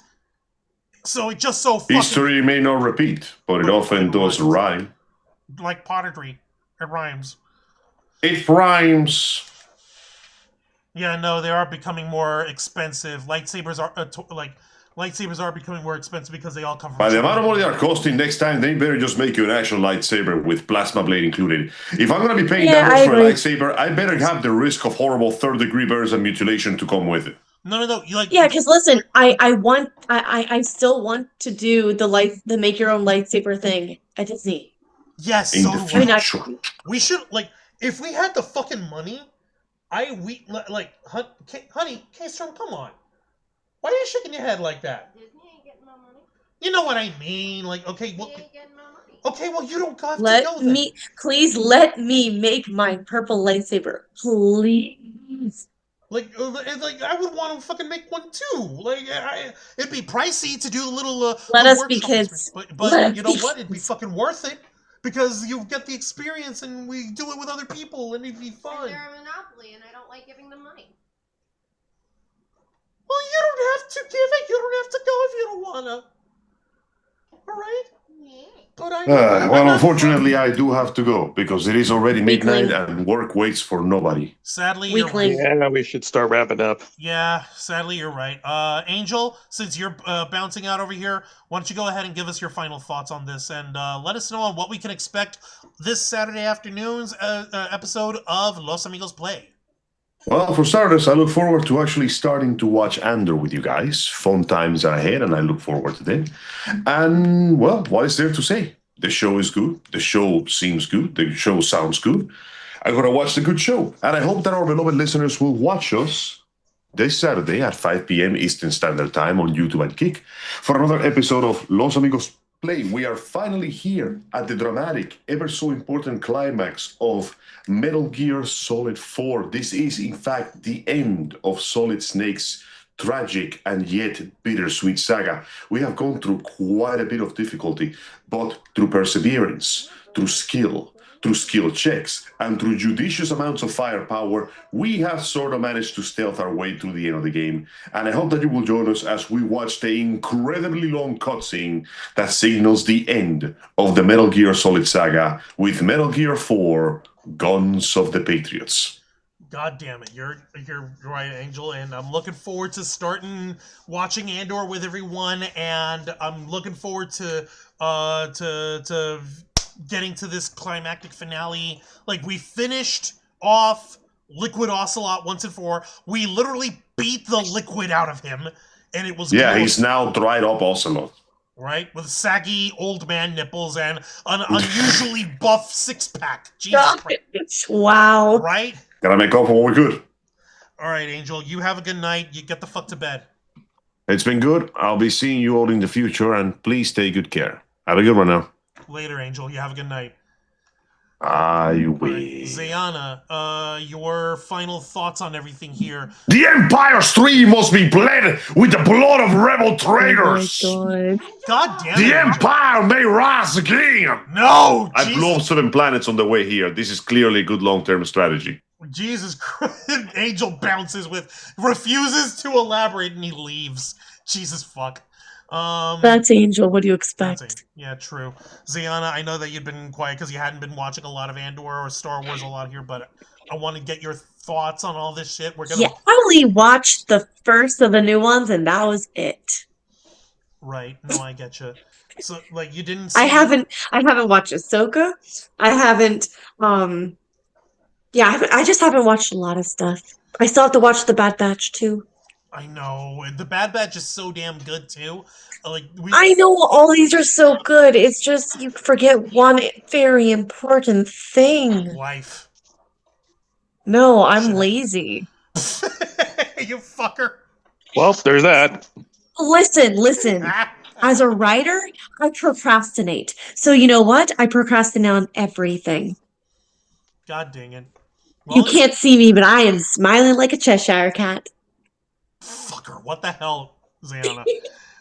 So it just so fucking... History may not repeat, but it often does rhyme. Like pottery. It rhymes. It rhymes. Yeah, no, they are becoming more expensive. Lightsabers are becoming more expensive because they all come from... By the amount of money they're costing, next time they better just make you an actual lightsaber with plasma blade included. If I'm going to be paying that much for a lightsaber, I better have the risk of horrible third-degree burns and mutilation to come with it. No. Yeah, because listen, I still want to do the make your own lightsaber thing at Disney. Yes, in so the future. We should, like, if we had the fucking money, honey, K-Storm, come on. Why are you shaking your head like that? Disney ain't getting no money. You know what I mean? Like, okay, well, Disney ain't getting no money. Okay, well, you don't got to know that. Please let me make my purple lightsaber, please. Like I would want to fucking make one too. Like, it'd be pricey to do the little. Let us be kids. But you know what? It'd be fucking worth it because you get the experience, and we do it with other people, and it'd be fun. They're a monopoly, and I don't like giving them money. Well, you don't have to give it. You don't have to go if you don't wanna. All right. Yeah. But well, unfortunately, I do have to go because it is already midnight and work waits for nobody. Sadly, you're right. Yeah, we should start wrapping up. Yeah, sadly, you're right. Angel, since you're bouncing out over here, why don't you go ahead and give us your final thoughts on this and let us know on what we can expect this Saturday afternoon's episode of Los Amigos Play. Well, for starters, I look forward to actually starting to watch Andor with you guys. Fun times are ahead, and I look forward to them. And, well, what is there to say? The show is good. The show seems good. The show sounds good. I'm going to watch the good show. And I hope that our beloved listeners will watch us this Saturday at 5 p.m. Eastern Standard Time on YouTube and Kick for another episode of Los Amigos Play. We are finally here at the dramatic, ever so important climax of Metal Gear Solid 4. This is, in fact, the end of Solid Snake's tragic and yet bittersweet saga. We have gone through quite a bit of difficulty, but through perseverance, through skill checks, and through judicious amounts of firepower, we have sort of managed to stealth our way through the end of the game. And I hope that you will join us as we watch the incredibly long cutscene that signals the end of the Metal Gear Solid saga with Metal Gear 4, Guns of the Patriots. God damn it, you're right, Angel, and I'm looking forward to starting watching Andor with everyone, and I'm looking forward to getting to this climactic finale. Like, we finished off Liquid Ocelot once and for all. We literally beat the liquid out of him, and it was glorious. He's now dried up Ocelot. Right? With saggy old man nipples and an unusually buff six-pack. Jesus Christ. Wow. Right? Gotta make up for what we could. All right, Angel, you have a good night. You get the fuck to bed. It's been good. I'll be seeing you all in the future, and please take good care. Have a good one now. Later, Angel. You have a good night. I will. Zayana, your final thoughts on everything here. The Empire's stream must be bled with the blood of rebel traitors. Oh my God. God damn the it. The Empire may rise again. No! I've blown 7 planets on the way here. This is clearly a good long-term strategy. Jesus Christ. Angel refuses to elaborate, and he leaves. Jesus fuck. That's Angel. What do you expect? Yeah, true. Ziana, I know that you've been quiet because you hadn't been watching a lot of Andor or Star Wars a lot here, but I want to get your thoughts on all this shit. I only watched the first of the new ones, and that was it. Right. No, I get you. So, like, you didn't see... I haven't watched Ahsoka. I haven't, I just haven't watched a lot of stuff. I still have to watch The Bad Batch, too. I know. The Bad Batch is so damn good too. I know all these are so good. It's just you forget one very important thing. Wife. No, I'm lazy. You fucker. Well, there's that. Listen. As a writer, I procrastinate. So you know what? I procrastinate on everything. God dang it. Well, you can't see me, but I am smiling like a Cheshire cat. Fucker, what the hell, Xana?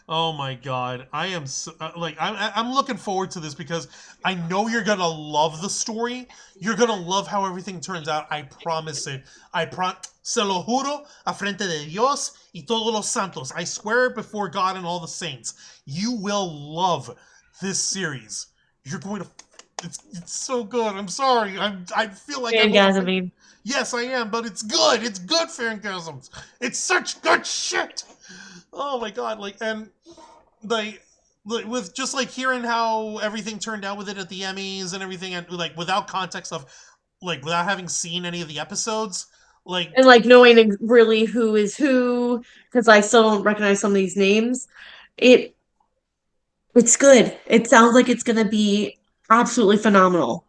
Oh my god, I am so, I'm looking forward to this because I know you're gonna love the story. You're gonna love how everything turns out. I promise it. Se lo juro a frente de Dios y todos los santos. I swear before God and all the saints. You will love this series. You're going to. It's so good. I'm sorry. I feel like Fangasming. Yes, I am, but it's good. It's good fangasms. It's such good shit. Oh my god, with just hearing how everything turned out with it at the Emmys and everything, and without context of without having seen any of the episodes, and knowing really who is who, because I still don't recognize some of these names. It's good. It sounds like it's gonna be absolutely phenomenal.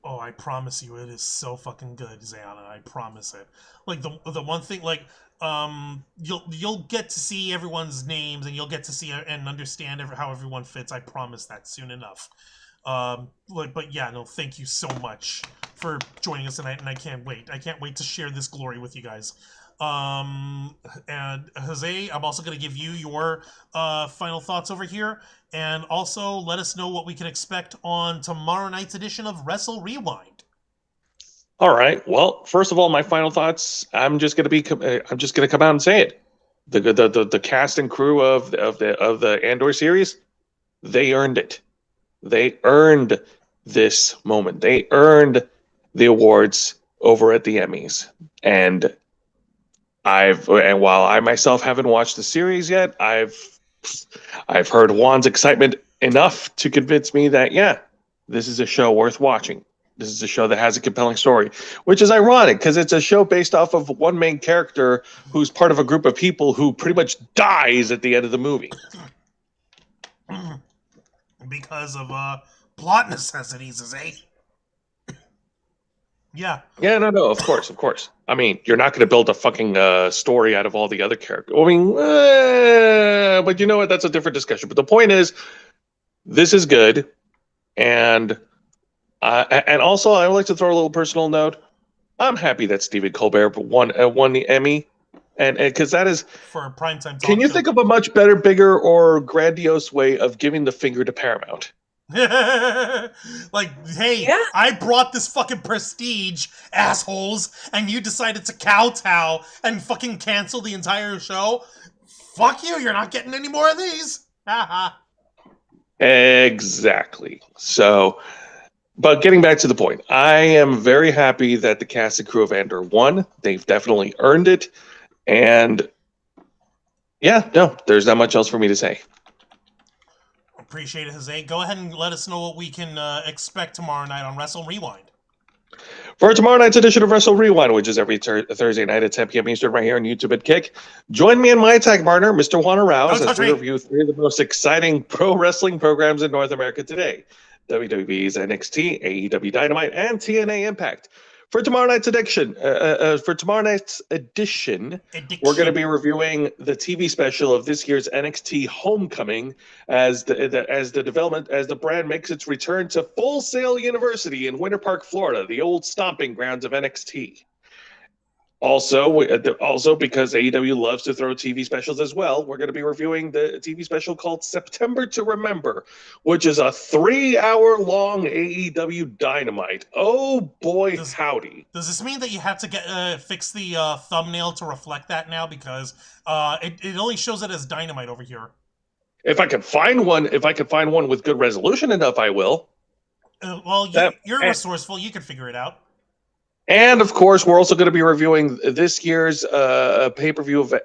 Oh, I promise you, it is so fucking good, Xana. I promise it. The one thing, you'll get to see everyone's names, and you'll get to see and understand how everyone fits. I promise that soon enough. But yeah, no, thank you so much for joining us tonight, and I can't wait. I can't wait to share this glory with you guys. And Jose, I'm also going to give you your final thoughts over here, and also let us know what we can expect on tomorrow night's edition of Wrestle Rewind. All right. Well, first of all, my final thoughts. I'm just going to come out and say it. The cast and crew of the Andor series, they earned it. They earned this moment. They earned the awards over at the Emmys, and while I myself haven't watched the series yet, I've heard Juan's excitement enough to convince me that this is a show worth watching. This is a show that has a compelling story, which is ironic because it's a show based off of one main character who's part of a group of people who pretty much dies at the end of the movie. Because of plot necessities, Yeah. Yeah, no, of course. I mean, you're not going to build a fucking story out of all the other characters. I mean, but you know what? That's a different discussion. But the point is, this is good, and also I would like to throw a little personal note. I'm happy that Stephen Colbert won the Emmy, and because that is for a primetime. Can you think of a much better, bigger, or grandiose way of giving the finger to Paramount? Hey, I brought this fucking prestige, assholes, and you decided to kowtow and fucking cancel the entire show? Fuck you, you're not getting any more of these. Exactly. So, but getting back to the point, I am very happy that the cast and crew of Andor won. They've definitely earned it. And there's not much else for me to say. Appreciate it, Jose. Go ahead and let us know what we can expect tomorrow night on Wrestle Rewind. For tomorrow night's edition of Wrestle Rewind, which is every Thursday night at 10 p.m. Eastern right here on YouTube at Kick, join me and my tag partner, Mr. Juan Rouse, as we review three of the most exciting pro wrestling programs in North America today: WWE's NXT, AEW Dynamite, and TNA Impact. For tomorrow night's edition, we're going to be reviewing the TV special of this year's NXT Homecoming as the brand makes its return to Full Sail University in Winter Park, Florida, the old stomping grounds of NXT. Also, because AEW loves to throw TV specials as well, we're going to be reviewing the TV special called September to Remember, which is a 3-hour-long AEW Dynamite. Oh boy, howdy! Does this mean that you have to fix the thumbnail to reflect that now, because it only shows it as Dynamite over here? If I could find one with good resolution enough, I will. You're resourceful. You can figure it out. And of course, we're also going to be reviewing this year's pay-per-view event.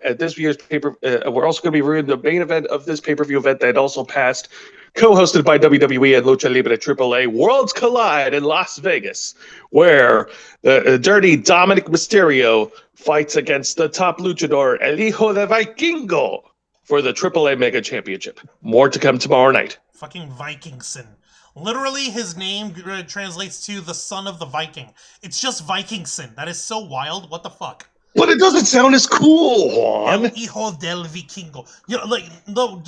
We're also going to be reviewing the main event of this pay-per-view event that also passed, co-hosted by WWE and Lucha Libre AAA. Worlds Collide in Las Vegas, where the dirty Dominic Mysterio fights against the top luchador El Hijo de Vikingo for the AAA Mega Championship. More to come tomorrow night. Fucking Vikingson. Literally, his name translates to the son of the Viking. It's just Vikingson. That is so wild. What the fuck? But it doesn't sound as cool, Juan. El Hijo del Vikingo. You know, like, no,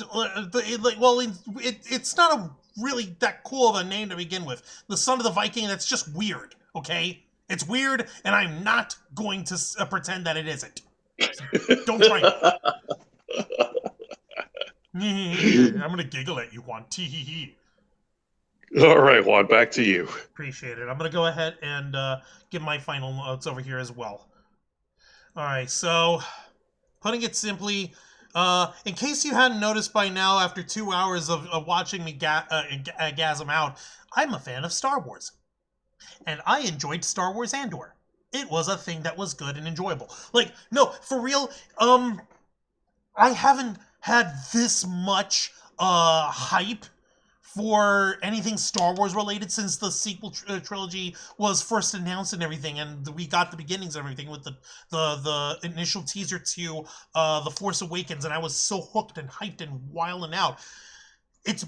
like, well, it's not really that cool of a name to begin with. The son of the Viking, that's just weird, okay? It's weird, and I'm not going to pretend that it isn't. So don't try it. I'm gonna giggle at you, Juan. Tee-hee-hee. All right, Juan, back to you. Appreciate it. I'm going to go ahead and give my final notes over here as well. All right, so putting it simply, in case you hadn't noticed by now, after 2 hours of watching me gasm out, I'm a fan of Star Wars. And I enjoyed Star Wars Andor. It was a thing that was good and enjoyable. Like, no, for real, I haven't had this much hype for anything Star Wars related since the sequel trilogy was first announced and everything, and we got the beginnings of everything with the initial teaser to The Force Awakens, and I was so hooked and hyped and wilding out. It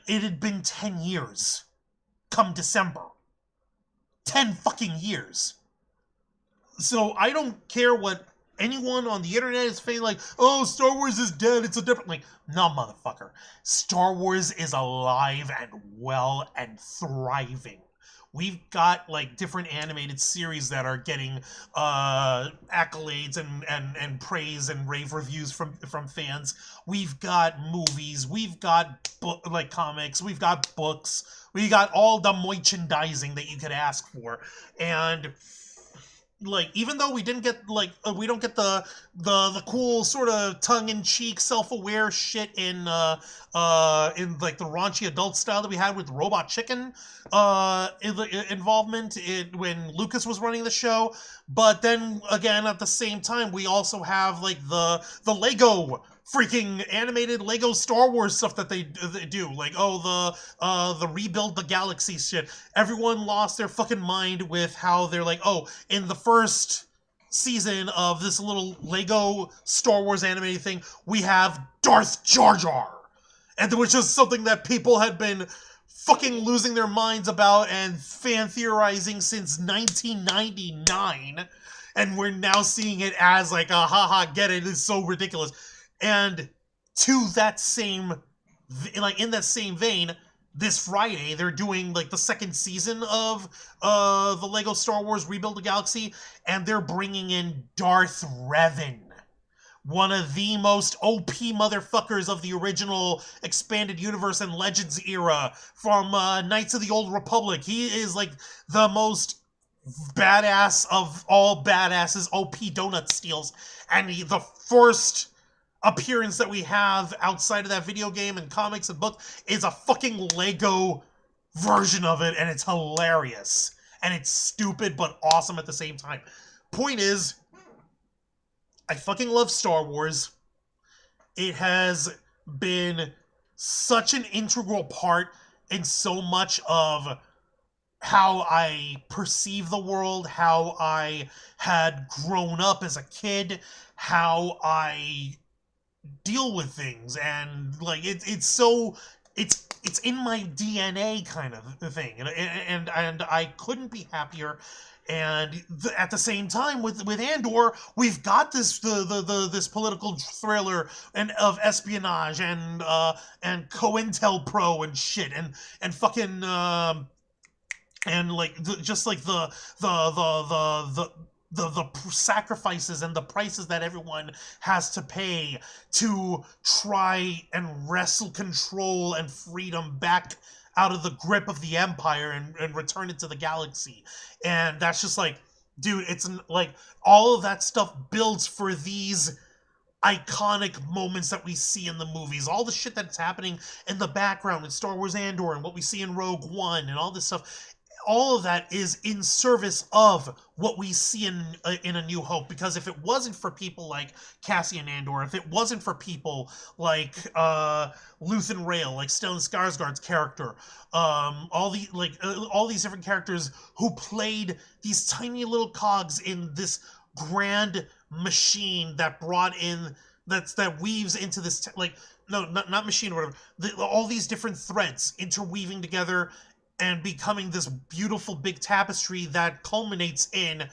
had been 10 years come December. 10 fucking years. So I don't care what anyone on the internet is saying, like, oh, Star Wars is dead, it's a different... Like, no, motherfucker. Star Wars is alive and well and thriving. We've got, like, different animated series that are getting accolades and praise and rave reviews from fans. We've got movies. We've got, comics. We've got books. We got all the merchandising that you could ask for. And... like, even though we didn't get, like, we don't get the cool sort of tongue-in-cheek, self-aware shit in like, the raunchy adult style that we had with Robot Chicken involvement when Lucas was running the show. But then, again, at the same time, we also have, like, the Lego freaking animated Lego Star Wars stuff that they do. Like, the Rebuild the Galaxy shit. Everyone lost their fucking mind with how they're like, oh, in the first season of this little Lego Star Wars animated thing, we have Darth Jar Jar. And which is something that people had been fucking losing their minds about and fan theorizing since 1999. And we're now seeing it as like a haha, get it, it's so ridiculous. And to that same, like, in that same vein, this Friday, they're doing, like, the second season of the Lego Star Wars Rebuild the Galaxy, and they're bringing in Darth Revan, one of the most OP motherfuckers of the original Expanded Universe and Legends era from Knights of the Old Republic. He is, like, the most badass of all badasses, OP donut steals, and the first appearance that we have outside of that video game and comics and books is a fucking Lego version of it, and it's hilarious. And it's stupid, but awesome at the same time. Point is, I fucking love Star Wars. It has been such an integral part in so much of how I perceive the world, how I had grown up as a kid, how I deal with things, and like it's in my DNA kind of thing, and I couldn't be happier. And at the same time, with Andor, we've got this this political thriller and of espionage and COINTELPRO and shit and fucking and like just like the sacrifices and the prices that everyone has to pay to try and wrestle control and freedom back out of the grip of the Empire and return it to the galaxy. And that's just like, dude, it's like all of that stuff builds for these iconic moments that we see in the movies. All the shit that's happening in the background in Star Wars Andor and what we see in Rogue One and all this stuff. all of that is in service of what we see in A New Hope. Because if it wasn't for people like Cassian Andor, if it wasn't for people like Luthen Rael, like Stellan Skarsgård's character, all these different characters who played these tiny little cogs in this grand machine that brought in that weaves into this not machine or whatever, all these different threads interweaving together and becoming this beautiful big tapestry that culminates in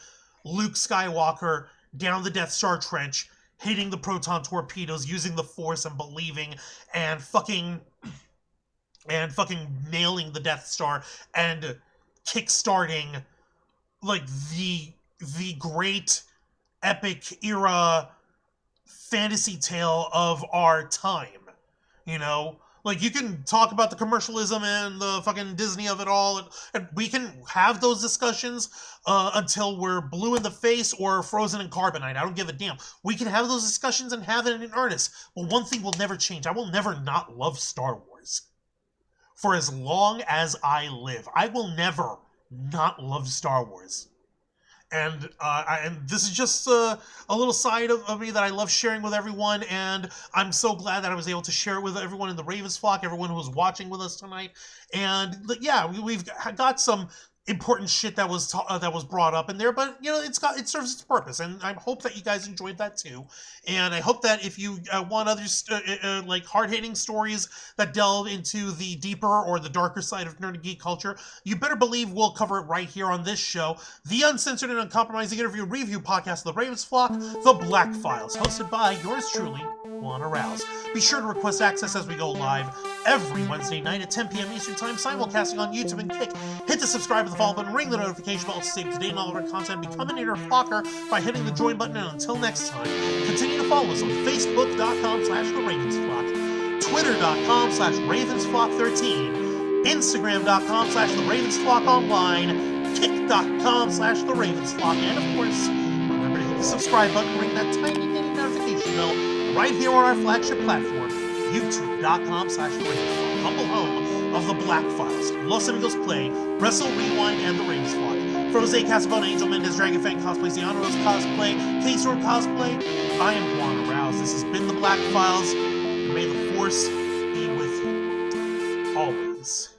Luke Skywalker down the Death Star trench, hitting the proton torpedoes, using the Force and believing, and fucking nailing the Death Star and kickstarting like the great epic era fantasy tale of our time. You know, like, you can talk about the commercialism and the fucking Disney of it all, and we can have those discussions until we're blue in the face or frozen in carbonite. I don't give a damn. We can have those discussions and have it in earnest. But one thing will never change. I will never not love Star Wars. For as long as I live, I will never not love Star Wars. And this is just a little side of me that I love sharing with everyone, and I'm so glad that I was able to share it with everyone in the Ravens flock, everyone who was watching with us tonight. And yeah, we've got some important shit that was brought up in there, but you know, it serves its purpose, and I hope that you guys enjoyed that too. And I hope that if you want other like hard-hitting stories that delve into the deeper or the darker side of nerd and geek culture, you better believe we'll cover it right here on this show, the uncensored and uncompromising interview review podcast of the Ravens flock, The Black Files, hosted by yours truly, Juana Rouse. Be sure to request access as we go live every Wednesday night at 10 p.m. Eastern Time, simulcasting on YouTube and Kick. Hit the subscribe and the follow button, ring the notification bell to stay up to date on all of our content, become an inner flocker by hitting the join button, and until next time, continue to follow us on Facebook.com/TheRavensFlock, Twitter.com/RavensFlock13, Instagram.com/TheRavensFlockOnline, Kick.com/TheRavensFlock, and of course, remember to hit the subscribe button, ring that tiny notification bell right here on our flagship platform, YouTube.com/TheRavensFlock, humble home of the Black Files, Los Amigos Play, Wrestle Rewind, and the Ravens Flock. For Jose Casabona, Angel Mendez, Dragon Fan Cosplays, the Honor Rose Cosplay, K-Sword Cosplay, I am Juana Rouse. This has been the Black Files, and may the Force be with you always.